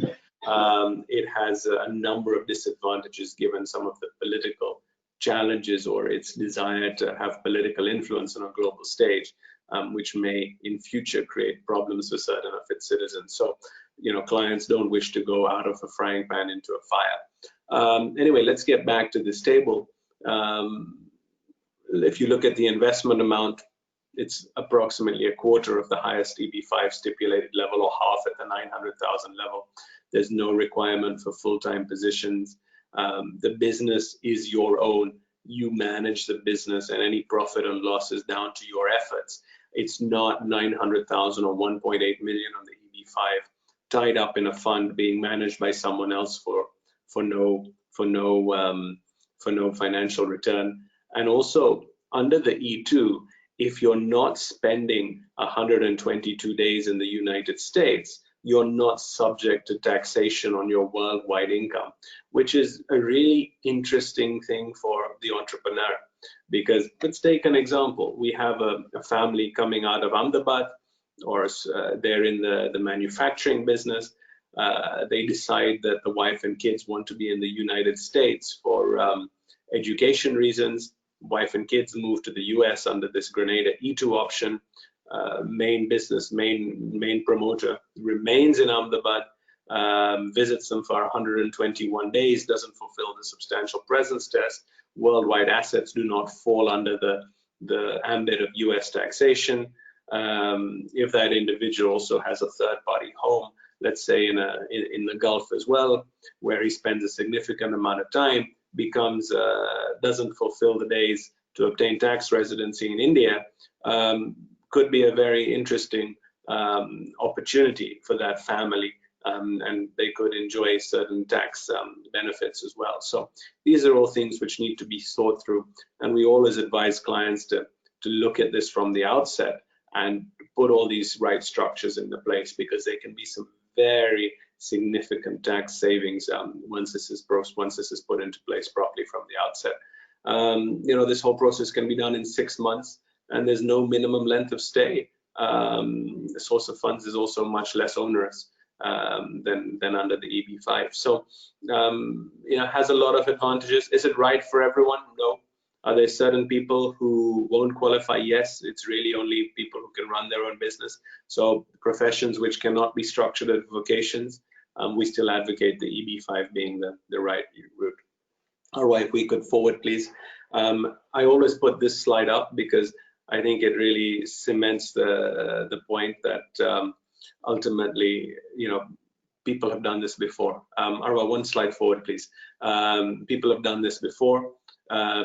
it has a number of disadvantages given some of the political challenges or its desire to have political influence on a global stage, which may in future create problems for certain of its citizens. So, clients don't wish to go out of a frying pan into a fire. Anyway, let's get back to this table. If you look at the investment amount, it's approximately a quarter of the highest EB5 stipulated level, or half at the 900,000 level. There's no requirement for full-time positions. The business is your own. You manage the business, and any profit and loss is down to your efforts. It's not 900,000 or 1.8 million on the EB5 tied up in a fund being managed by someone else for no financial return. And also under the E2, if you're not spending 122 days in the United States, you're not subject to taxation on your worldwide income, which is a really interesting thing for the entrepreneur. Because let's take an example. We have a family coming out of Ahmedabad, or they're in the manufacturing business. They decide that the wife and kids want to be in the United States for education reasons. Wife and kids move to the US under this Grenada E2 option. Main promoter remains in Ahmedabad, visits them for 121 days, doesn't fulfill the substantial presence test. Worldwide assets do not fall under the ambit of US taxation. If that individual also has a third-party home, let's say in the Gulf as well, where he spends a significant amount of time, doesn't fulfill the days to obtain tax residency in India, could be a very interesting opportunity for that family, and they could enjoy certain tax benefits as well. So these are all things which need to be thought through, and we always advise clients to look at this from the outset and put all these right structures into place, because there can be some very significant tax savings once this is put into place properly from the outset. This whole process can be done in 6 months, and there's no minimum length of stay. The source of funds is also much less onerous than under the EB5. So, has a lot of advantages. Is it right for everyone? No. Are there certain people who won't qualify? Yes, it's really only people who can run their own business. So professions which cannot be structured as vocations, we still advocate the EB5 being the right route. All right, we could forward, please. I always put this slide up because I think it really cements the point that ultimately, people have done this before. Arwa, one slide forward, please. People have done this before.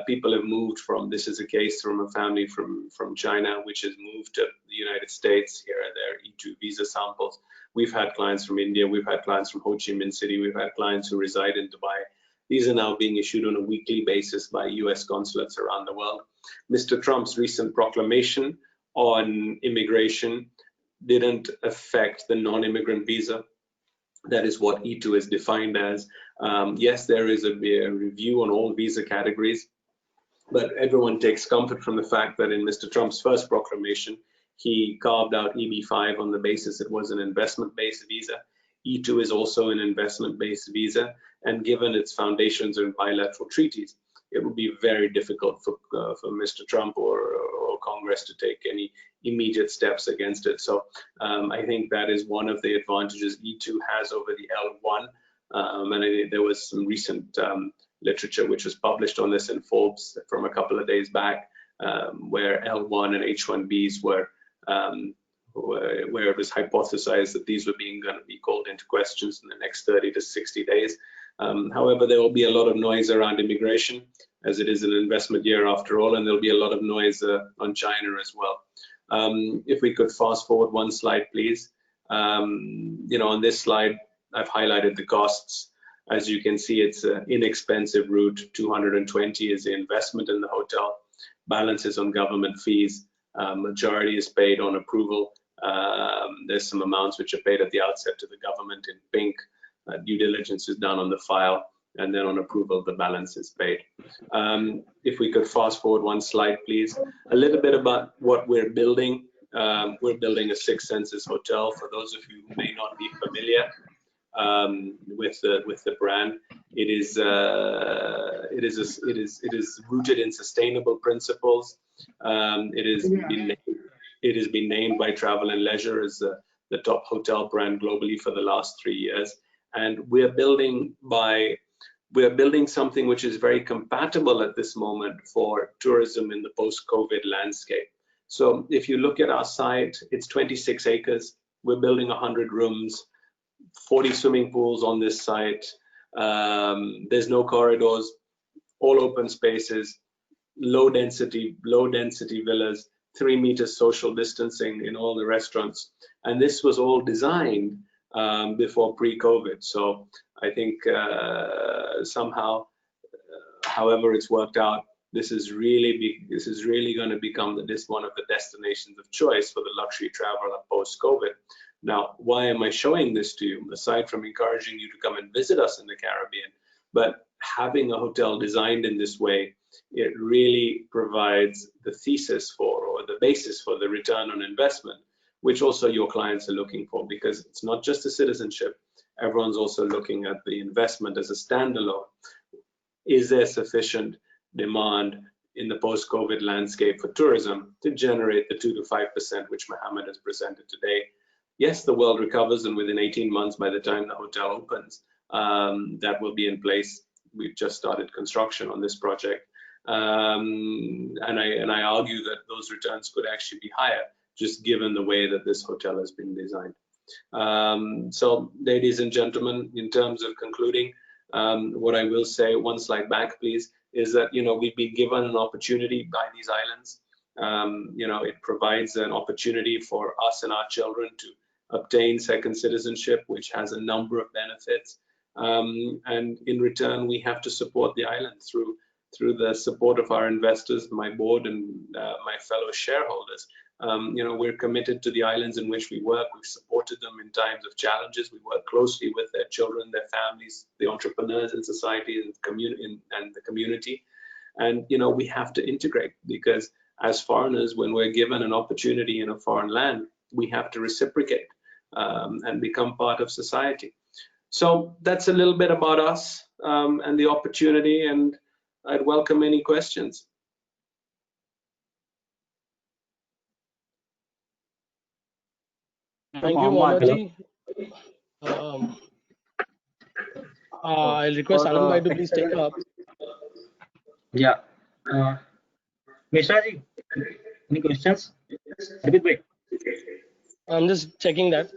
People have moved from, this is a case from a family from China, which has moved to the United States. Here are their E2 visa samples. We've had clients from India. We've had clients from Ho Chi Minh City. We've had clients who reside in Dubai. These are now being issued on a weekly basis by US consulates around the world. Mr. Trump's recent proclamation on immigration didn't affect the non-immigrant visa. That is what E2 is defined as. Yes, there is a review on all visa categories, but everyone takes comfort from the fact that in Mr. Trump's first proclamation, he carved out EB5 on the basis it was an investment-based visa. E2 is also an investment-based visa, and given its foundations in bilateral treaties, it would be very difficult for Mr. Trump or Congress to take any immediate steps against it. So I think that is one of the advantages E2 has over the L1. And I think there was some recent literature which was published on this in Forbes from a couple of days back, where L1 and H1Bs were where it was hypothesized that these were going to be called into questions in the next 30 to 60 days. However, there will be a lot of noise around immigration, as it is an investment year after all, and there'll be a lot of noise on China as well. If we could fast forward one slide, please. On this slide, I've highlighted the costs. As you can see, it's an inexpensive route. 220 is the investment in the hotel. Balance is on government fees. Majority is paid on approval. There's some amounts which are paid at the outset to the government in pink. Due diligence is done on the file, and then on approval, the balance is paid. If we could fast forward one slide, please. A little bit about what we're building. We're building a Six Senses hotel. For those of you who may not be familiar with the brand, it is rooted in sustainable principles. It has been named by Travel and Leisure as the top hotel brand globally for the last 3 years. And we're building something which is very compatible at this moment for tourism in the post-COVID landscape. So if you look at our site, it's 26 acres. We're building 100 rooms, 40 swimming pools on this site. There's no corridors, all open spaces, low density villas, 3 meters social distancing in all the restaurants. And this was all designed before pre-COVID. So I think somehow, however it's worked out, this is really going to become one of the destinations of choice for the luxury traveler post-COVID. Now, why am I showing this to you? Aside from encouraging you to come and visit us in the Caribbean, but having a hotel designed in this way, it really provides the thesis for, or the basis for, the return on investment, which also your clients are looking for, because it's not just a citizenship. Everyone's also looking at the investment as a standalone. Is there sufficient demand in the post-COVID landscape for tourism to generate the 2 to 5% which Mohammed has presented today? Yes, the world recovers, and within 18 months, by the time the hotel opens, that will be in place. We've just started construction on this project, and I argue that those returns could actually be higher, just given the way that this hotel has been designed. So, ladies and gentlemen, in terms of concluding, what I will say, one slide back, please, is that we've been given an opportunity by these islands. It provides an opportunity for us and our children to obtain second citizenship, which has a number of benefits. And in return, we have to support the island through the support of our investors, my board, and my fellow shareholders. We're committed to the islands in which we work. We've supported them in times of challenges. We work closely with their children, their families, the entrepreneurs in society and the community. And we have to integrate, because as foreigners, when we're given an opportunity in a foreign land, we have to reciprocate and become part of society. So that's a little bit about us and the opportunity, and I'd welcome any questions. Thank you, Mohammed. I'll request Anand Bhai to please take up. Yeah. Mishra ji, any questions? I'm just checking that.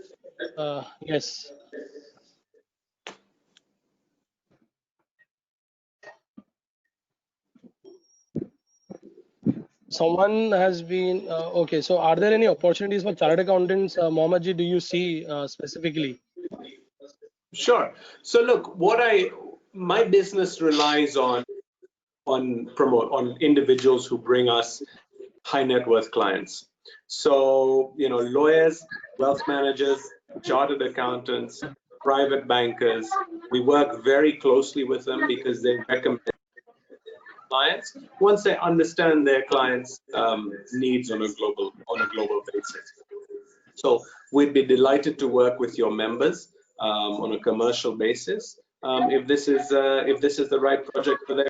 Yes. Someone has been okay. So, are there any opportunities for chartered accountants, Mohammed ji? Do you see specifically? Sure. So look, my business relies on individuals who bring us high net worth clients. So, lawyers, wealth managers, chartered accountants, private bankers, we work very closely with them because they recommend clients once they understand their clients' needs on a global basis. So we'd be delighted to work with your members on a commercial basis if this is the right project for them.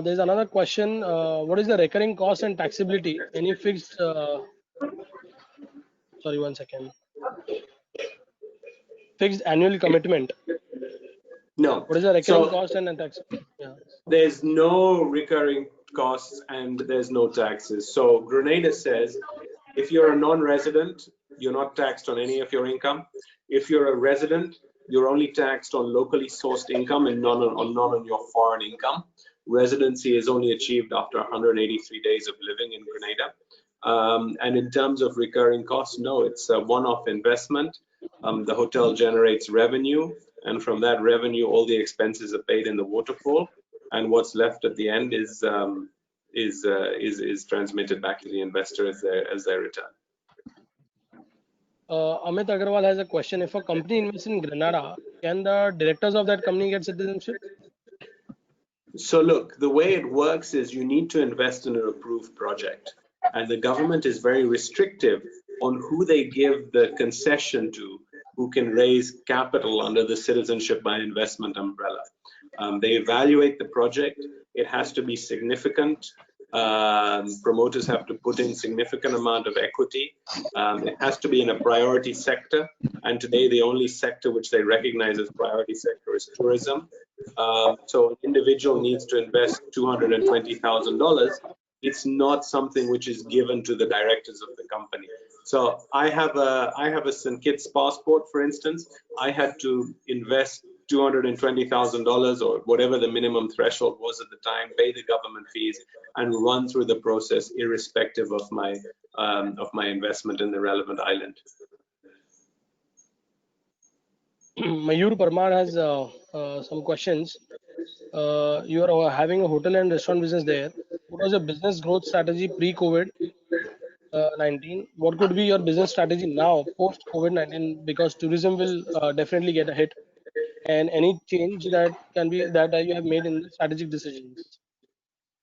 There's another question. What is the recurring cost and taxability? Any fixed? Sorry, 1 second. Fixed annual commitment. No. What is the recurring So cost and tax? Yeah. there's no recurring costs and there's no taxes. So Grenada says if you're a non-resident, you're not taxed on any of your income. If you're a resident, you're only taxed on locally sourced income and not on your foreign income. Residency is only achieved after 183 days of living in Grenada. And in terms of recurring costs, no, it's a one-off investment. The hotel generates revenue, and from that revenue, all the expenses are paid in the waterfall, and what's left at the end is transmitted back to the investor as their return. Amit Agarwal has a question. If a company invests in Grenada, can the directors of that company get citizenship? So look, the way it works is you need to invest in an approved project, and the government is very restrictive on who they give the concession to, who can raise capital under the citizenship by investment umbrella. They evaluate the project. It has to be significant. Promoters have to put in significant amount of equity. It has to be in a priority sector, and today the only sector which they recognize as priority sector is tourism. So an individual needs to invest $220,000. It's not something which is given to the directors of the company. So I have a St. Kitts passport, for instance. I had to invest $220,000 or whatever the minimum threshold was at the time, pay the government fees, and run through the process irrespective of my investment in the relevant island. Mayur Parmar has some questions. You are having a hotel and restaurant business there. What was your business growth strategy pre-COVID 19? What could be your business strategy now post COVID 19? Because tourism will definitely get a hit. And any change that can be that you have made in the strategic decisions.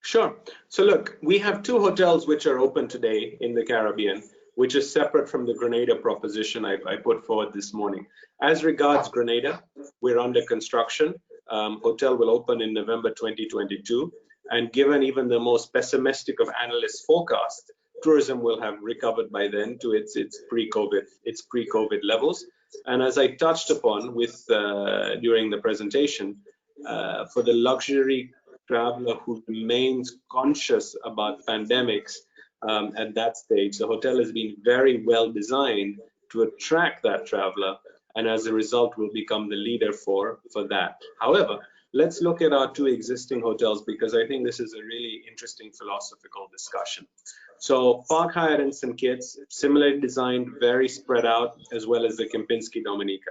Sure. So look, we have 2 hotels which are open today in the Caribbean, which is separate from the Grenada proposition I put forward this morning. As regards Grenada, we're under construction. Hotel will open in November 2022. And given even the most pessimistic of analysts' forecasts, tourism will have recovered by then to its pre-COVID levels. And as I touched upon during the presentation, for the luxury traveler who remains conscious about pandemics at that stage, the hotel has been very well designed to attract that traveler, and as a result will become the leader for that. However, let's look at our 2 existing hotels, because I think this is a really interesting philosophical discussion. So Park Hyatt in St. Kitts, similarly designed, very spread out, as well as the Kempinski Dominica.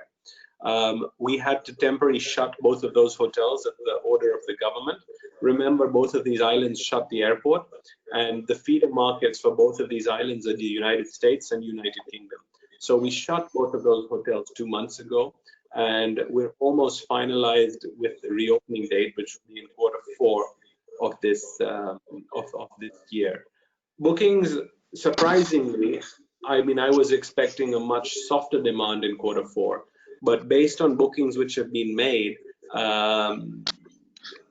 We had to temporarily shut both of those hotels at the order of the government. Remember, both of these islands shut the airport, and the feeder markets for both of these islands are the United States and United Kingdom. So we shut both of those hotels 2 months ago, and we're almost finalized with the reopening date, which will be in Q4 of this year. Bookings, surprisingly, I was expecting a much softer demand in Q4, but based on bookings which have been made,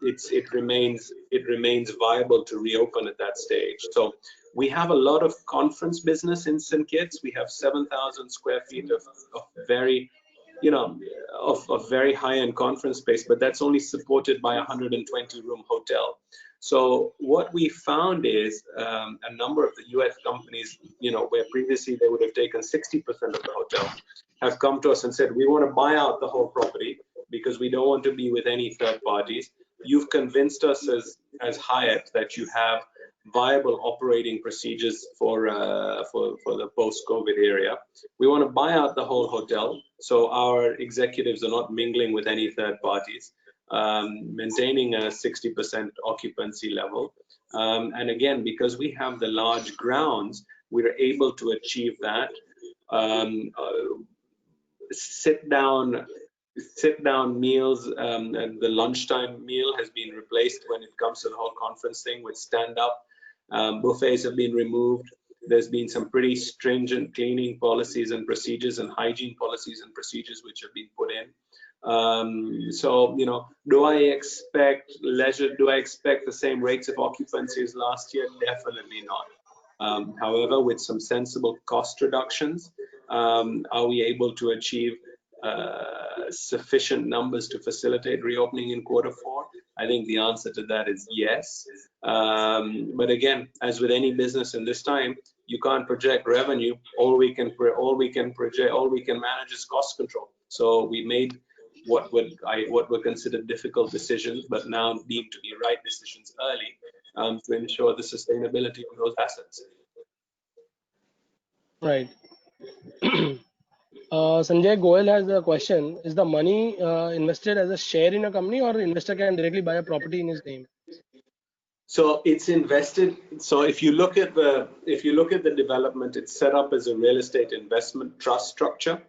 it remains viable to reopen at that stage. So we have a lot of conference business in St. Kitts. We have 7,000 square feet of very very high-end conference space, but that's only supported by a 120-room hotel. So what we found is a number of the US companies, where previously they would have taken 60% of the hotel, have come to us and said, we want to buy out the whole property because we don't want to be with any third parties. You've convinced us as Hyatt that you have viable operating procedures for the post-COVID area. We want to buy out the whole hotel so our executives are not mingling with any third parties, maintaining a 60% occupancy level. And again, because we have the large grounds, we're able to achieve that. Sit down meals, and the lunchtime meal has been replaced when it comes to the whole conference thing with stand up. Buffets have been removed. There's been some pretty stringent cleaning policies and procedures and hygiene policies and procedures which have been put in. So, do I expect leisure? Do I expect the same rates of occupancy as last year? Definitely not. However, with some sensible cost reductions, are we able to achieve sufficient numbers to facilitate reopening in Q4? I think the answer to that is yes. But again, as with any business in this time, you can't project revenue. All we can manage is cost control. So we made what were considered difficult decisions, but now deemed to be right decisions early, to ensure the sustainability of those assets. Right. Sanjay Goel has a question. Is the money invested as a share in a company, or investor can directly buy a property in his name? So it's invested. So if you look at the development, it's set up as a real estate investment trust structure.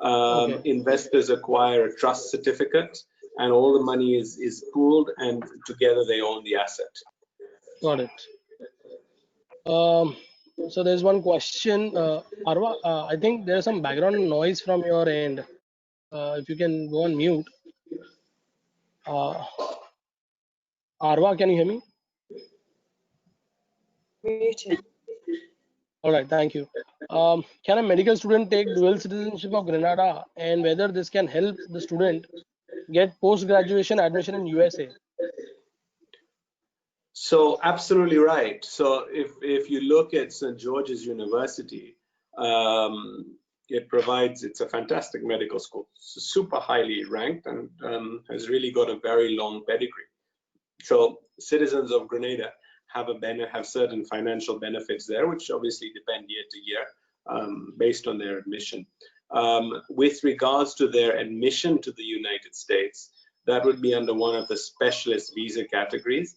Okay. Investors acquire a trust certificate, and all the money is pooled, and together they own the asset. Got it. So there's one question, Arwa. I think there's some background noise from your end. If you can go on mute. Arwa, can you hear me? Muted. All right, thank you. Can a medical student take dual citizenship of Grenada, and whether this can help the student get post-graduation admission in USA? So absolutely right. So if you look at St. George's University, it's a fantastic medical school, super highly ranked, and has really got a very long pedigree. So citizens of Grenada have certain financial benefits there, which obviously depend year to year, based on their admission. With regards to their admission to the United States, that would be under one of the specialist visa categories,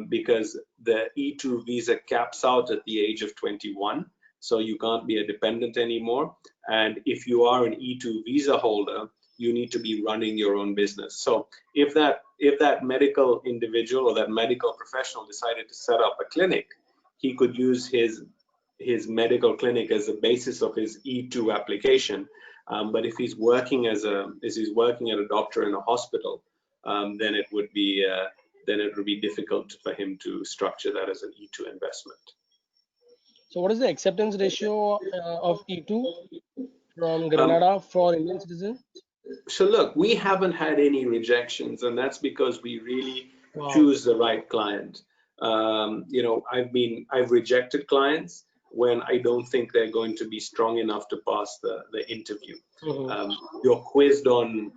because the E2 visa caps out at the age of 21, so you can't be a dependent anymore. And if you are an E2 visa holder, you need to be running your own business. So if that medical individual or that medical professional decided to set up a clinic, he could use his medical clinic as the basis of his E2 application. But if he's working as a doctor in a hospital, then it would be difficult for him to structure that as an E2 investment. So what is the acceptance ratio of E2 from Grenada for Indian citizens? So look, we haven't had any rejections, and that's because we really choose the right client. I've rejected clients when I don't think they're going to be strong enough to pass the interview. Mm-hmm. You're quizzed on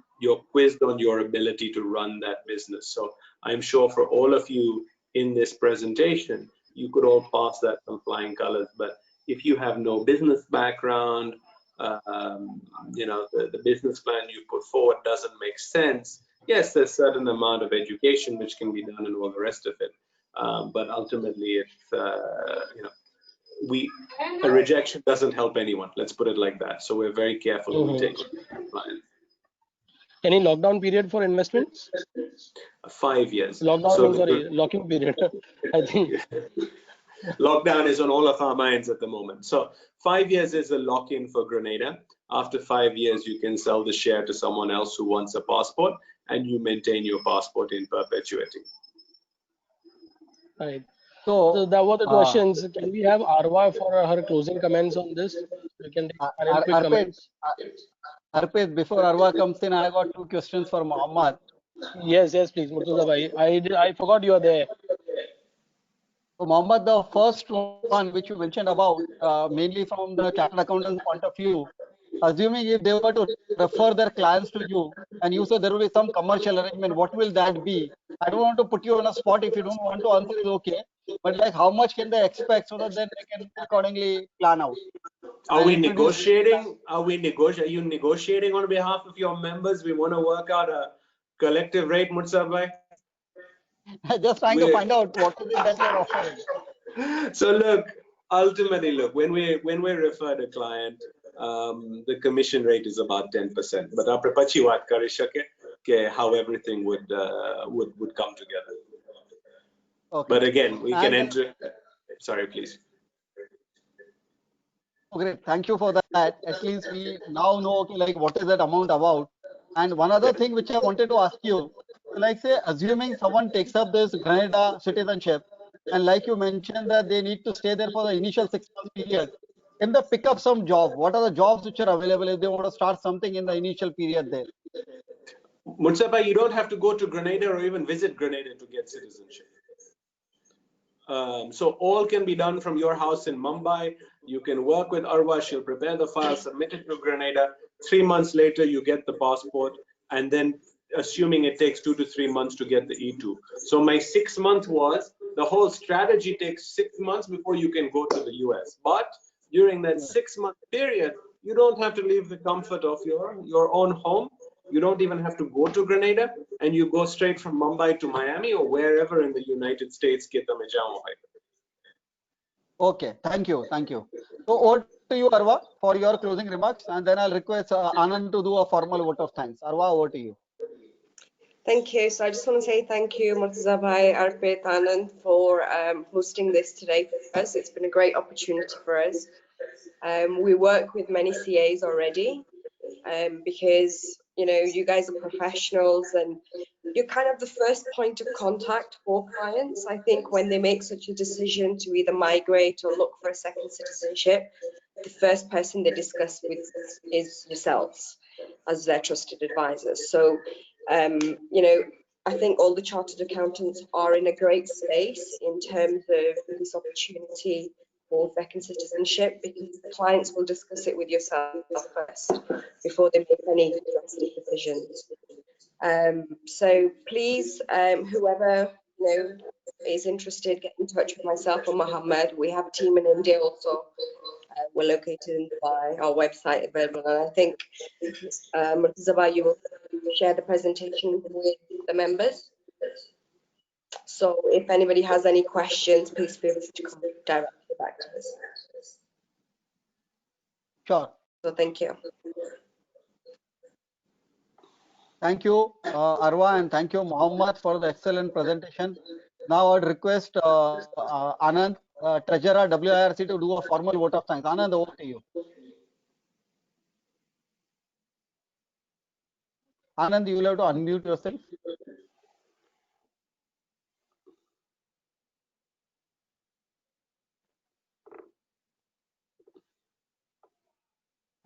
your ability to run that business. So I'm sure for all of you in this presentation, you could all pass that from flying colors. But if you have no business background, the business plan you put forward doesn't make sense. Yes, there's a certain amount of education which can be done and all the rest of it. But ultimately, a rejection doesn't help anyone. Let's put it like that. So we're very careful when we take clients. Any lockdown period for investments? 5 years. Locking period. I think. Lockdown is on all of our minds at the moment. So 5 years is a lock-in for Grenada. After 5 years, you can sell the share to someone else who wants a passport, and you maintain your passport in perpetuity. Right. So that were the questions. Can we have Arwa for her closing comments on this? We can take quick comments. Arpit, before Arwa comes in, I got 2 questions for Mohammed. Yes, please, Murtuza bhai. I forgot you are there. So, Mohammed, the first one which you mentioned about, mainly from the chartered accountant's point of view, assuming if they were to refer their clients to you and you say there will be some commercial arrangement, what will that be? I don't want to put you on a spot. If you don't want to answer, is okay. But like, how much can they expect so that then they can accordingly plan out Are and we introduce? negotiating? Are you negotiating on behalf of your members? We want to work out a collective rate, Mutsabai. Just trying to find out what is it that you're offering. So look, ultimately, look, when we refer the client, the commission rate is about 10%. But our pachi wat kari shake ke how everything would come together. Okay. But again, we can And enter. Sorry, please. great. Thank you for that. At least we now know, okay, like what is that amount about. And one other thing which I wanted to ask you, like say, assuming someone takes up this Grenada citizenship, and like you mentioned that they need to stay there for the initial 6 months period, can they pick up some job? What are the jobs which are available if they want to start something in the initial period there? Mutsabai, you don't have to go to Grenada or even visit Grenada to get citizenship. So all can be done from your house in Mumbai. You can work with Arwa, she'll prepare the file, submit it to Grenada. 3 months later, you get the passport, and then assuming it takes 2 to 3 months to get the E2. So my 6 month was, the whole strategy takes 6 months before you can go to the US. But during that 6 month period, you don't have to leave the comfort of your own home. You don't even have to go to Grenada, and you go straight from Mumbai to Miami or wherever in the United States. Okay, thank you, thank you. So over to you, Arwa, for your closing remarks, and then I'll request Anand to do a formal vote of thanks. Arwa, over to you. Thank you. So I just want to say thank you, Murtazabai, Arpit, Anand, for hosting this today for us. It's been a great opportunity for us. We work with many CAs already because, you know, you guys are professionals and you're kind of the first point of contact for clients. I think when they make such a decision to either migrate or look for a second citizenship, the first person they discuss with is yourselves as their trusted advisors. So, you know, I think all the chartered accountants are in a great space in terms of this opportunity for second citizenship, because the clients will discuss it with yourself first before they make any drastic decisions. So please, whoever is interested, get in touch with myself or Mohammed. We have a team in India also. We're located in Dubai. Our website available, and I think Murtaza, you will share the presentation with the members. So if anybody has any questions, please feel free to come directly back to us. Sure. So thank you. Thank you, Arwa, and thank you, Mohammed, for the excellent presentation. Now I'd request Anand, Treasurer WIRC, to do a formal vote of thanks. Anand, over to you. Anand, you will have to unmute yourself.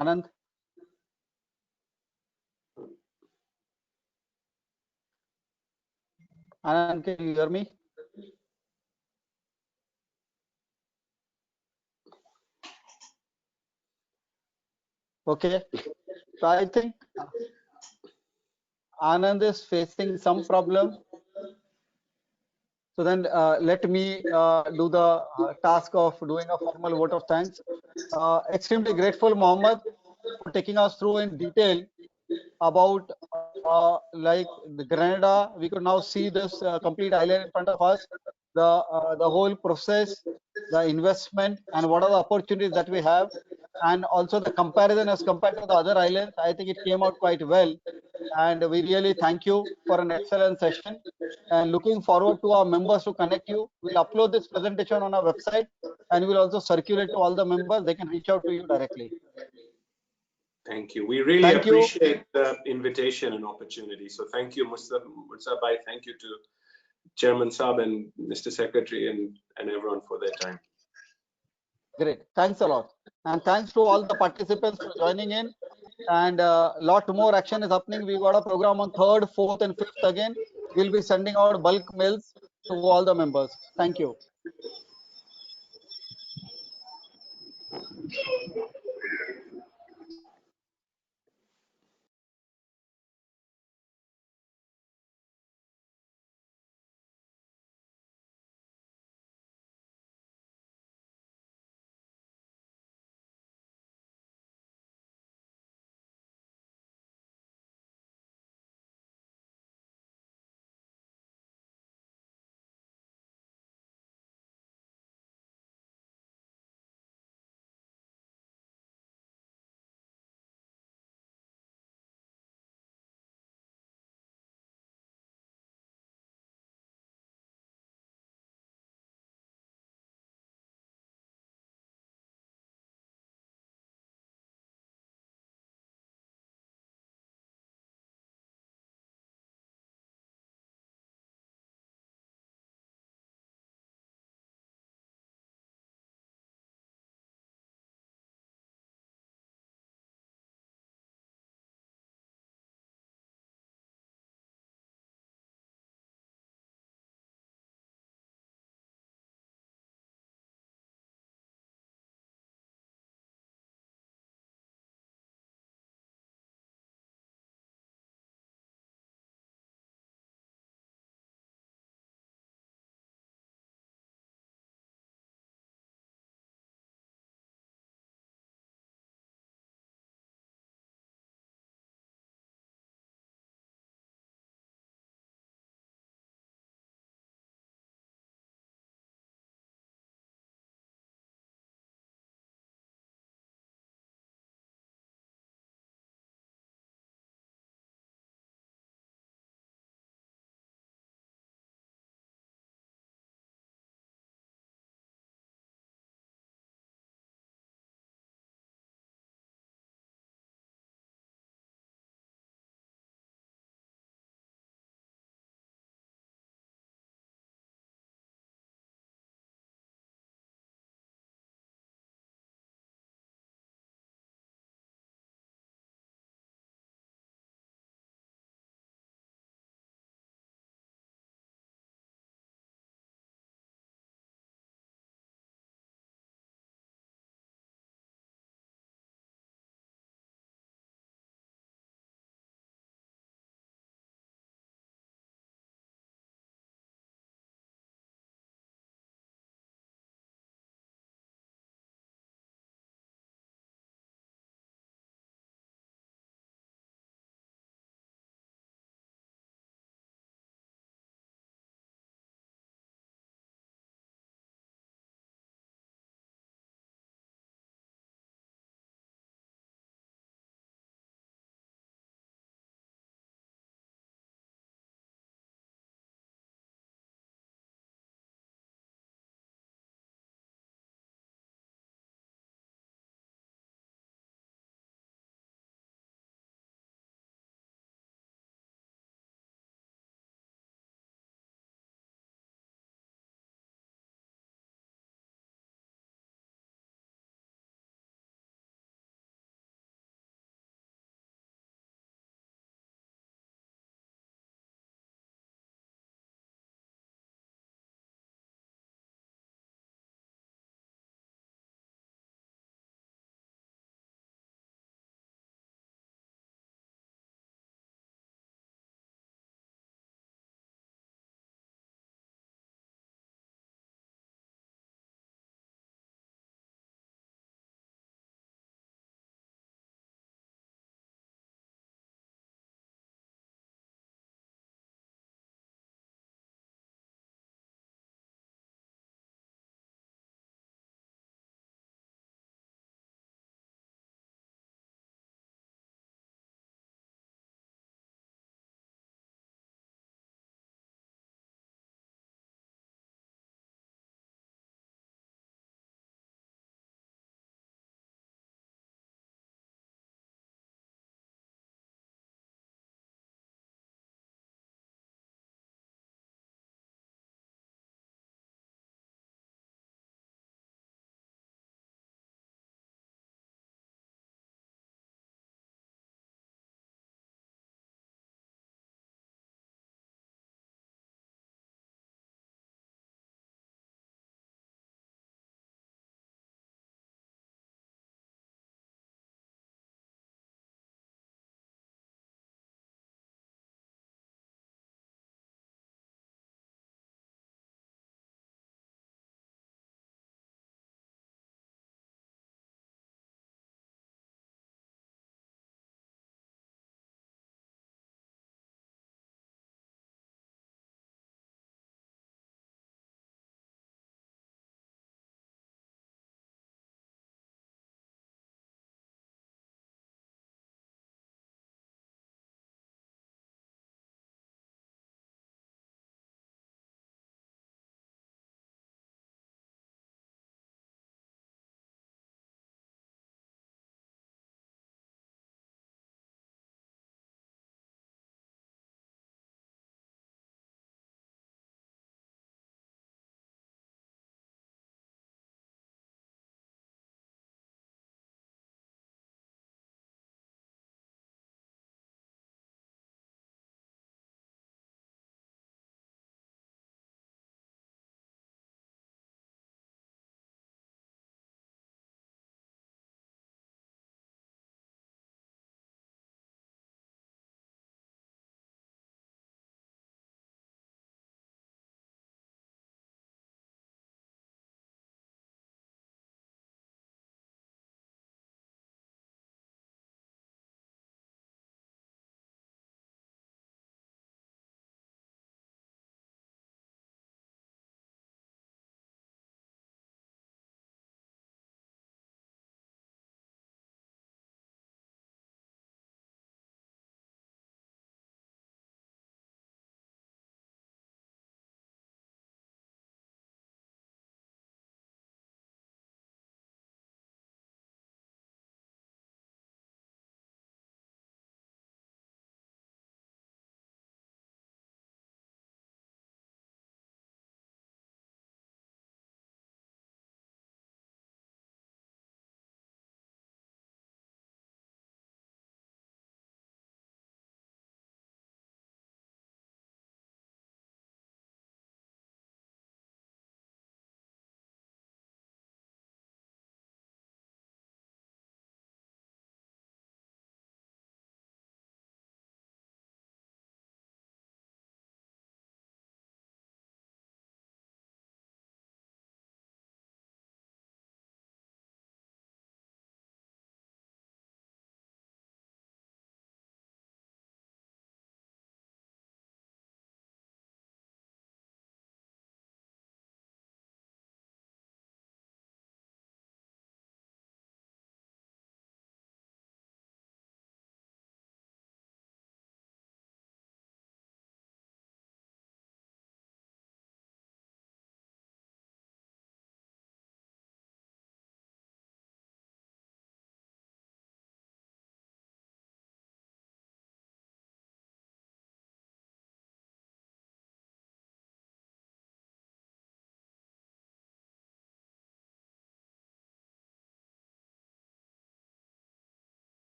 Anand. Anand, can you hear me? Okay. So I think Anand is facing some problem. So then let me do the task of doing a formal vote of thanks. Extremely grateful, Mohammed, for taking us through in detail about like the Grenada. We could now see this complete island in front of us, the whole process, the investment, and what are the opportunities that we have, and also the comparison as compared to the other islands. I think it came out quite well, and we really thank you for an excellent session. And looking forward to our members to connect you. We'll upload this presentation on our website, and we'll also circulate to all the members. They can reach out to you directly. Thank you. We really appreciate the invitation and opportunity. So thank you, Murtazabai. Thank you to Chairman Saab and Mr. Secretary and everyone for their time. Great. Thanks a lot. And thanks to all the participants for joining in. And a lot more action is happening. We've got a program on 3rd, 4th, and 5th again. We'll be sending out bulk mails to all the members. Thank you.